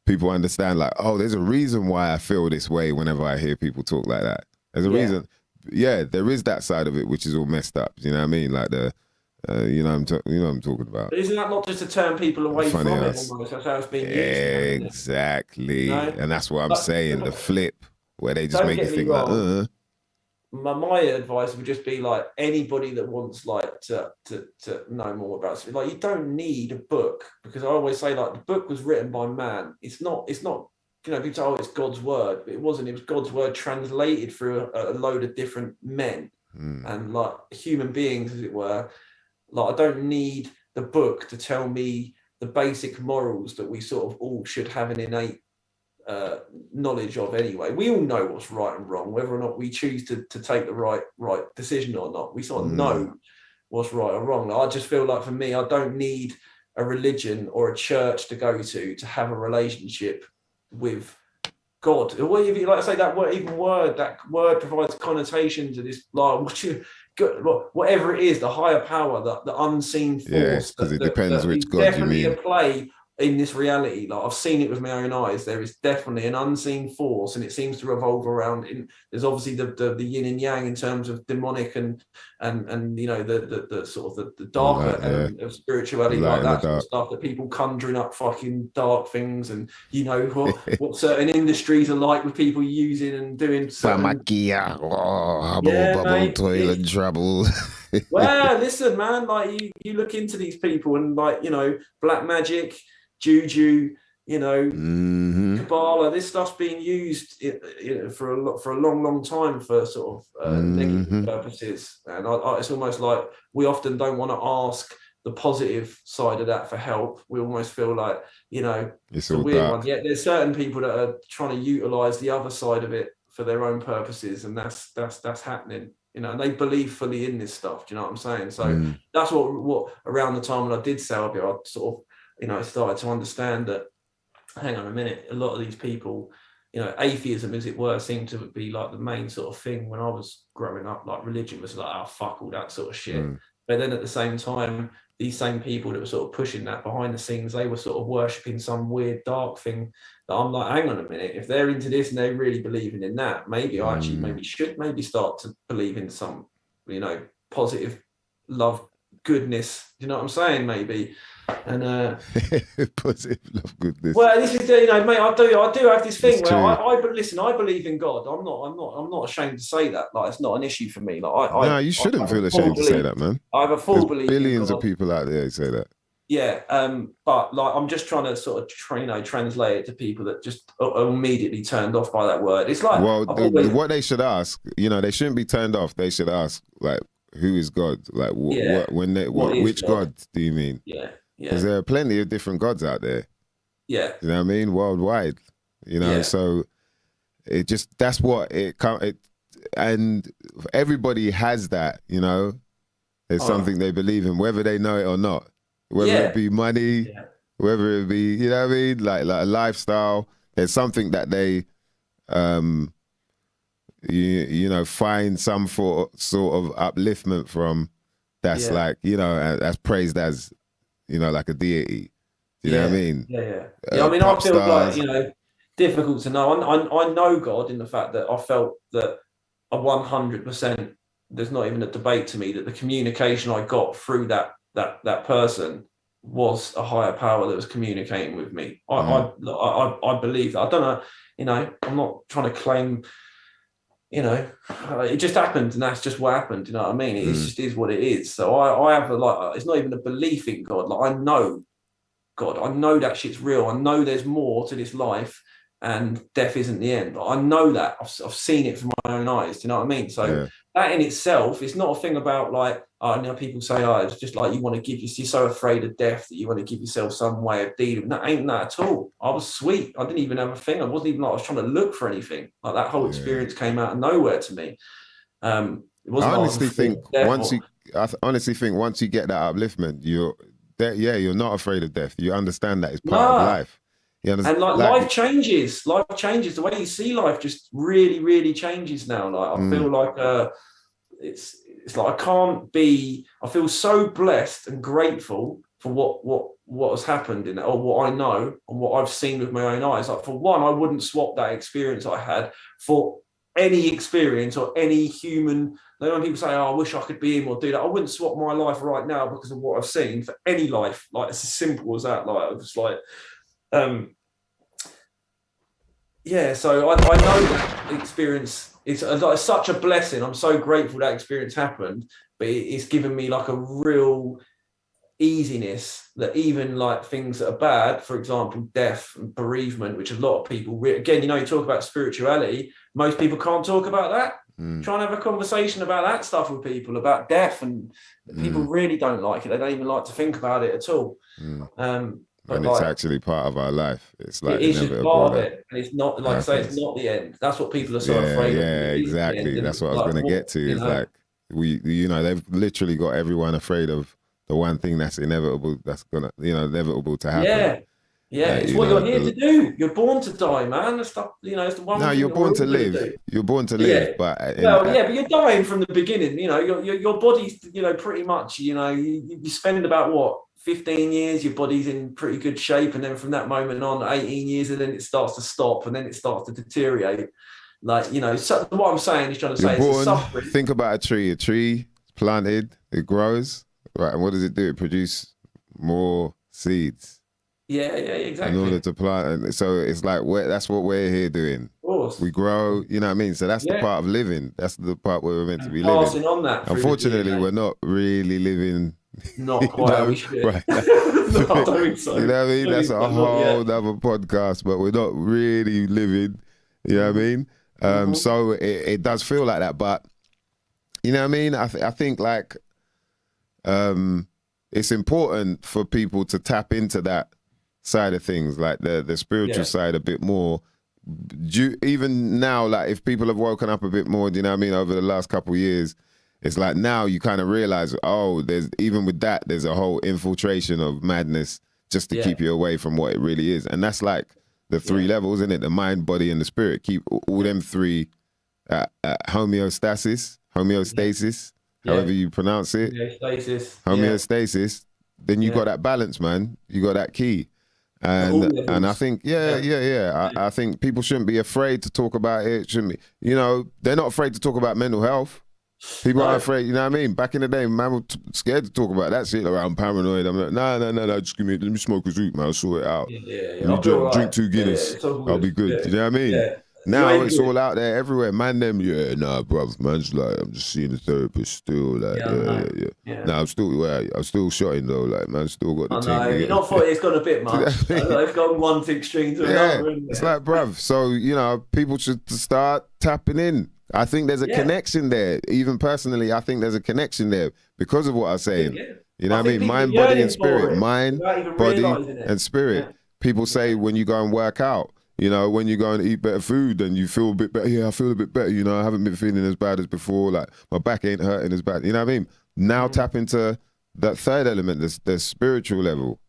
people understand, like, oh, there's a reason why I feel this way whenever I hear people talk like that. There's a reason. Yeah, there is that side of it which is all messed up. You know what I mean? Like the. You know what I'm talking about. But isn't that not just to turn people away from it almost? That's how it's being used. Exactly. And that's what I'm saying. The flip, where they just make you think like, My advice would just be like anybody that wants like to know more about it. Like you don't need a book, because I always say like the book was written by man. It's not people say, oh, it's God's word, but it wasn't. It was God's word translated through a load of different men and like human beings, as it were. Like I don't need the book to tell me the basic morals that we sort of all should have an innate knowledge of anyway. We all know what's right and wrong, whether or not we choose to take the right decision or not. We sort of know what's right or wrong. Like, I just feel like for me, I don't need a religion or a church to go to have a relationship with God. Or if you like to say that word provides connotation to this, like whatever it is, the higher power, the unseen force. Yeah, because it depends which God you mean. Definitely a play in this reality. Like I've seen it with my own eyes. There is definitely an unseen force, and it seems to revolve around. There's obviously the yin and yang in terms of demonic and the sort of the darker element of spirituality, like that sort of stuff, that people conjuring up fucking dark things, and what certain industries are like with people using and doing. Toilet trouble. Well, listen, man. Like you look into these people and like black magic, juju, Kabbalah. This stuff's being used for a long time for sort of negative purposes, and it's almost like we often don't want to ask the positive side of that for help. We almost feel like it's a weird dark one. Yet there's certain people that are trying to utilize the other side of it for their own purposes, and that's happening. And they believe fully in this stuff. Do you know what I'm saying? So that's what around the time when I did sell a bit, I sort of, started to understand that, hang on a minute, a lot of these people, atheism, as it were, seemed to be like the main sort of thing when I was growing up. Like religion was like, oh, fuck all that sort of shit. But then at the same time, these same people that were sort of pushing that behind the scenes, they were sort of worshipping some weird dark thing that I'm like, hang on a minute, if they're into this and they're really believing in that, maybe I actually should start to believe in some, positive love goodness. You know what I'm saying? Maybe. And positive love goodness. well, this is, mate. I do have this thing It's where true. listen. I believe in God. I'm not ashamed to say that. Like, it's not an issue for me. Like, No, you I shouldn't have a feel full ashamed to say belief. that, man. I have a full There's belief in billions of God. people out there who say that. Yeah, but like, I'm just trying to sort of translate it to people that just are immediately turned off by that word. It's like, Well, what they should ask, they shouldn't be turned off. They should ask, like, who is God? Like, Yeah. What is which God? God do you mean? Yeah, Because there are plenty of different gods out there. yeah, You know what I mean? Worldwide. Yeah. So it just, that's what and everybody has that, There's something they believe in, whether they know it or not. Whether it be money, whether it be, you know what I mean? Like a lifestyle. There's something that they, find some sort of upliftment from that's like, that's praised as, like a deity. Do you know what I mean? Yeah. I mean, I feel stars. like, difficult to know. I know God in the fact that I felt that 100%, there's not even a debate to me that the communication I got through that person was a higher power that was communicating with me. I believe that. I don't know, I'm not trying to claim, it just happened, and that's just what happened. You know what I mean? It just is what it is. So I have it's not even a belief in God. Like, I know God, I know that shit's real. I know there's more to this life, and death isn't the end. I know that. I've seen it from my own eyes. Do you know what I mean? So that in itself, it's not a thing about like, people say, it's just like you want to you're so afraid of death that you want to give yourself some way of dealing. That ain't that at all. I was sweet. I didn't even have a thing. I wasn't even like I was trying to look for anything. Like, that whole experience came out of nowhere to me. It wasn't. I honestly think once you get that upliftment, you're not afraid of death. You understand that it's part of life. And life changes. Life changes. The way you see life just really, really changes now. Like, I feel like it's like I feel so blessed and grateful for what has happened in it, or what I know and what I've seen with my own eyes. Like, for one, I wouldn't swap that experience I had for any experience or any human. When people say, I wish I could be him or do that, I wouldn't swap my life right now because of what I've seen for any life. Like, it's as simple as that. Like, it's like, so I know that experience is like such a blessing. I'm so grateful that experience happened, but it's given me like a real easiness that even like things that are bad, for example, death and bereavement, which a lot of people, again, you talk about spirituality, most people can't talk about that. Try and have a conversation about that stuff with people, about death, and people really don't like it. They don't even like to think about it at all. But it's actually part of our life. It's like it's just part of it, and it's not, like I say, it's not the end. That's what people are so afraid of. Yeah, exactly. That's what I was going to get to. It's like they've literally got everyone afraid of the one thing that's inevitable. That's gonna, inevitable to happen. Yeah. It's what you're here to do. You're born to die, man. It's the one. No, you're born to live. You're born to live, but but you're dying from the beginning. Your body's, pretty much, you spend about what, 15 years, your body's in pretty good shape, and then from that moment on, 18 years, and then it starts to stop, and then it starts to deteriorate. Like, so what I'm saying is trying to say it's suffering. Think about a tree. A tree planted, it grows, right? And what does it do? It produces more seeds. Yeah, exactly. In order to plant, so it's like that's what we're here doing. Of course. We grow, you know what I mean? So that's the part of living. That's the part where we're meant to be passing living. On that. Unfortunately, we're not really living. Not quite how we should. Right. No, I don't think so. You know what I mean? That's a whole other podcast, but we're not really living. You know what I mean? So it does feel like that, but you know what I mean? I think like it's important for people to tap into that side of things, like the spiritual side a bit more. Even now, like if people have woken up a bit more, do you know what I mean, over the last couple of years, it's like now you kind of realize, there's even with that, there's a whole infiltration of madness just to keep you away from what it really is. And that's like the three levels, isn't it? The mind, body, and the spirit. Keep all them three homeostasis, however you pronounce it. Homeostasis. Then you got that balance, man. You got that key. And I think, I think people shouldn't be afraid to talk about it. Shouldn't be, they're not afraid to talk about mental health. People are afraid, you know what I mean? Back in the day, man was scared to talk about that shit. Like, I'm paranoid. I'm like, no, just let me smoke a joint, man. I'll sort it out. Yeah. Let me drink 2 Guinness. It's all I'll be good. You know what I mean? Yeah. Now it's all out there everywhere. Man, bruv, man's like, I'm just seeing a therapist still. Like, yeah. Nah, I'm still shotting though. Like, man, still got the I know. You're not for it's gone a bit much. It's gone one extreme to another. It's like, bruv. So, you know, people should start tapping in. I think there's a connection there. Even personally, I think there's a connection there because of what I'm saying. You know what I mean? Mind, body, and spirit. Mind, body, and spirit. Yeah. People say when you go and work out, you know, when you go and eat better food and you feel a bit better. Yeah, I feel a bit better. You know, I haven't been feeling as bad as before. Like, my back ain't hurting as bad. You know what I mean? Now tap into that third element, the spiritual level.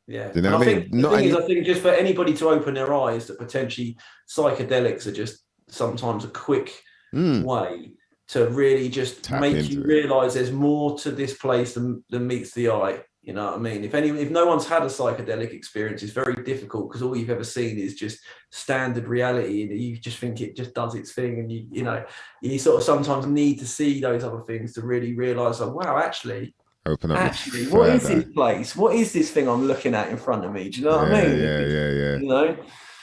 Yeah. You know what I mean? I think just for anybody to open their eyes that potentially psychedelics are just sometimes a quick way to really just make you realise there's more to this place than meets the eye. You know what I mean? If no one's had a psychedelic experience, it's very difficult because all you've ever seen is just standard reality, and you just think it just does its thing, and you know you sort of sometimes need to see those other things to really realise, like, wow, actually, open up. Actually, what is this place? What is this thing I'm looking at in front of me? Do you know what I mean? Yeah. You know?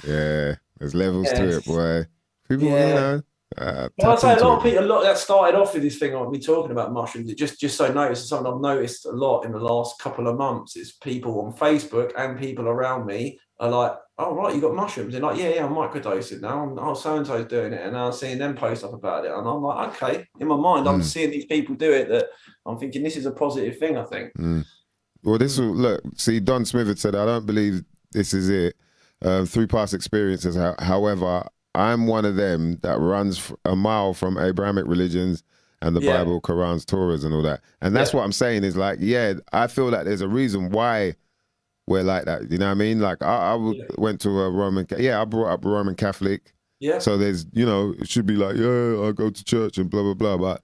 Yeah, there's levels to it, boy. People, you know. Well, I'd say a lot of people, that started off with this thing on me talking about mushrooms. It just so noticed, something I've noticed a lot in the last couple of months is people on Facebook and people around me are like, oh, right, you got mushrooms. They're like, yeah, I'm microdosing now. Oh, so-and-so's doing it. And I'm seeing them post up about it. And I'm like, okay, in my mind, I'm seeing these people do it that I'm thinking this is a positive thing, I think. Well, this will, look, see, Don Smith had said, I don't believe this is it. Through past experiences, however, I'm one of them that runs a mile from Abrahamic religions and the Bible, Qurans, Torahs and all that. And that's what I'm saying is like, I feel like there's a reason why we're like that. You know what I mean? Like I went to a Roman, I brought up a Roman Catholic. Yeah. So there's, you know, it should be like, I go to church and blah, blah, blah. But,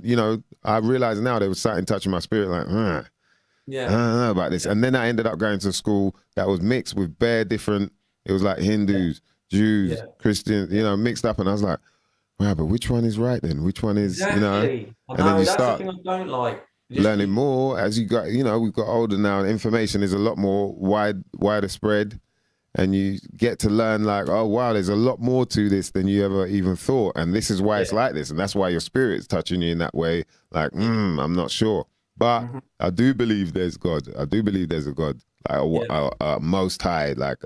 you know, I realize now there was something touching my spirit like, I don't know about this. And then I ended up going to a school that was mixed with bare different, it was like Hindus, Jews, Christians, you know, mixed up. And I was like, wow, but which one is right then? Which one is, you know? And then you start the thing I don't like. Learning more as you got, you know, we've got older now and information is a lot more wider spread. And you get to learn like, oh, wow, there's a lot more to this than you ever even thought. And this is why it's like this. And that's why your spirit's touching you in that way. Like, I'm not sure. But I do believe there's God. I do believe there's a God. Like a most high, like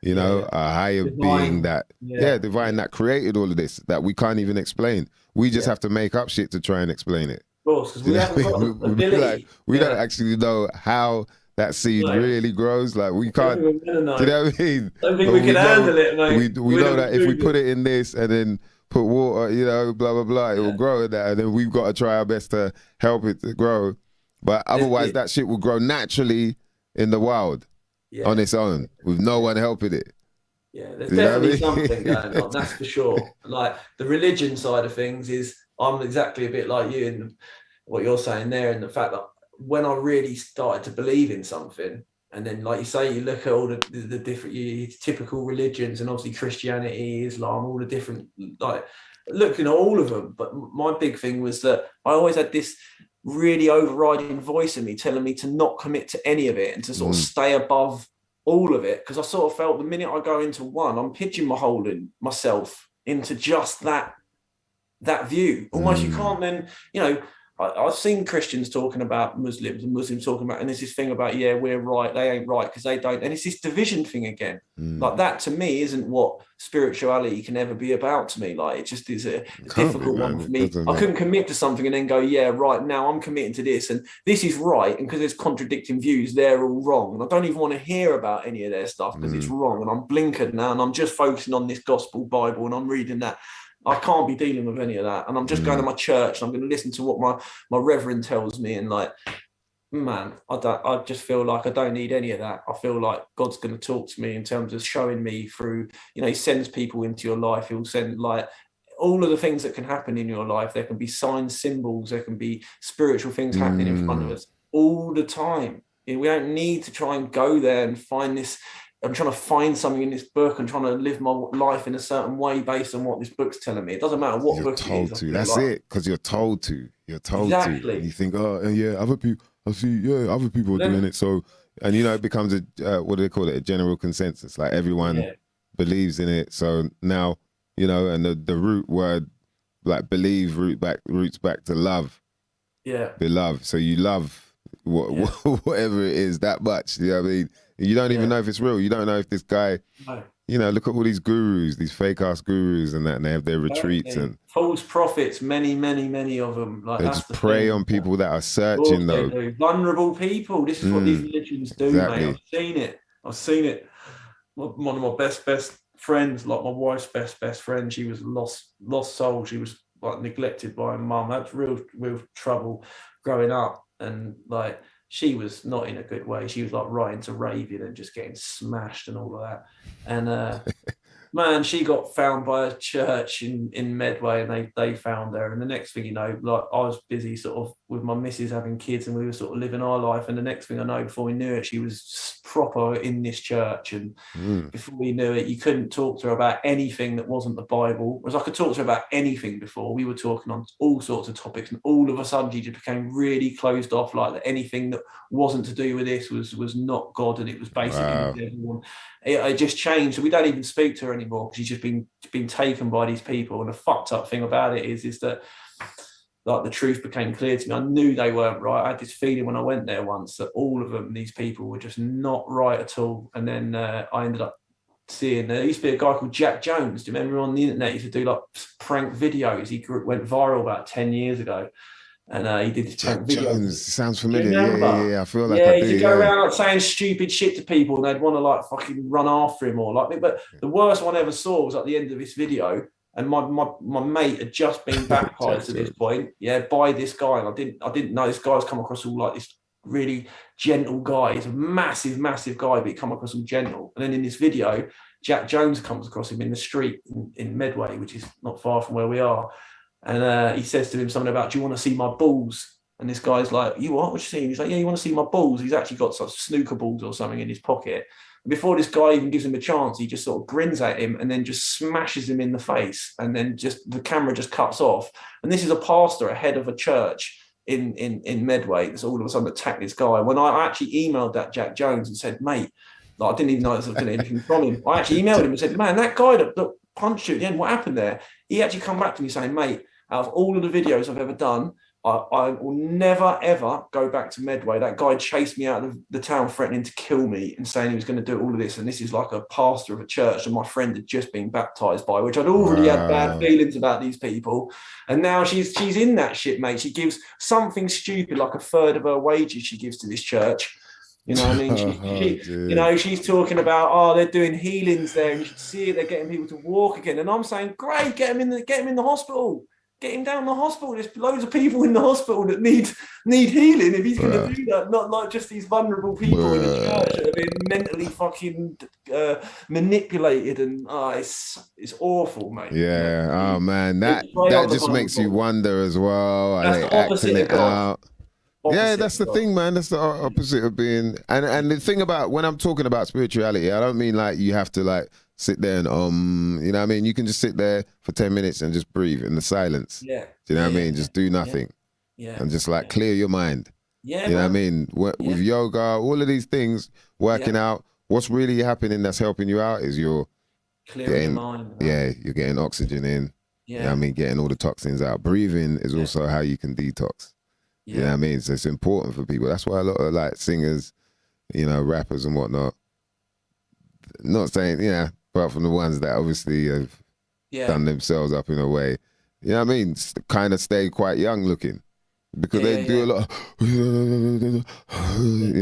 you know, a higher being that divine that created all of this that we can't even explain. We just have to make up shit to try and explain it. Of course, because we haven't got the ability. We don't actually know how that seed really grows. Like we can't. Do you know what I mean? I don't think we can handle it, mate. We know that if we put it in this and then put water, you know, blah blah blah, it will grow in that, and then we've got to try our best to help it to grow. But otherwise, that shit will grow naturally in the wild on its own with no one helping it. Yeah, there's definitely something going on, that's for sure. Like the religion side of things is, I'm exactly a bit like you in what you're saying there, and the fact that when I really started to believe in something, and then like you say, you look at all the different typical religions, and obviously Christianity, Islam, all the different, like looking at all of them. But my big thing was that I always had this really overriding voice in me telling me to not commit to any of it and to sort of stay above all of it, because I sort of felt the minute I go into one, I'm pigeonholing myself into just that view. Almost you can't then, you know, I've seen Christians talking about Muslims and Muslims talking about, and there's this thing about, we're right, they ain't right because they don't. And it's this division thing again. Like that to me isn't what spirituality can ever be about to me. Like it just is a difficult one for me. I couldn't commit to something and then go, right, now I'm committing to this and this is right. And because there's contradicting views, they're all wrong. And I don't even want to hear about any of their stuff because it's wrong. And I'm blinkered now and I'm just focusing on this gospel Bible and I'm reading that. I can't be dealing with any of that. And I'm just going to my church and I'm going to listen to what my reverend tells me. And like, man, I just feel like I don't need any of that. I feel like God's going to talk to me in terms of showing me through, you know, he sends people into your life. He'll send like all of the things that can happen in your life. There can be signs, symbols, there can be spiritual things happening in front of us all the time. We don't need to try and go there and find this I'm trying to find something in this book and trying to live my life in a certain way based on what this book's telling me. It doesn't matter what book it is. You're told to. That's it, because you're told to. You're told exactly. to. And you think, oh, yeah, other people, I see, yeah, other people are doing it. So, and, it becomes what do they call it? A general consensus. Like everyone believes in it. So now, and the root word, like believe, roots back to love. Yeah. Beloved. So you love whatever it is that much. You know what I mean? You don't even know if it's real. You don't know if this guy, look at all these gurus, these fake ass gurus and that, and they have their retreats and false prophets, many of them. Like they just prey on people that are searching though. Vulnerable people. This is what these religions do, mate. I've seen it. One of my best friends, like my wife's best friend, she was lost soul. She was like neglected by her mum. That's real trouble growing up, and like she was not in a good way. She was like right into raving and just getting smashed and all of that. And man, she got found by a church in Medway, and they found her. And the next thing you know, like I was busy sort of with my missus having kids, and we were sort of living our life. And the next thing I know, before we knew it, she was proper in this church. And before we knew it, you couldn't talk to her about anything that wasn't the Bible. Whereas I could talk to her about anything before. We were talking on all sorts of topics, and all of a sudden she just became really closed off, like that anything that wasn't to do with this was not God, and it was basically everyone. It just changed. So we don't even speak to her anymore, because she's just been taken by these people. And the fucked up thing about it is that like the truth became clear to me. I knew they weren't right. I had this feeling when I went there once that all of them, these people, were just not right at all. And then I ended up seeing, there used to be a guy called Jack Jones. Do you remember on the internet? He used to do like prank videos. He went viral about 10 years ago. And he did this prank video. Jones sounds familiar. Yeah. I feel like I do. He go around like saying stupid shit to people, and they'd want to like fucking run after him or like. But the worst one I ever saw was at the end of this video, and my mate had just been baptized at this point, by this guy, and I didn't know this guy's come across all like this really gentle guy. He's a massive guy, but he come across all gentle. And then in this video, Jack Jones comes across him in the street in Medway, which is not far from where we are. And he says to him something about, do you want to see my balls? And this guy's like, you what? What you see? He's like, yeah, you want to see my balls? He's actually got some snooker balls or something in his pocket. And before this guy even gives him a chance, he just sort of grins at him and then just smashes him in the face. And then just the camera just cuts off. And this is a pastor, a head of a church in Medway, that's all of a sudden attacked this guy. When I actually emailed that Jack Jones and said, mate, like, I didn't even know I was getting anything from him. I actually emailed him and said, man, that guy that punched you at the end, what happened there? He actually come back to me saying, mate, out of all of the videos I've ever done, I will never, ever go back to Medway. That guy chased me out of the town threatening to kill me and saying he was going to do all of this. And this is like a pastor of a church that my friend had just been baptized by, which I'd already had bad feelings about these people. And now she's in that shit, mate. She gives something stupid, like a third of her wages she gives to this church. You know what I mean? She's talking about, they're doing healings there, and you should see it, they're getting people to walk again. And I'm saying, great, get him in the hospital. Get him down the hospital. There's loads of people in the hospital that need healing. If he's going to do that, not like just these vulnerable people in the church that have been mentally fucking manipulated, and it's awful, mate. Yeah. Oh man, that just makes you wonder as well. Are they acting it out? Yeah, that's the thing, man. That's the opposite of being. And the thing about when I'm talking about spirituality, I don't mean like you have to like sit there and you know what I mean? You can just sit there for 10 minutes and just breathe in the silence. Yeah. Do you know what I mean? Just do nothing. Yeah. And just like clear your mind. Yeah. You know what I mean? With yoga, all of these things, working out, what's really happening that's helping you out is you're clearing your mind. Yeah, you're getting oxygen in. Yeah. You know what I mean? Getting all the toxins out. Breathing is also how you can detox. Yeah. You know what I mean? So it's important for people. That's why a lot of like singers, rappers and whatnot, not saying, apart from the ones that obviously have done themselves up in a way, you know what I mean? Kind of stay quite young looking because they do a lot of, you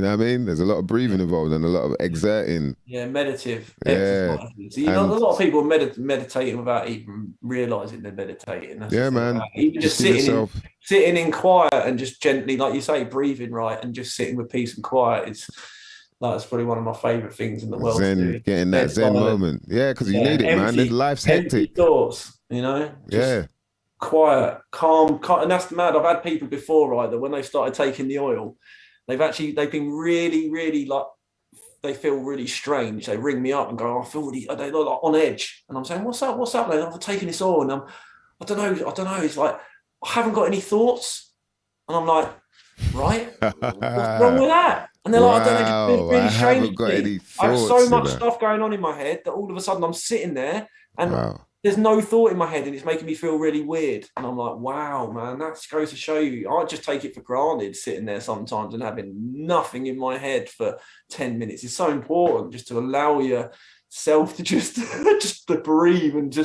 know what I mean? There's a lot of breathing involved and a lot of exerting. Yeah, meditative exercises. So, a lot of people meditating without even realising they're meditating. That's man. Even just sitting in quiet and just gently, like you say, breathing right and just sitting with peace and quiet is... That's probably one of my favourite things in the world. Getting that zen moment. Yeah, because you need it, man. Life's hectic. Thoughts, Just quiet, calm. And that's mad. I've had people before, right, that when they started taking the oil, they've been really, really like they feel really strange. They ring me up and go, I feel really, they're like on edge. And I'm saying, what's up? I've taken this oil. And I don't know. It's like, I haven't got any thoughts. And I'm like, right? What's wrong with that? And they're like, I don't know, it's really strange. I have so much stuff going on in my head that all of a sudden I'm sitting there and there's no thought in my head and it's making me feel really weird. And I'm like, wow, man, that goes to show you. I just take it for granted sitting there sometimes and having nothing in my head for 10 minutes. It's so important just to allow yourself to just to breathe and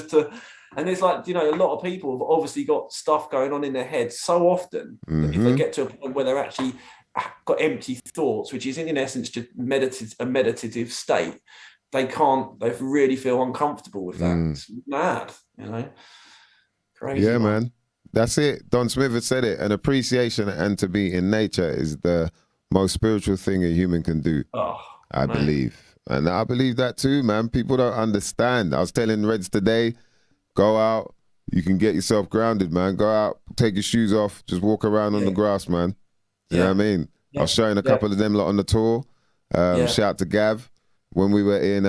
and it's like, you know, a lot of people have obviously got stuff going on in their head so often that if they get to a point where they're actually got empty thoughts, which is in essence just a meditative state, they really feel uncomfortable with that. It's mad, you know. Crazy. Yeah, man. That's it. Don Smith has said it. An appreciation and to be in nature is the most spiritual thing a human can do. I believe. And I believe that too, man. People don't understand. I was telling Reds today, go out, you can get yourself grounded, man. Go out, take your shoes off, just walk around on the grass, man. You know what I mean? I was showing a couple of them lot on the tour. Shout out to Gav. When we were in,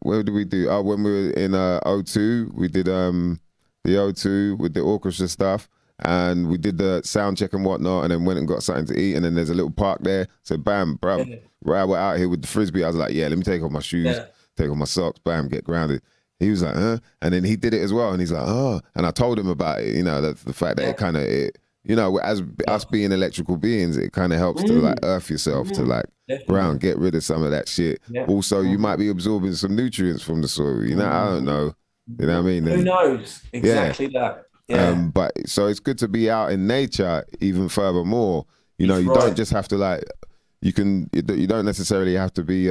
where did we do? When we were in O2, we did the O2 with the orchestra stuff. And we did the sound check and whatnot, and then went and got something to eat. And then there's a little park there. So bam, bro, right, we're out here with the frisbee. I was like, yeah, let me take off my shoes, take off my socks, bam, get grounded. He was like, huh? And then he did it as well. And he's like, oh. And I told him about it, you know, the fact that it kind of, you know, as us being electrical beings, it kind of helps to like earth yourself, to like ground, get rid of some of that shit. Also, you might be absorbing some nutrients from the soil, you know, I don't know. You know what I mean? Who knows? Exactly that. Yeah. But so it's good to be out in nature even furthermore. You know, you don't just have to like, you don't necessarily have to be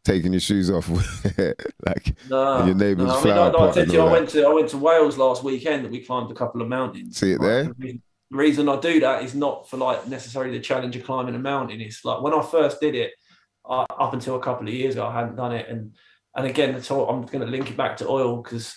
taking your shoes off like your neighbour's flower pot. I went to Wales last weekend and we climbed a couple of mountains. See it there? The reason I do that is not for like necessarily the challenge of climbing a mountain. It's like when I first did it, up until a couple of years ago, I hadn't done it. And again, I'm going to link it back to oil because,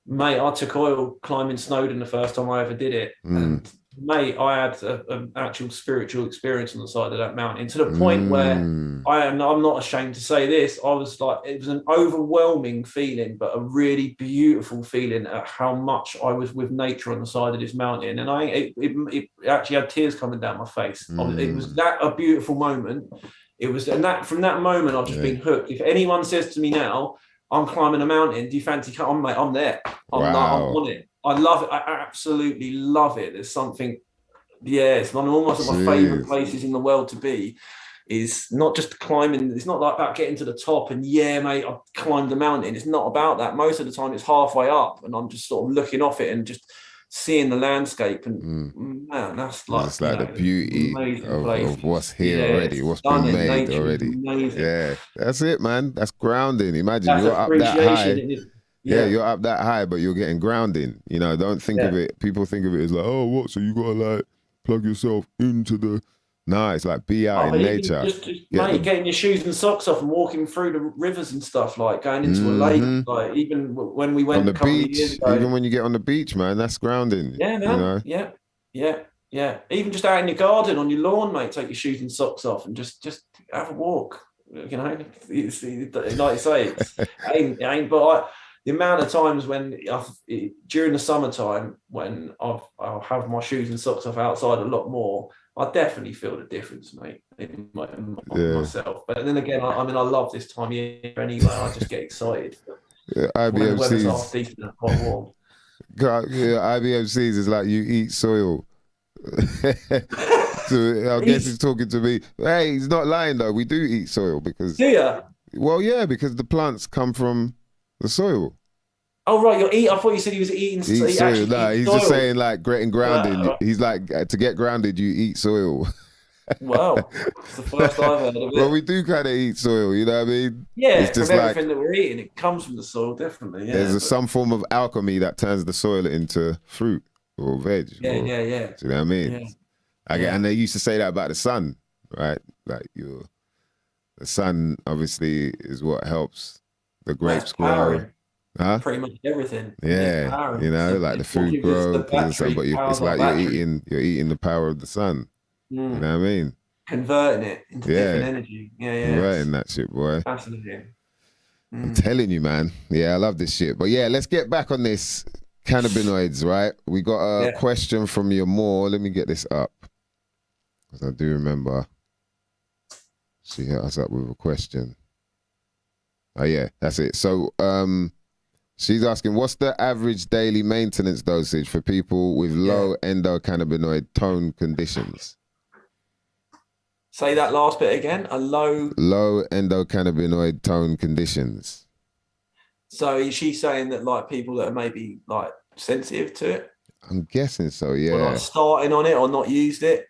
mate, I took oil climbing Snowdon the first time I ever did it. And mate, I had an actual spiritual experience on the side of that mountain to the point where I'm not ashamed to say this. I was like, it was an overwhelming feeling, but a really beautiful feeling at how much I was with nature on the side of this mountain. And it actually had tears coming down my face. It was a beautiful moment. It was, and that from that moment, I've just been hooked. If anyone says to me now, I'm climbing a mountain, do you fancy come? Mate, I'm there. I'm on it. I love it. I absolutely love it. There's something, it's one almost of my favourite places in the world to be. Is not just climbing. It's not like about getting to the top and mate, I've climbed the mountain. It's not about that. Most of the time, it's halfway up, and I'm just sort of looking off it and just seeing the landscape. And man, that's like it's like the beauty of what's here already, what's been made already. Amazing. Yeah, that's it, man. That's grounding. Imagine you're up that high. Yeah, you're up that high, but you're getting grounding. You know, don't think of it. People think of it as like, oh, what? So you gotta like plug yourself into the. No, it's like be out in nature. Mate, getting your shoes and socks off and walking through the rivers and stuff, like going into a lake. Like even when we went on the a couple beach, of years ago, even when you get on the beach, man, that's grounding. Yeah, man. You know? Yeah. Even just out in your garden on your lawn, mate, take your shoes and socks off and just have a walk. You know, like you say, it ain't. But the amount of times when during the summertime when I'll have my shoes and socks off outside a lot more, I definitely feel the difference, mate, in myself. But then again, I mean, I love this time of year anyway. I just get excited. IBMCs. When the weather's half decent and quite warm. IBMCs is like you eat soil. So I guess he's talking to me. Hey, he's not lying though. We do eat soil because. Do you? Well, yeah, because the plants come from the soil. Oh right, I thought you said he was eating soil. No, he's just saying like getting grounded. He's like to get grounded, you eat soil. Wow, it's the first I've heard of it. Well, we do kind of eat soil, you know what I mean? Yeah, it's just from everything that we're eating, it comes from the soil, definitely. Yeah, there's some form of alchemy that turns the soil into fruit or veg. Yeah. Do you know what I mean? Yeah. And they used to say that about the sun, right? Like the sun obviously is what helps the grapes grow. Huh? Pretty much everything. Yeah, you know, like the food grow because of the sun, but it's like you're eating the power of the sun. You know what I mean? converting it into different energy. Yeah. Converting that shit, boy. Fascinating. I'm telling you, man. Yeah, I love this shit. But yeah, let's get back on this cannabinoids, right? We got a question from your more. Let me get this up. Because I do remember she hit us up with a question. Oh yeah, that's it. So she's asking, what's the average daily maintenance dosage for people with low endocannabinoid tone conditions? Say that last bit again. Low endocannabinoid tone conditions. So is she saying that like people that are maybe like sensitive to it? I'm guessing so, yeah. Or like starting on it or not used it?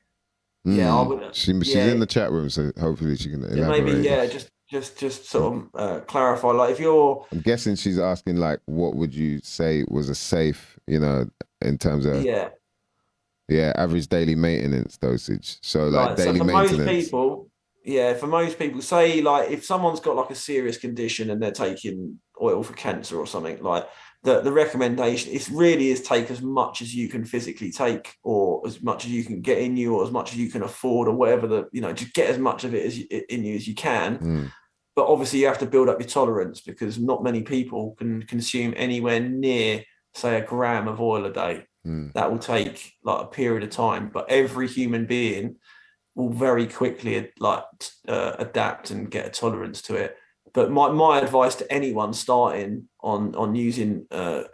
Yeah, I would. She's in the chat room, so hopefully she can elaborate. Maybe, just sort of clarify. Like if you're... I'm guessing she's asking like, what would you say was a safe, you know, in terms of... Yeah, average daily maintenance dosage. So like daily for maintenance. For most people, say like if someone's got like a serious condition and they're taking oil for cancer or something, like the recommendation is take as much as you can physically take, or as much as you can get in you, or as much as you can afford, or whatever just get as much of it in you as you can. But obviously you have to build up your tolerance, because not many people can consume anywhere near, say, a gram of oil a day. That will take like a period of time, but every human being will very quickly adapt and get a tolerance to it. But my advice to anyone starting on using the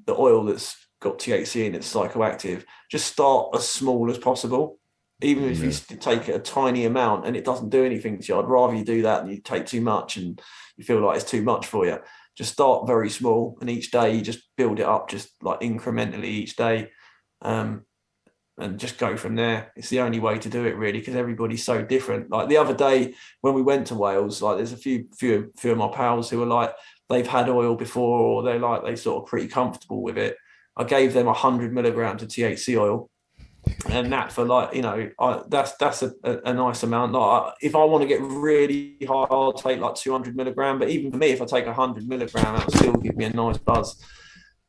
oil that's got THC and it's psychoactive, just start as small as possible. Even if you take a tiny amount and it doesn't do anything to you, I'd rather you do that than you take too much and you feel like it's too much for you. Just start very small, and each day you just build it up, just like incrementally each day, and just go from there. It's the only way to do it, really, because everybody's so different. Like the other day when we went to Wales, like there's a few of my pals who are like, they've had oil before, or they sort of pretty comfortable with it. I gave them 100 milligrams of THC oil. And that for that's a nice amount. Like if I want to get really high, I'll take like 200 milligram. But even for me, if I take 100 milligram, that'll still give me a nice buzz.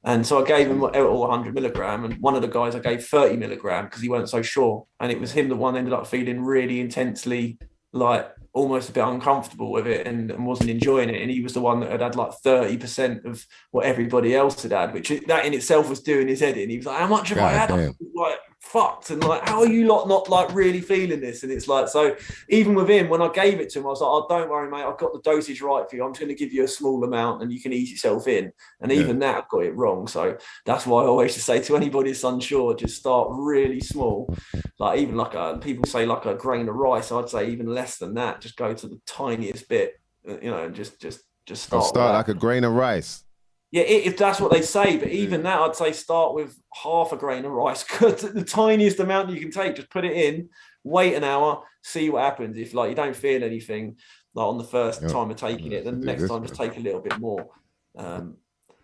And so I gave him all 100 milligram, and one of the guys I gave 30 milligram because he weren't so sure. And it was him, the one ended up feeling really intensely, like almost a bit uncomfortable with it and wasn't enjoying it. And he was the one that had like 30% of what everybody else had, which that in itself was doing his head in. He was like, how much have I had? Like fucked, and like, how are you lot not like really feeling this? And it's like, so even with him, when I gave it to him, I was like, oh, don't worry, mate, I've got the dosage right for you. I'm just going to give you a small amount and you can ease yourself in. And even that, I got it wrong. So that's why I always just say to anybody that's unsure, just start really small. Like even like people say like a grain of rice, I'd say even less than that. Just go to the tiniest bit, and just start. I'll start like a grain of rice. Yeah, if that's what they say, but even that, I'd say start with half a grain of rice, the tiniest amount you can take. Just put it in, wait an hour, see what happens. If like you don't feel anything like on the first time of taking it, then the next time just take a little bit more.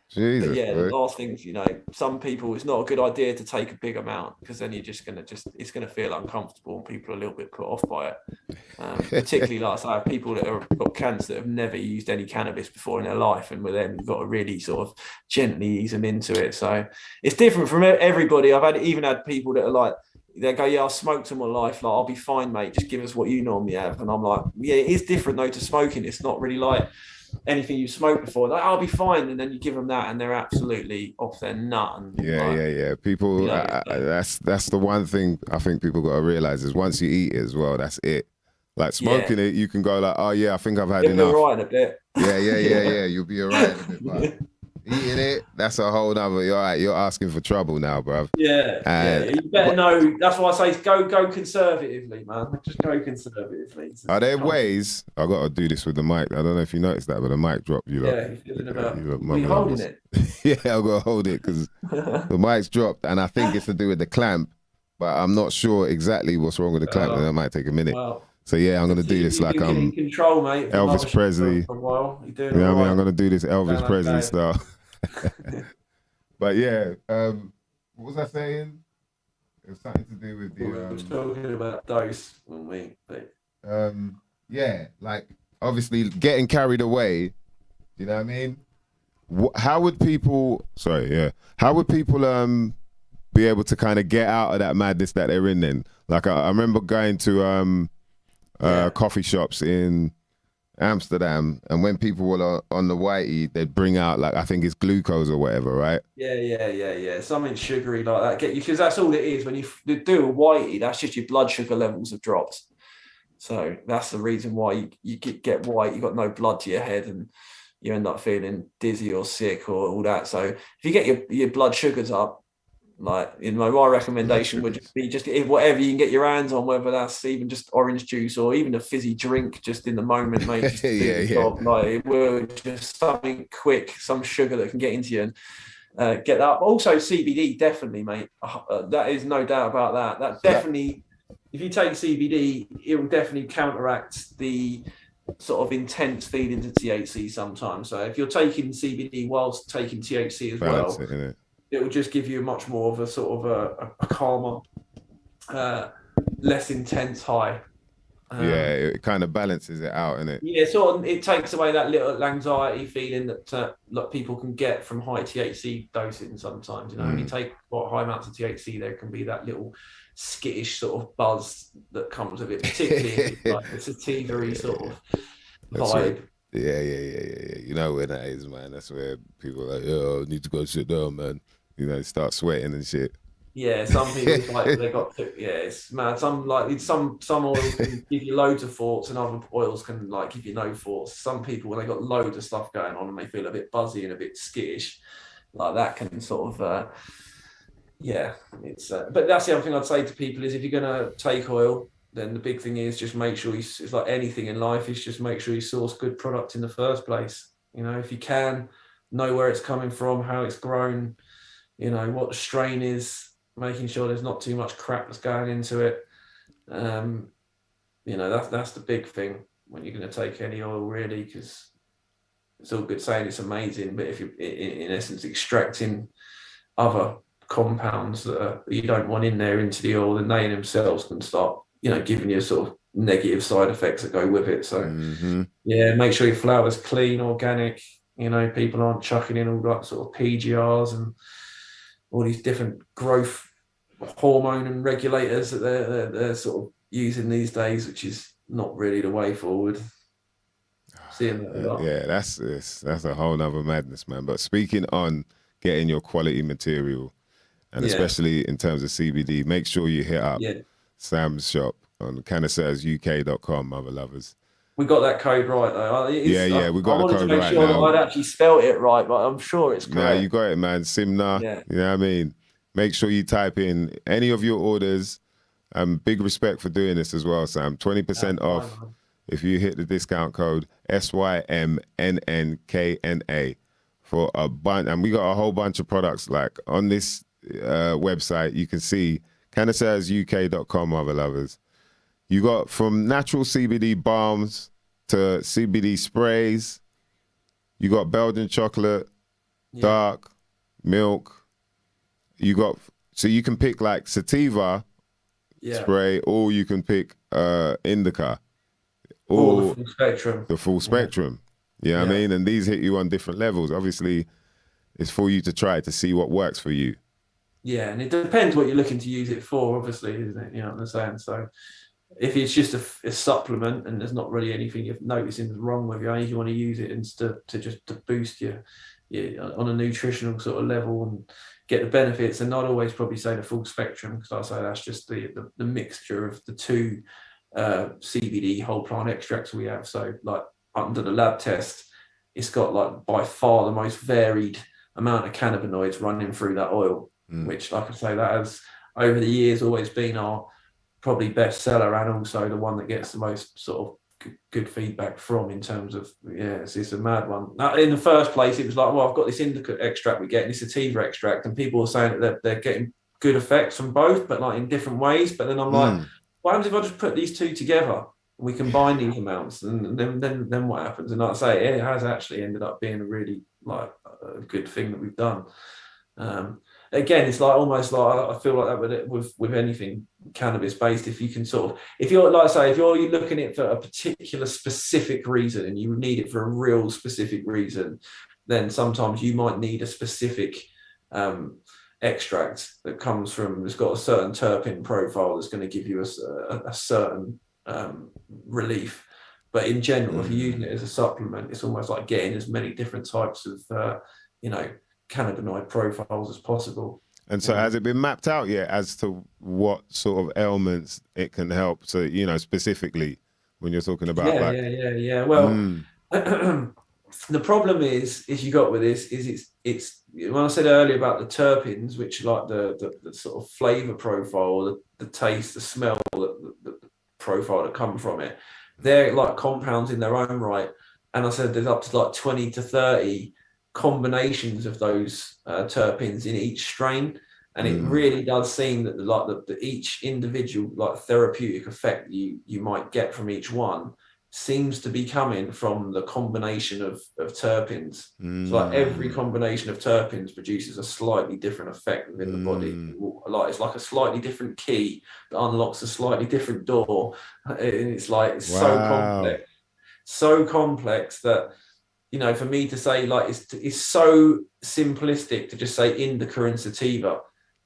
Jesus, but yeah, the last thing is, some people, it's not a good idea to take a big amount, because then you're just it's gonna feel uncomfortable and people are a little bit put off by it. Particularly like I have people that have got cancer that have never used any cannabis before in their life, and with them you've got to really sort of gently ease them into it. So it's different from everybody. I've even had people that are like, they go, yeah, I smoked all my life, like I'll be fine, mate, just give us what you normally have. And I'm like, yeah, it is different though to smoking. It's not really like anything you smoked before. Like, I'll be fine, and then you give them that and they're absolutely off their nut. And yeah people, that's the one thing I think people got to realize is once you eat it as well, that's it. Like smoking it, you can go like, oh yeah, I think I've had enough. You'll be all right in a bit. Yeah, you'll be all right in a bit, but eating it, that's a whole nother. You're right, you're asking for trouble now, bruv. You better know. That's why I say go conservatively, man. Just go conservatively. Are there ways? I got to do this with the mic. I don't know if you noticed that, but the mic dropped. You're feeling about. You're holding it. Yeah, I've got to hold it because the mic's dropped, and I think it's to do with the clamp, but I'm not sure exactly what's wrong with the clamp, and that might take a minute. Well, so yeah, I'm gonna do this like I'm in control, mate. Elvis Presley. For a while. You know what I mean? I'm gonna do this Elvis Presley style. But yeah, what was I saying? It was something to do with the. We were talking about dose, weren't we? Yeah, like obviously getting carried away. You know what I mean? How would people? How would people be able to kind of get out of that madness that they're in? Then, like I remember going to coffee shops in Amsterdam, and when people were on the whitey, they'd bring out like, I think it's glucose or whatever, right? Yeah. Something sugary like that. Because that's all it is. When you do a whitey, that's just your blood sugar levels have dropped. So that's the reason why you get white. You've got no blood to your head, and you end up feeling dizzy or sick or all that. So if you get your blood sugars up, like, my recommendation would be just whatever you can get your hands on, whether that's even just orange juice or even a fizzy drink just in the moment, mate. Just like, it will just something quick, some sugar that can get into you and get that. Also CBD, definitely, mate. That is no doubt about that. That definitely, if you take CBD, it will definitely counteract the sort of intense feelings of THC sometimes. So if you're taking CBD whilst taking THC as well, it will just give you much more of a sort of a calmer, less intense high. It kind of balances it out, innit? Yeah, sort of, it takes away that little anxiety feeling that like people can get from high THC dosing sometimes. You know, when you take high amounts of THC, there can be that little skittish sort of buzz that comes with it, particularly if it's like a sativa-y sort of vibe. Yeah. You know where that is, man. That's where people are like, I need to go sit down, man. You know, start sweating and shit. Yeah, some people like they got to, it's mad. Some oils can give you loads of thoughts, and other oils can like give you no thoughts. Some people, when they got loads of stuff going on and they feel a bit buzzy and a bit skittish, like that can sort of it's but that's the other thing I'd say to people is, if you're gonna take oil, then the big thing is just make sure it's like anything in life, is just make sure you source good product in the first place. You know, if you can, know where it's coming from, how it's grown, you know, what the strain is, making sure there's not too much crap that's going into it. You know, that's the big thing when you're going to take any oil, really, because it's all good saying it's amazing, but if you're in essence extracting other compounds that you don't want in there into the oil, then they themselves can start, you know, giving you sort of negative side effects that go with it. So make sure your flour's clean, organic. You know, people aren't chucking in all that sort of PGRs and all these different growth hormone and regulators that they're sort of using these days, which is not really the way forward. Seeing that a lot. Yeah, that's a whole nother madness, man. But speaking on getting your quality material, and especially in terms of CBD, make sure you hit up Sam's shop on CannasseoursUK.com, mother lovers. We got that code right though. We got the code right now. I wanted to make sure that I'd actually spelt it right, but I'm sure it's correct. Nah, you got it, man. Simna. Yeah. You know what I mean? Make sure you type in any of your orders. Big respect for doing this as well, Sam. 20% off if you hit the discount code SYMNNKNA for a bunch. And we got a whole bunch of products like on this website. You can see CannasseoursUK.com, mother lovers. You got from natural CBD balms to CBD sprays. You got Belgian chocolate, dark, milk. You got, so you can pick like sativa spray, or you can pick indica. Or the full spectrum. The full spectrum. You know what I mean? And these hit you on different levels. Obviously, it's for you to try to see what works for you. Yeah, and it depends what you're looking to use it for, obviously, isn't it? You know what I'm saying? So if it's just a supplement and there's not really anything you're noticing is wrong with you, if you want to use it instead to boost you on a nutritional sort of level and get the benefits, and I'd always probably say the full spectrum, because I say that's just the mixture of the two CBD whole plant extracts we have. So like under the lab test, it's got like by far the most varied amount of cannabinoids running through that oil, which, like I say, that has over the years always been our probably best seller, and also the one that gets the most sort of good feedback from, in terms of it's a mad one. Now, in the first place, it was like, well, I've got this indica extract we get and this sativa extract, and people were saying that they're getting good effects from both, but like in different ways. But then I'm like, what happens if I just put these two together? We combine these amounts, and then what happens? And like I say, it has actually ended up being a really like a good thing that we've done. Again, it's like almost like I feel like that with anything cannabis based. If you can if you're like I say, if you're looking at it for a particular specific reason and you need it for a real specific reason, then sometimes you might need a specific extract that comes from, it's got a certain terpene profile that's going to give you a certain relief. But in general, if you're using it as a supplement, it's almost like getting as many different types of, cannabinoid profiles as possible. And so has it been mapped out yet as to what sort of ailments it can help? So, specifically when you're talking about yeah. Well, the problem is you got with this is it's when I said earlier about the terpenes, which like the sort of flavor profile, the taste, the smell, the profile that come from it, they're like compounds in their own right. And I said there's up to like 20 to 30 combinations of those terpenes in each strain. And it really does seem that the each individual like therapeutic effect you might get from each one seems to be coming from the combination of terpenes. So like every combination of terpenes produces a slightly different effect within the body. Like it's like a slightly different key that unlocks a slightly different door. And it's like it's so complex that, for me to say like it's so simplistic to just say indica and sativa.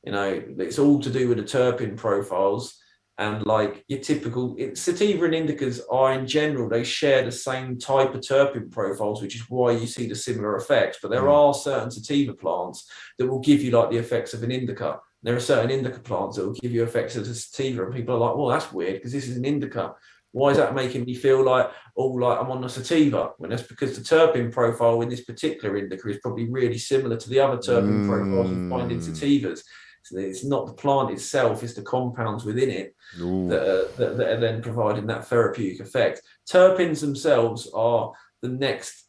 It's all to do with the terpene profiles. And like your typical sativa and indicas are in general, they share the same type of terpene profiles, which is why you see the similar effects. But there are certain sativa plants that will give you like the effects of an indica. There are certain indica plants that will give you effects of a sativa. And people are like, well, that's weird because this is an indica. Why is that making me feel like I'm on a sativa? When that's because the terpene profile in this particular indica is probably really similar to the other terpene profiles we find in sativas. So it's not the plant itself, it's the compounds within it that are then providing that therapeutic effect. Terpenes themselves are the next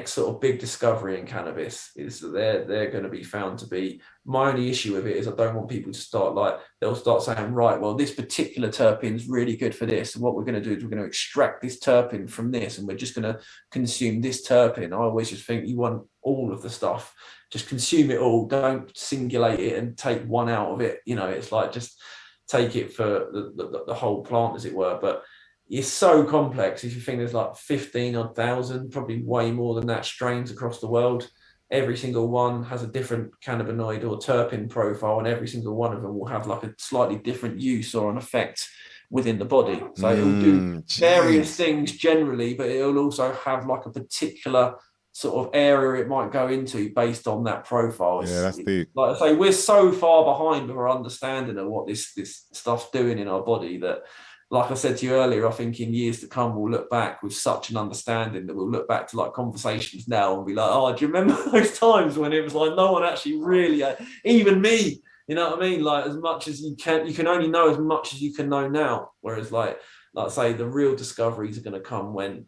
sort of big discovery in cannabis, is that they're going to be found to be. My only issue with it is I don't want people to start they'll start saying, right, well, this particular terpene is really good for this. And what we're going to do is we're going to extract this terpene from this and we're just going to consume this terpene. I always just think you want all of the stuff. Just consume it all. Don't singulate it and take one out of it. It's like just take it for the whole plant, as it were. But it's so complex. If you think there's like 15,000, probably way more than that, strains across the world. Every single one has a different cannabinoid or terpene profile, and every single one of them will have like a slightly different use or an effect within the body. So it'll do various things generally, but it'll also have like a particular sort of area it might go into based on that profile. That's deep. Like I say, we're so far behind with our understanding of what this stuff's doing in our body that, like I said to you earlier, I think in years to come we'll look back with such an understanding that we'll look back to like conversations now and be like, oh, do you remember those times when it was like no one actually really, even me, you know what I mean? Like as much as you can only know as much as you can know now. Whereas like I say, the real discoveries are going to come when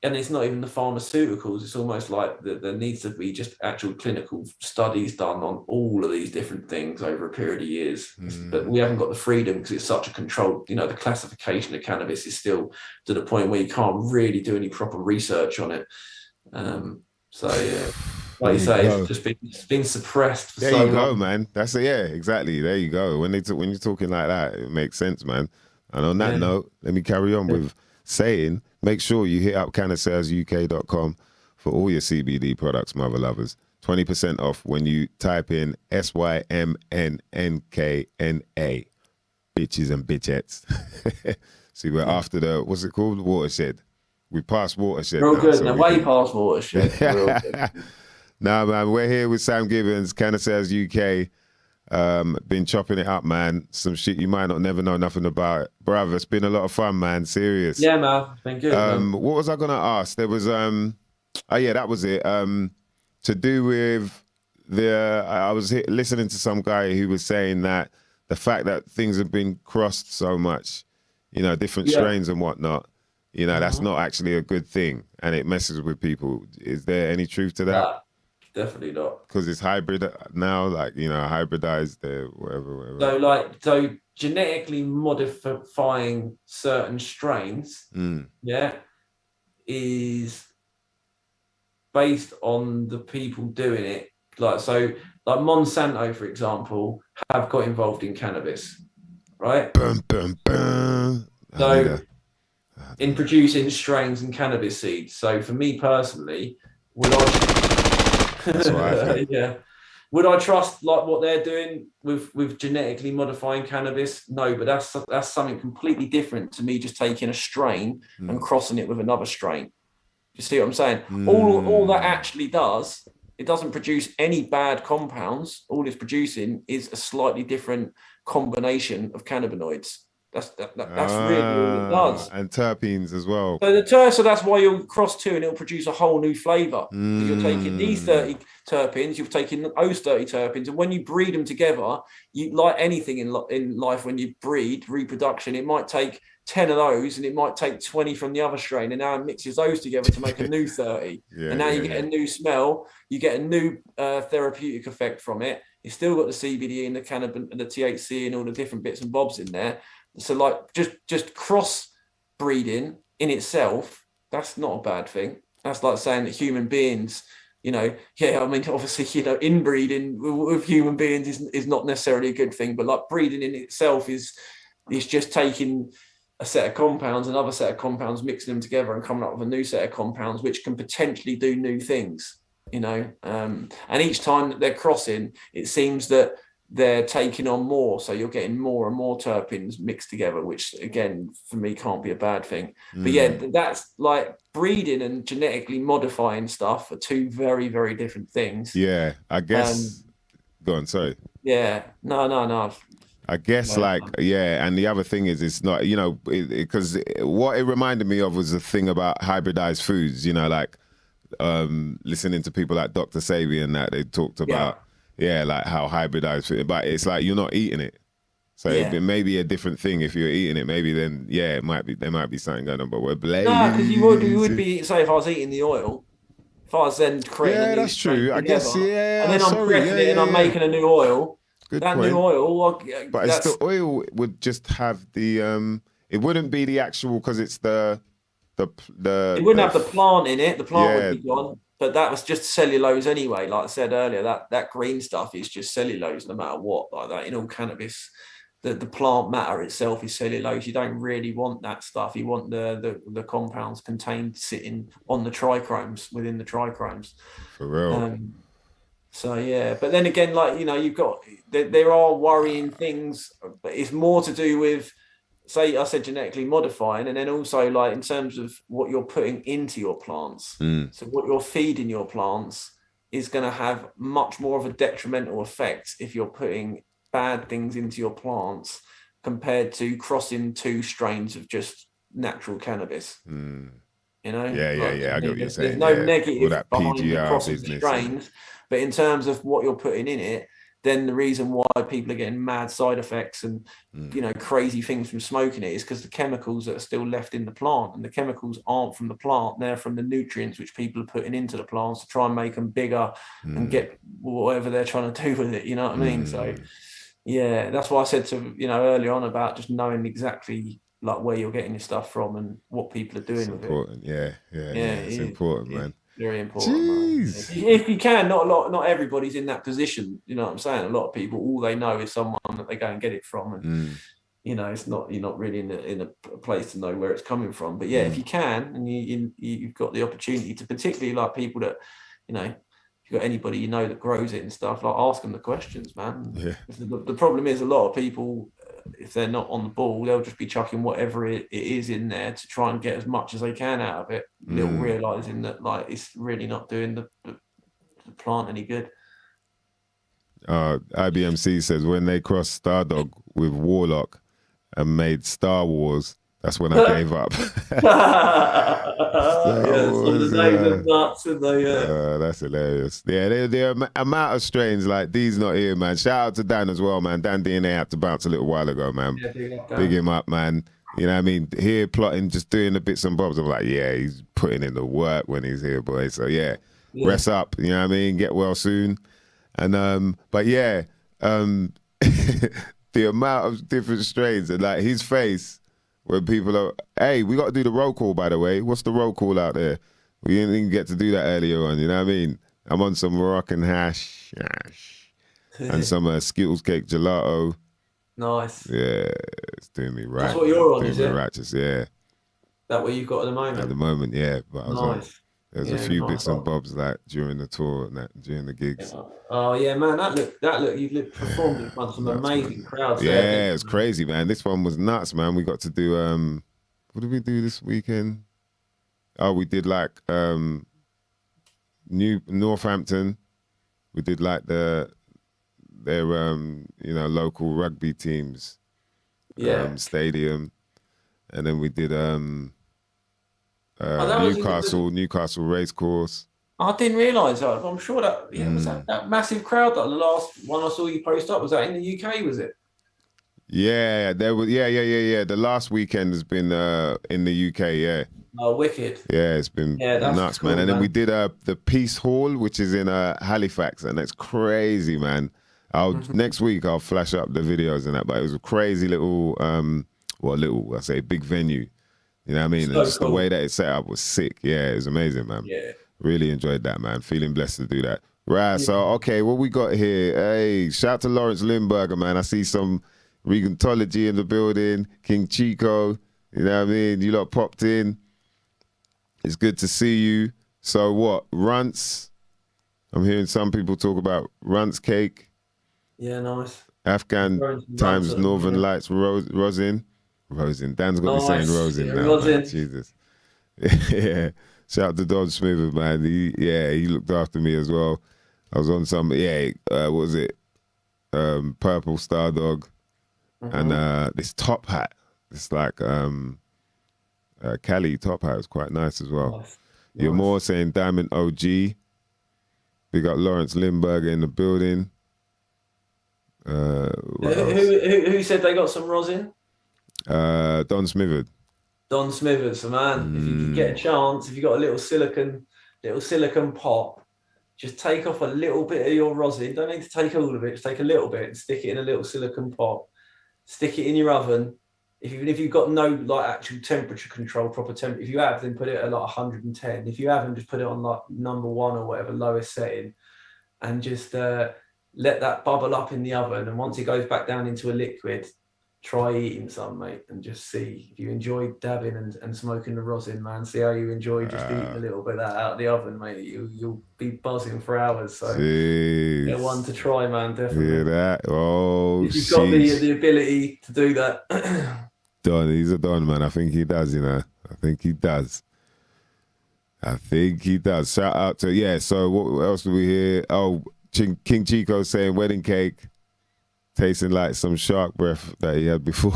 and it's not even the pharmaceuticals, it's almost like there needs to be just actual clinical studies done on all of these different things over a period of years. But we haven't got the freedom because it's such a controlled, the classification of cannabis is still to the point where you can't really do any proper research on it. So yeah, like you say, it's been suppressed for so long. There you go, man. That's it. Yeah, exactly. There you go. When you're talking like that, it makes sense, man. And on that note, let me carry on with saying, make sure you hit up CannaseursUK.com for all your CBD products, mother lovers. 20% off when you type in SYMNNKNA. Bitches and bitchettes. See, we're after the, what's it called? Watershed. We passed Watershed. Real good. Now, way past Watershed. Real good. Nah, man, we're here with Sam Gibbons, Cannasseurs UK. Been chopping it up, man. Some shit you might not never know nothing about. Bruv, it's been a lot of fun, man. Serious. Yeah, man. It's been good. What was I gonna ask? There was that was it. To do with I was listening to some guy who was saying that the fact that things have been crossed so much, different strains and whatnot, that's not actually a good thing, and it messes with people. Is there any truth to that? Nah. Definitely not. Because it's hybrid now, hybridized, whatever. So genetically modifying certain strains, is based on the people doing it. Like Monsanto, for example, have got involved in cannabis, right? So in producing strains and cannabis seeds. So for me personally, that's what I think. Would I trust like what they're doing with genetically modifying cannabis? No, but that's something completely different to me just taking a strain and crossing it with another strain. You see what I'm saying? All that actually does, it doesn't produce any bad compounds. All it's producing is a slightly different combination of cannabinoids. That's really all it does. And terpenes as well. So that's why you'll cross two and it'll produce a whole new flavour. You're taking these 30 terpenes, you're taking those 30 terpenes, and when you breed them together, you like anything in life, when you breed, reproduction, it might take 10 of those and it might take 20 from the other strain, and now it mixes those together to make a new 30. And now you get a new smell, you get a new therapeutic effect from it. You've still got the CBD and the cannabis and the THC and all the different bits and bobs in there. So like just cross breeding in itself, that's not a bad thing. That's like saying that human beings, I mean, obviously, inbreeding with human beings is not necessarily a good thing, but like breeding in itself is just taking a set of compounds, another set of compounds, mixing them together and coming up with a new set of compounds, which can potentially do new things, and each time that they're crossing, it seems that they're taking on more, so you're getting more and more terpenes mixed together, which again for me can't be a bad thing. But yeah, that's like breeding and genetically modifying stuff are two very, very different things. Yeah, I guess. Go on, sorry. Yeah, no. I guess and the other thing is, it's not, because what it reminded me of was the thing about hybridized foods, listening to people like Dr. Sabi and that, they talked about like how hybridized food, but it's like you're not eating it. So it may be a different thing if you're eating it. Maybe then, there might be something going on, but we're blazing. No, because you would be, say if I was eating the oil, if I was then creating a new that's true. I guess, and then I'm pressing it and I'm making a new oil. Good that point. New oil, but it's the oil would just have the it wouldn't be the actual, because it's the it wouldn't have the plant in it. The plant would be gone, but that was just cellulose anyway. Like I said earlier, that green stuff is just cellulose, no matter what. Like that in all cannabis, the plant matter itself is cellulose. You don't really want that stuff. You want the compounds contained sitting on the trichromes, within the trichromes. For real. So yeah, but then again, like you've got there are worrying things, but it's more to do with, say, I said genetically modifying, and then also like in terms of what you're putting into your plants. So what you're feeding your plants is going to have much more of a detrimental effect if you're putting bad things into your plants compared to crossing two strains of just natural cannabis. I get what you're saying. There's no negative behind the crossing strains. But in terms of what you're putting in it, then the reason why people are getting mad side effects and crazy things from smoking it is because the chemicals that are still left in the plant, and the chemicals aren't from the plant, they're from the nutrients which people are putting into the plants to try and make them bigger and get whatever they're trying to do with it. You know what I mean? So yeah, that's why I said to earlier on about just knowing exactly like where you're getting your stuff from and what people are doing with it. Yeah, it's important, man. Very important. If you can, not everybody's in that position. You know what I'm saying? A lot of people, all they know is someone that they go and get it from, and it's not, you're not really in a place to know where it's coming from. But yeah, if you can, and you've got the opportunity to, particularly like people that, if you've got anybody that grows it and stuff, like ask them the questions, man. Yeah. The problem is a lot of people, if they're not on the ball, they'll just be chucking whatever it is in there to try and get as much as they can out of it, little realizing that like it's really not doing the plant any good. IBMC says when they crossed Stardog with Warlock and made Star Wars, that's when I gave up. That's hilarious. Yeah, the amount of strains, like D's not here, man. Shout out to Dan as well, man. Dan DNA had to bounce a little while ago, man. Big him up, man. You know what I mean? Here plotting, just doing the bits and bobs. I'm like, yeah, he's putting in the work when he's here, boy. So yeah, rest up. You know what I mean? Get well soon. And but yeah, the amount of different strains and like his face. When people are, hey, we got to do the roll call, by the way. What's the roll call out there? We didn't even get to do that earlier on, you know what I mean? I'm on some Moroccan hash and some Skittles cake gelato. Nice. Yeah, it's doing me right. That's what you're on, is it? Righteous, yeah. That what you've got at the moment? At the moment, yeah. But I was There's a few bits and bobs like during the tour and that, during the gigs. Yeah. Oh yeah, man, you performed in front of some amazing crowds. Yeah, it was crazy, man. This one was nuts, man. We got to do what did we do this weekend? Oh, we did like New Northampton. We did like their local rugby teams stadium, and then we did Newcastle Racecourse. I didn't realise that. I'm sure that was that massive crowd. That the last one I saw you post up, was that in the UK? Was it? Yeah, there was. Yeah. The last weekend has been in the UK. Yeah. Oh, wicked. Yeah, it's been nuts, cool, man. And then we did the Peace Hall, which is in Halifax, and it's crazy, man. Next week I'll flash up the videos and that, but it was a crazy little, big venue. You know what I mean? So and just cool. The way that it's set up was sick. Yeah, it was amazing, man. Yeah. Really enjoyed that, man. Feeling blessed to do that. Right, so, okay, what we got here? Hey, shout to Lawrence Limburger, man. I see some Regentology in the building. King Chico, you know what I mean? You lot popped in. It's good to see you. So what, runts? I'm hearing some people talk about runts cake. Yeah, nice. Afghan times Northern Lights rosin. Dan's got me saying rosin now, rosin. man. Jesus. Yeah. Shout out to Don Smith, man. He looked after me as well. I was on some, what was it? Purple Star Dog. And this top hat. It's like Cali top hat was quite nice as well. Nice. You're more saying Diamond OG. We got Lawrence Limburger in the building. Who said they got some rosin? Don Smithard. Don Smithers, so man, if you can get a chance, if you got a little silicon pot, just take off a little bit of your rosin. Don't need to take all of it. Just take a little bit and stick it in a little silicon pot. Stick it in your oven. Even if you've got no like actual temperature control, proper temperature, if you have, then put it at like 110. If you haven't, just put it on like number 1 or whatever, lowest setting, and just let that bubble up in the oven. And once it goes back down into a liquid, try eating some, mate, and just see if you enjoy dabbing and smoking the rosin, man. See how you enjoy just eating a little bit of that out of the oven, mate. You'll be buzzing for hours. So yeah, one to try, man, definitely. Hear that? Oh, if you've got the ability to do that. Don, he's a Don, man. I think he does, you know. I think he does. Shout out to, so what else do we hear? Oh, King Chico saying wedding cake. Tasting like some shark breath that he had before.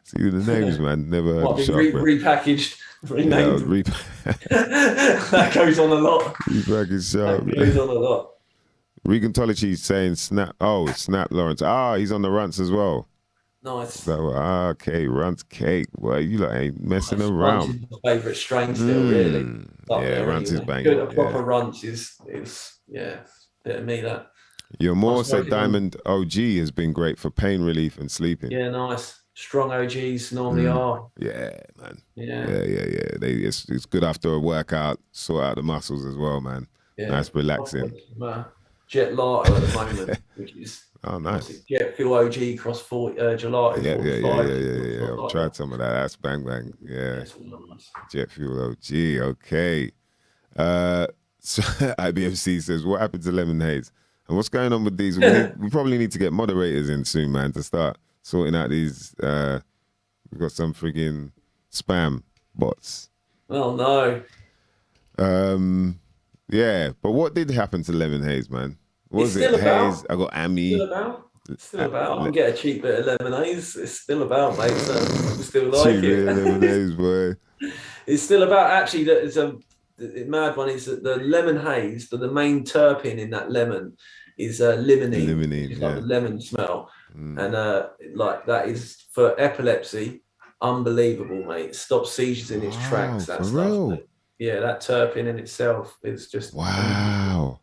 See the names, man. Never heard of shark breath. Repackaged, renamed. That goes on a lot. Repackaged shark breath. Goes on a lot. Regentology saying snap. Oh, snap Lawrence. He's on the runts as well. Nice. So, okay, runts cake. Well, you lot ain't messing around. Runts is my favourite strain still, really. Runts is banging. Good, a proper runts is bit of me, that. Your more said Diamond OG has been great for pain relief and sleeping. Yeah, nice. Strong OGs normally are. Yeah, man. Yeah. It's good after a workout, sort out the muscles as well, man. Yeah. Nice, relaxing. Jet Latte at the moment, which is nice. Jet Fuel OG cross 40 gelato. Yeah. I've tried some of that. That's bang bang. Yeah. Jet Fuel OG. Okay. So IBMC says, what happened to Lemon Haze? And what's going on with these? We probably need to get moderators in soon, man, to start sorting out these. We've got some frigging spam bots. Oh, no. Yeah, but what did happen to Lemon Haze, man? What was it? Haze? I got Amy. Still about. I can get a cheap bit of Lemon Haze. It's still about, mate. So I still like cheap it. Lemon Haze, boy. It's still about. Actually, that it's a mad one. Is that the Lemon Haze? The main terpene in that lemon is limonene. Limonene, it's like the lemon smell, and like that is for epilepsy. Unbelievable, mate. It stops seizures in its tracks. That stuff. Real? Yeah, that terpene in itself is just wow.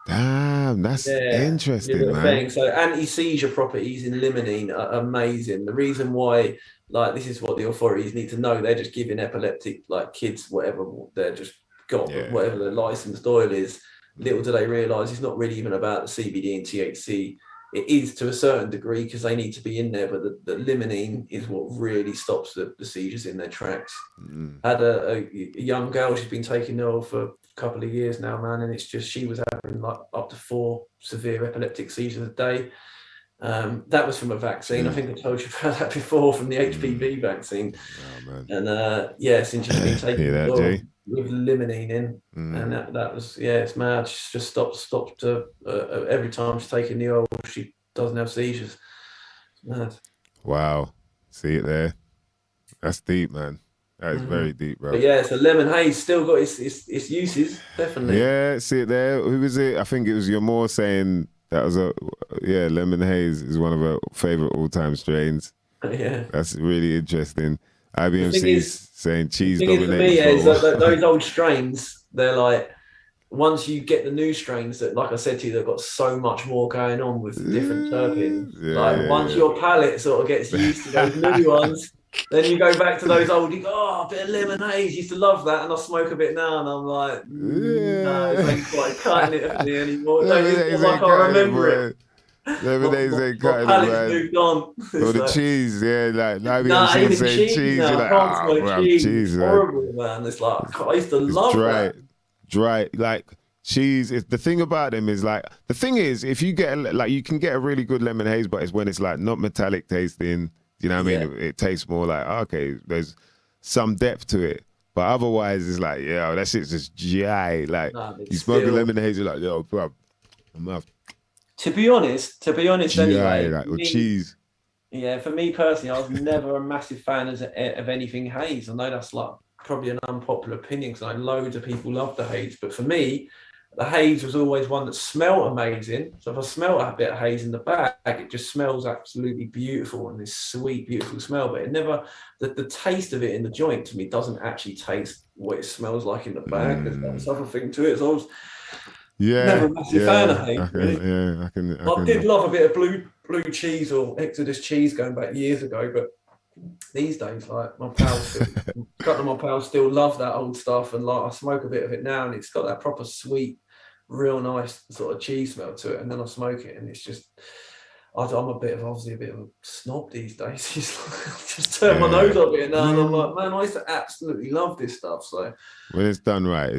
Damn, that's interesting, man. So anti-seizure properties in limonene are amazing. The reason why, like, this is what the authorities need to know. They're just giving epileptic, like, kids whatever they're just got, whatever their licensed oil is. Little do they realise it's not really even about the CBD and THC it is to a certain degree because they need to be in there, but the limonene is what really stops the seizures in their tracks. Had a young girl, she's been taking the oil for a couple of years now, man, and it's just, she was having like up to 4 severe epileptic seizures a day. That was from a vaccine. I think I told you about that before, from the HPV vaccine. Oh, and since she's been taking the oil with limonene in, and that was, it's mad. She's just stopped every time she's taking the oil, she doesn't have seizures. It's mad. Wow, see it there. That's deep, man. That is very deep, bro. But so lemon haze still got its uses, definitely. Yeah, see it there. Who was it? I think it was Yamor saying that was lemon haze is one of her favorite all-time strains. Yeah, that's really interesting. IBMC's saying cheese dominating. For me, is those old strains, they're like, once you get the new strains that, like I said to you, they've got so much more going on with different terpenes. Once your palate sort of gets used to those new ones, then you go back to those old, you go, a bit of lemon haze, used to love that, and I smoke a bit now, and I'm like, no, it ain't quite cutting it for me anymore. Like I remember it. Lemonades ain't cutting it, man. Moved on. Or the cheese, like IBMC saying cheese, you're like, cheese, horrible, man. It's like, I used to love that. Dry, like cheese. The thing about them is like, the thing is, if you get you can get a really good lemon haze, but it's when it's like not metallic tasting. You know what I mean? It tastes more like, okay, there's some depth to it. But otherwise, it's like, that shit's just dry. Like, you smoke a lemon haze, you're like, yo, bro, I'm up. To be honest, anyway. Like, or cheese. Yeah, for me personally, I was never a massive fan of anything haze. I know that's like probably an unpopular opinion because I know loads of people love the haze. But for me, the haze was always one that smelled amazing. So if I smell a bit of haze in the bag, it just smells absolutely beautiful and this sweet, beautiful smell. But it never, the taste of it in the joint to me doesn't actually taste what it smells like in the bag. There's other thing to it. So I was never a massive fan of haze. I did love a bit of blue cheese or Exodus cheese going back years ago, but these days, like my pals, a couple of my pals still love that old stuff, and like I smoke a bit of it now, and it's got that proper sweet, real nice sort of cheese smell to it, and then I smoke it, and it's just, I'm obviously a bit of a snob these days. Just turn my nose up it now, and I'm like, man, I used to absolutely love this stuff. So when it's done right,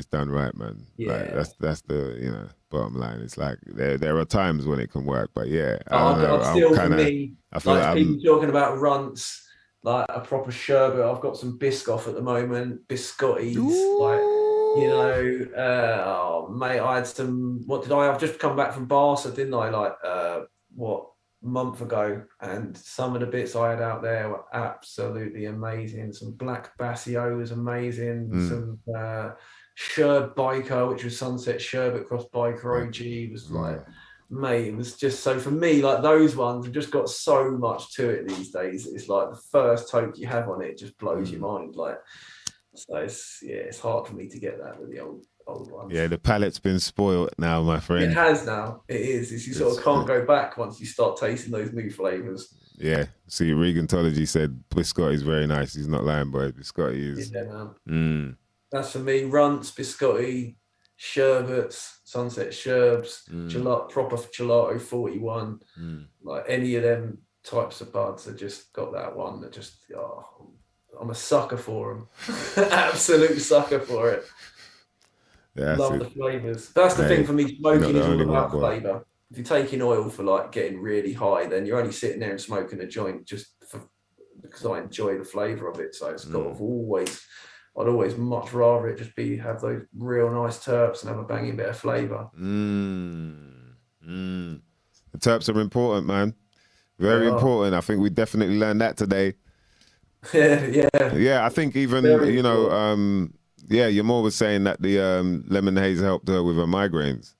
man. Yeah, like, that's the bottom line. It's like there are times when it can work, but I feel like people talking about runts. Like a proper sherbet. I've got some Biscoff at the moment, biscottis. Mate, I had some. I've just come back from Barca, didn't I? Like a month ago, and some of the bits I had out there were absolutely amazing. Some Black Bassio was amazing. Some Sherb Biker, which was Sunset Sherbet Cross Biker OG, was like. Mate, it was just, so for me, like those ones have just got so much to it these days. It's like the first toke you have on it just blows your mind. Like, so it's hard for me to get that with the old ones. Yeah, the palate's been spoiled now, my friend. It has now. It is. You sort of can't go back once you start tasting those new flavors. Yeah. See, Regantology said Biscotti is very nice. He's not lying, boy. Biscotti is. Yeah, man. That's for me. Runts, Biscotti, sherbets, Sunset Sherbs, gelato, proper gelato 41, like any of them types of buds that just got that one that just, I'm a sucker for them. Absolute sucker for it. Yeah, love the flavors. That's the thing for me, smoking is all about flavor. If you're taking oil for like getting really high, then you're only sitting there and smoking a joint because I enjoy the flavor of it. So it's got I'd always much rather it just have those real nice terps and have a banging bit of flavour. The terps are important, man. Very important. I think we definitely learned that today. Yeah, I think even, Yamor was saying that the lemon haze helped her with her migraines.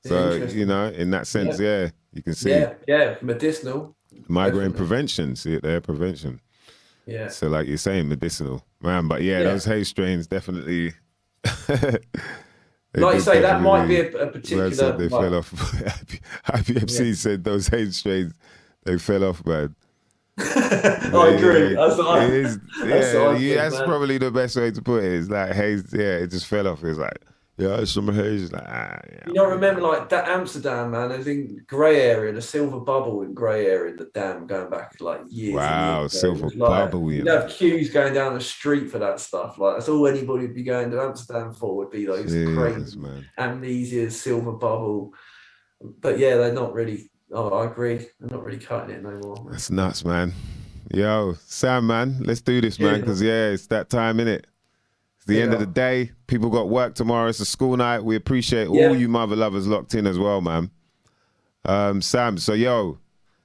So, in that sense, you can see. Yeah, medicinal. Migraine prevention, see it there, prevention. Yeah. So like you're saying, medicinal, man. But those haze strains definitely. Like you say, that might be a particular. They fell off. IPMC said those haze strains, they fell off, man. I agree. That's probably the best way to put it. It's like haze. Yeah, it just fell off. It's like Yeah, some haze. Like, yeah, you don't remember like that Amsterdam, man? There's in grey area, the silver bubble in grey area in the dam going back like years. Wow, and years silver like, bubble. You'd have queues going down the street for that stuff. Like that's all anybody would be going to Amsterdam for would be those crazy amnesias, silver bubble. But yeah, they're not really. Oh, I agree. They're not really cutting it no more. Man. That's nuts, man. Yo, Sam, man, let's do this, man, because it's that time, innit? The end of the day, people got work tomorrow. It's a school night. We appreciate all you mother lovers locked in as well, man. Sam, so yo,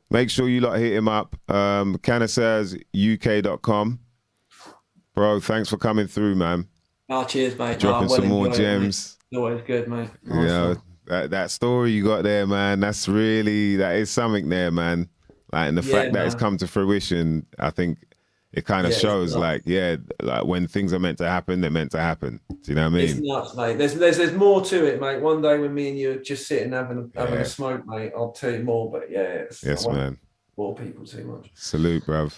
make sure you lot hit him up. CannassersUK.com. Bro, thanks for coming through, man. Oh, cheers, mate. Dropping some more gems. Always good, mate. Awesome. You know, that story you got there, man, that is something there, man. Like, and the fact that it's come to fruition, I think it kind of shows like when things are meant to happen, they're meant to happen. Do you know what I mean? It's nuts, mate. There's more to it, mate. One day when me and you are just sitting having a smoke, mate, I'll tell you more. But yes, man. Bore people too much. Salute, bruv.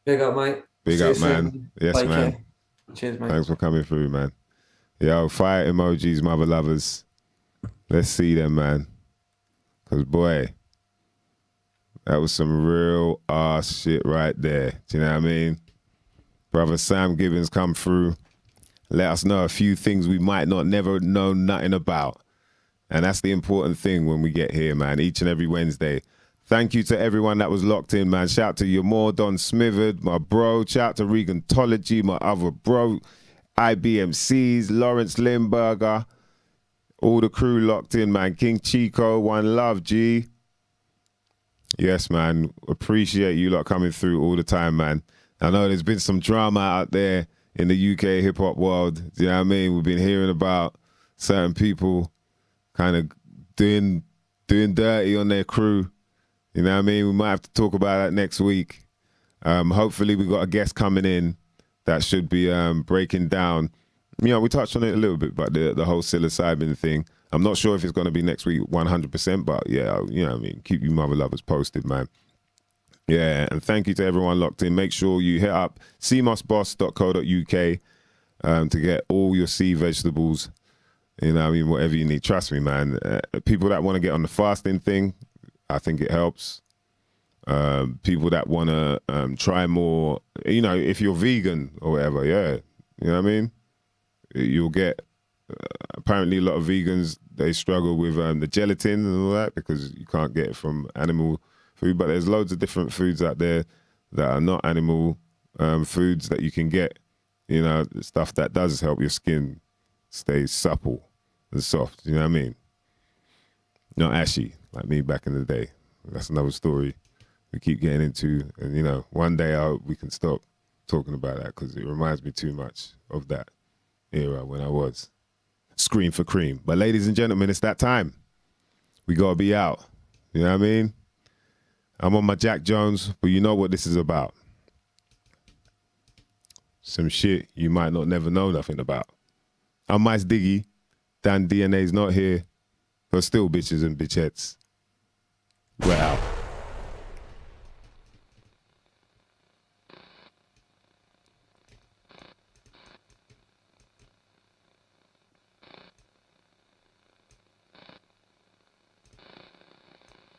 Big up, mate. Big up, man. Yes, Take man. care. Cheers, mate. Thanks for coming through, man. Yo, fire emojis, mother lovers. Let's see them, man. Because, boy, that was some real ass shit right there. Do you know what I mean? Brother Sam Gibbons come through. Let us know a few things we might not never know nothing about. And that's the important thing when we get here, man, each and every Wednesday. Thank you to everyone that was locked in, man. Shout out to Yamor, Don Smithered, my bro. Shout out to Regantology, my other bro. IBMCs, Lawrence Limburger. All the crew locked in, man. King Chico, one love, G. Yes, man. Appreciate you lot coming through all the time, man. I know there's been some drama out there in the UK hip-hop world. Do you know what I mean? We've been hearing about certain people kind of doing dirty on their crew. You know what I mean? We might have to talk about that next week. Hopefully we got a guest coming in that should be breaking down. You know, we touched on it a little bit, but the whole psilocybin thing. I'm not sure if it's going to be next week 100%, but yeah, you know what I mean? Keep you mother lovers posted, man. Yeah, and thank you to everyone locked in. Make sure you hit up cmossboss.co.uk to get all your sea vegetables, you know what I mean, whatever you need. Trust me, man. People that want to get on the fasting thing, I think it helps. People that want to try more, you know, if you're vegan or whatever, yeah, you know what I mean? You'll get, apparently a lot of vegans, they struggle with the gelatin and all that because you can't get it from animal food, but there's loads of different foods out there that are not animal foods that you can get, you know, stuff that does help your skin stay supple and soft, you know what I mean? Not ashy, like me back in the day. That's another story we keep getting into, and you know, one day I hope we can stop talking about that because it reminds me too much of that era when I was scream for cream. But ladies and gentlemen, it's that time. We gotta be out. You know what I mean? I'm on my Jack Jones, but you know what this is about. Some shit you might not never know nothing about. I'm Mice Diggy. Dan DNA's not here, but still bitches and bitchettes. We're out.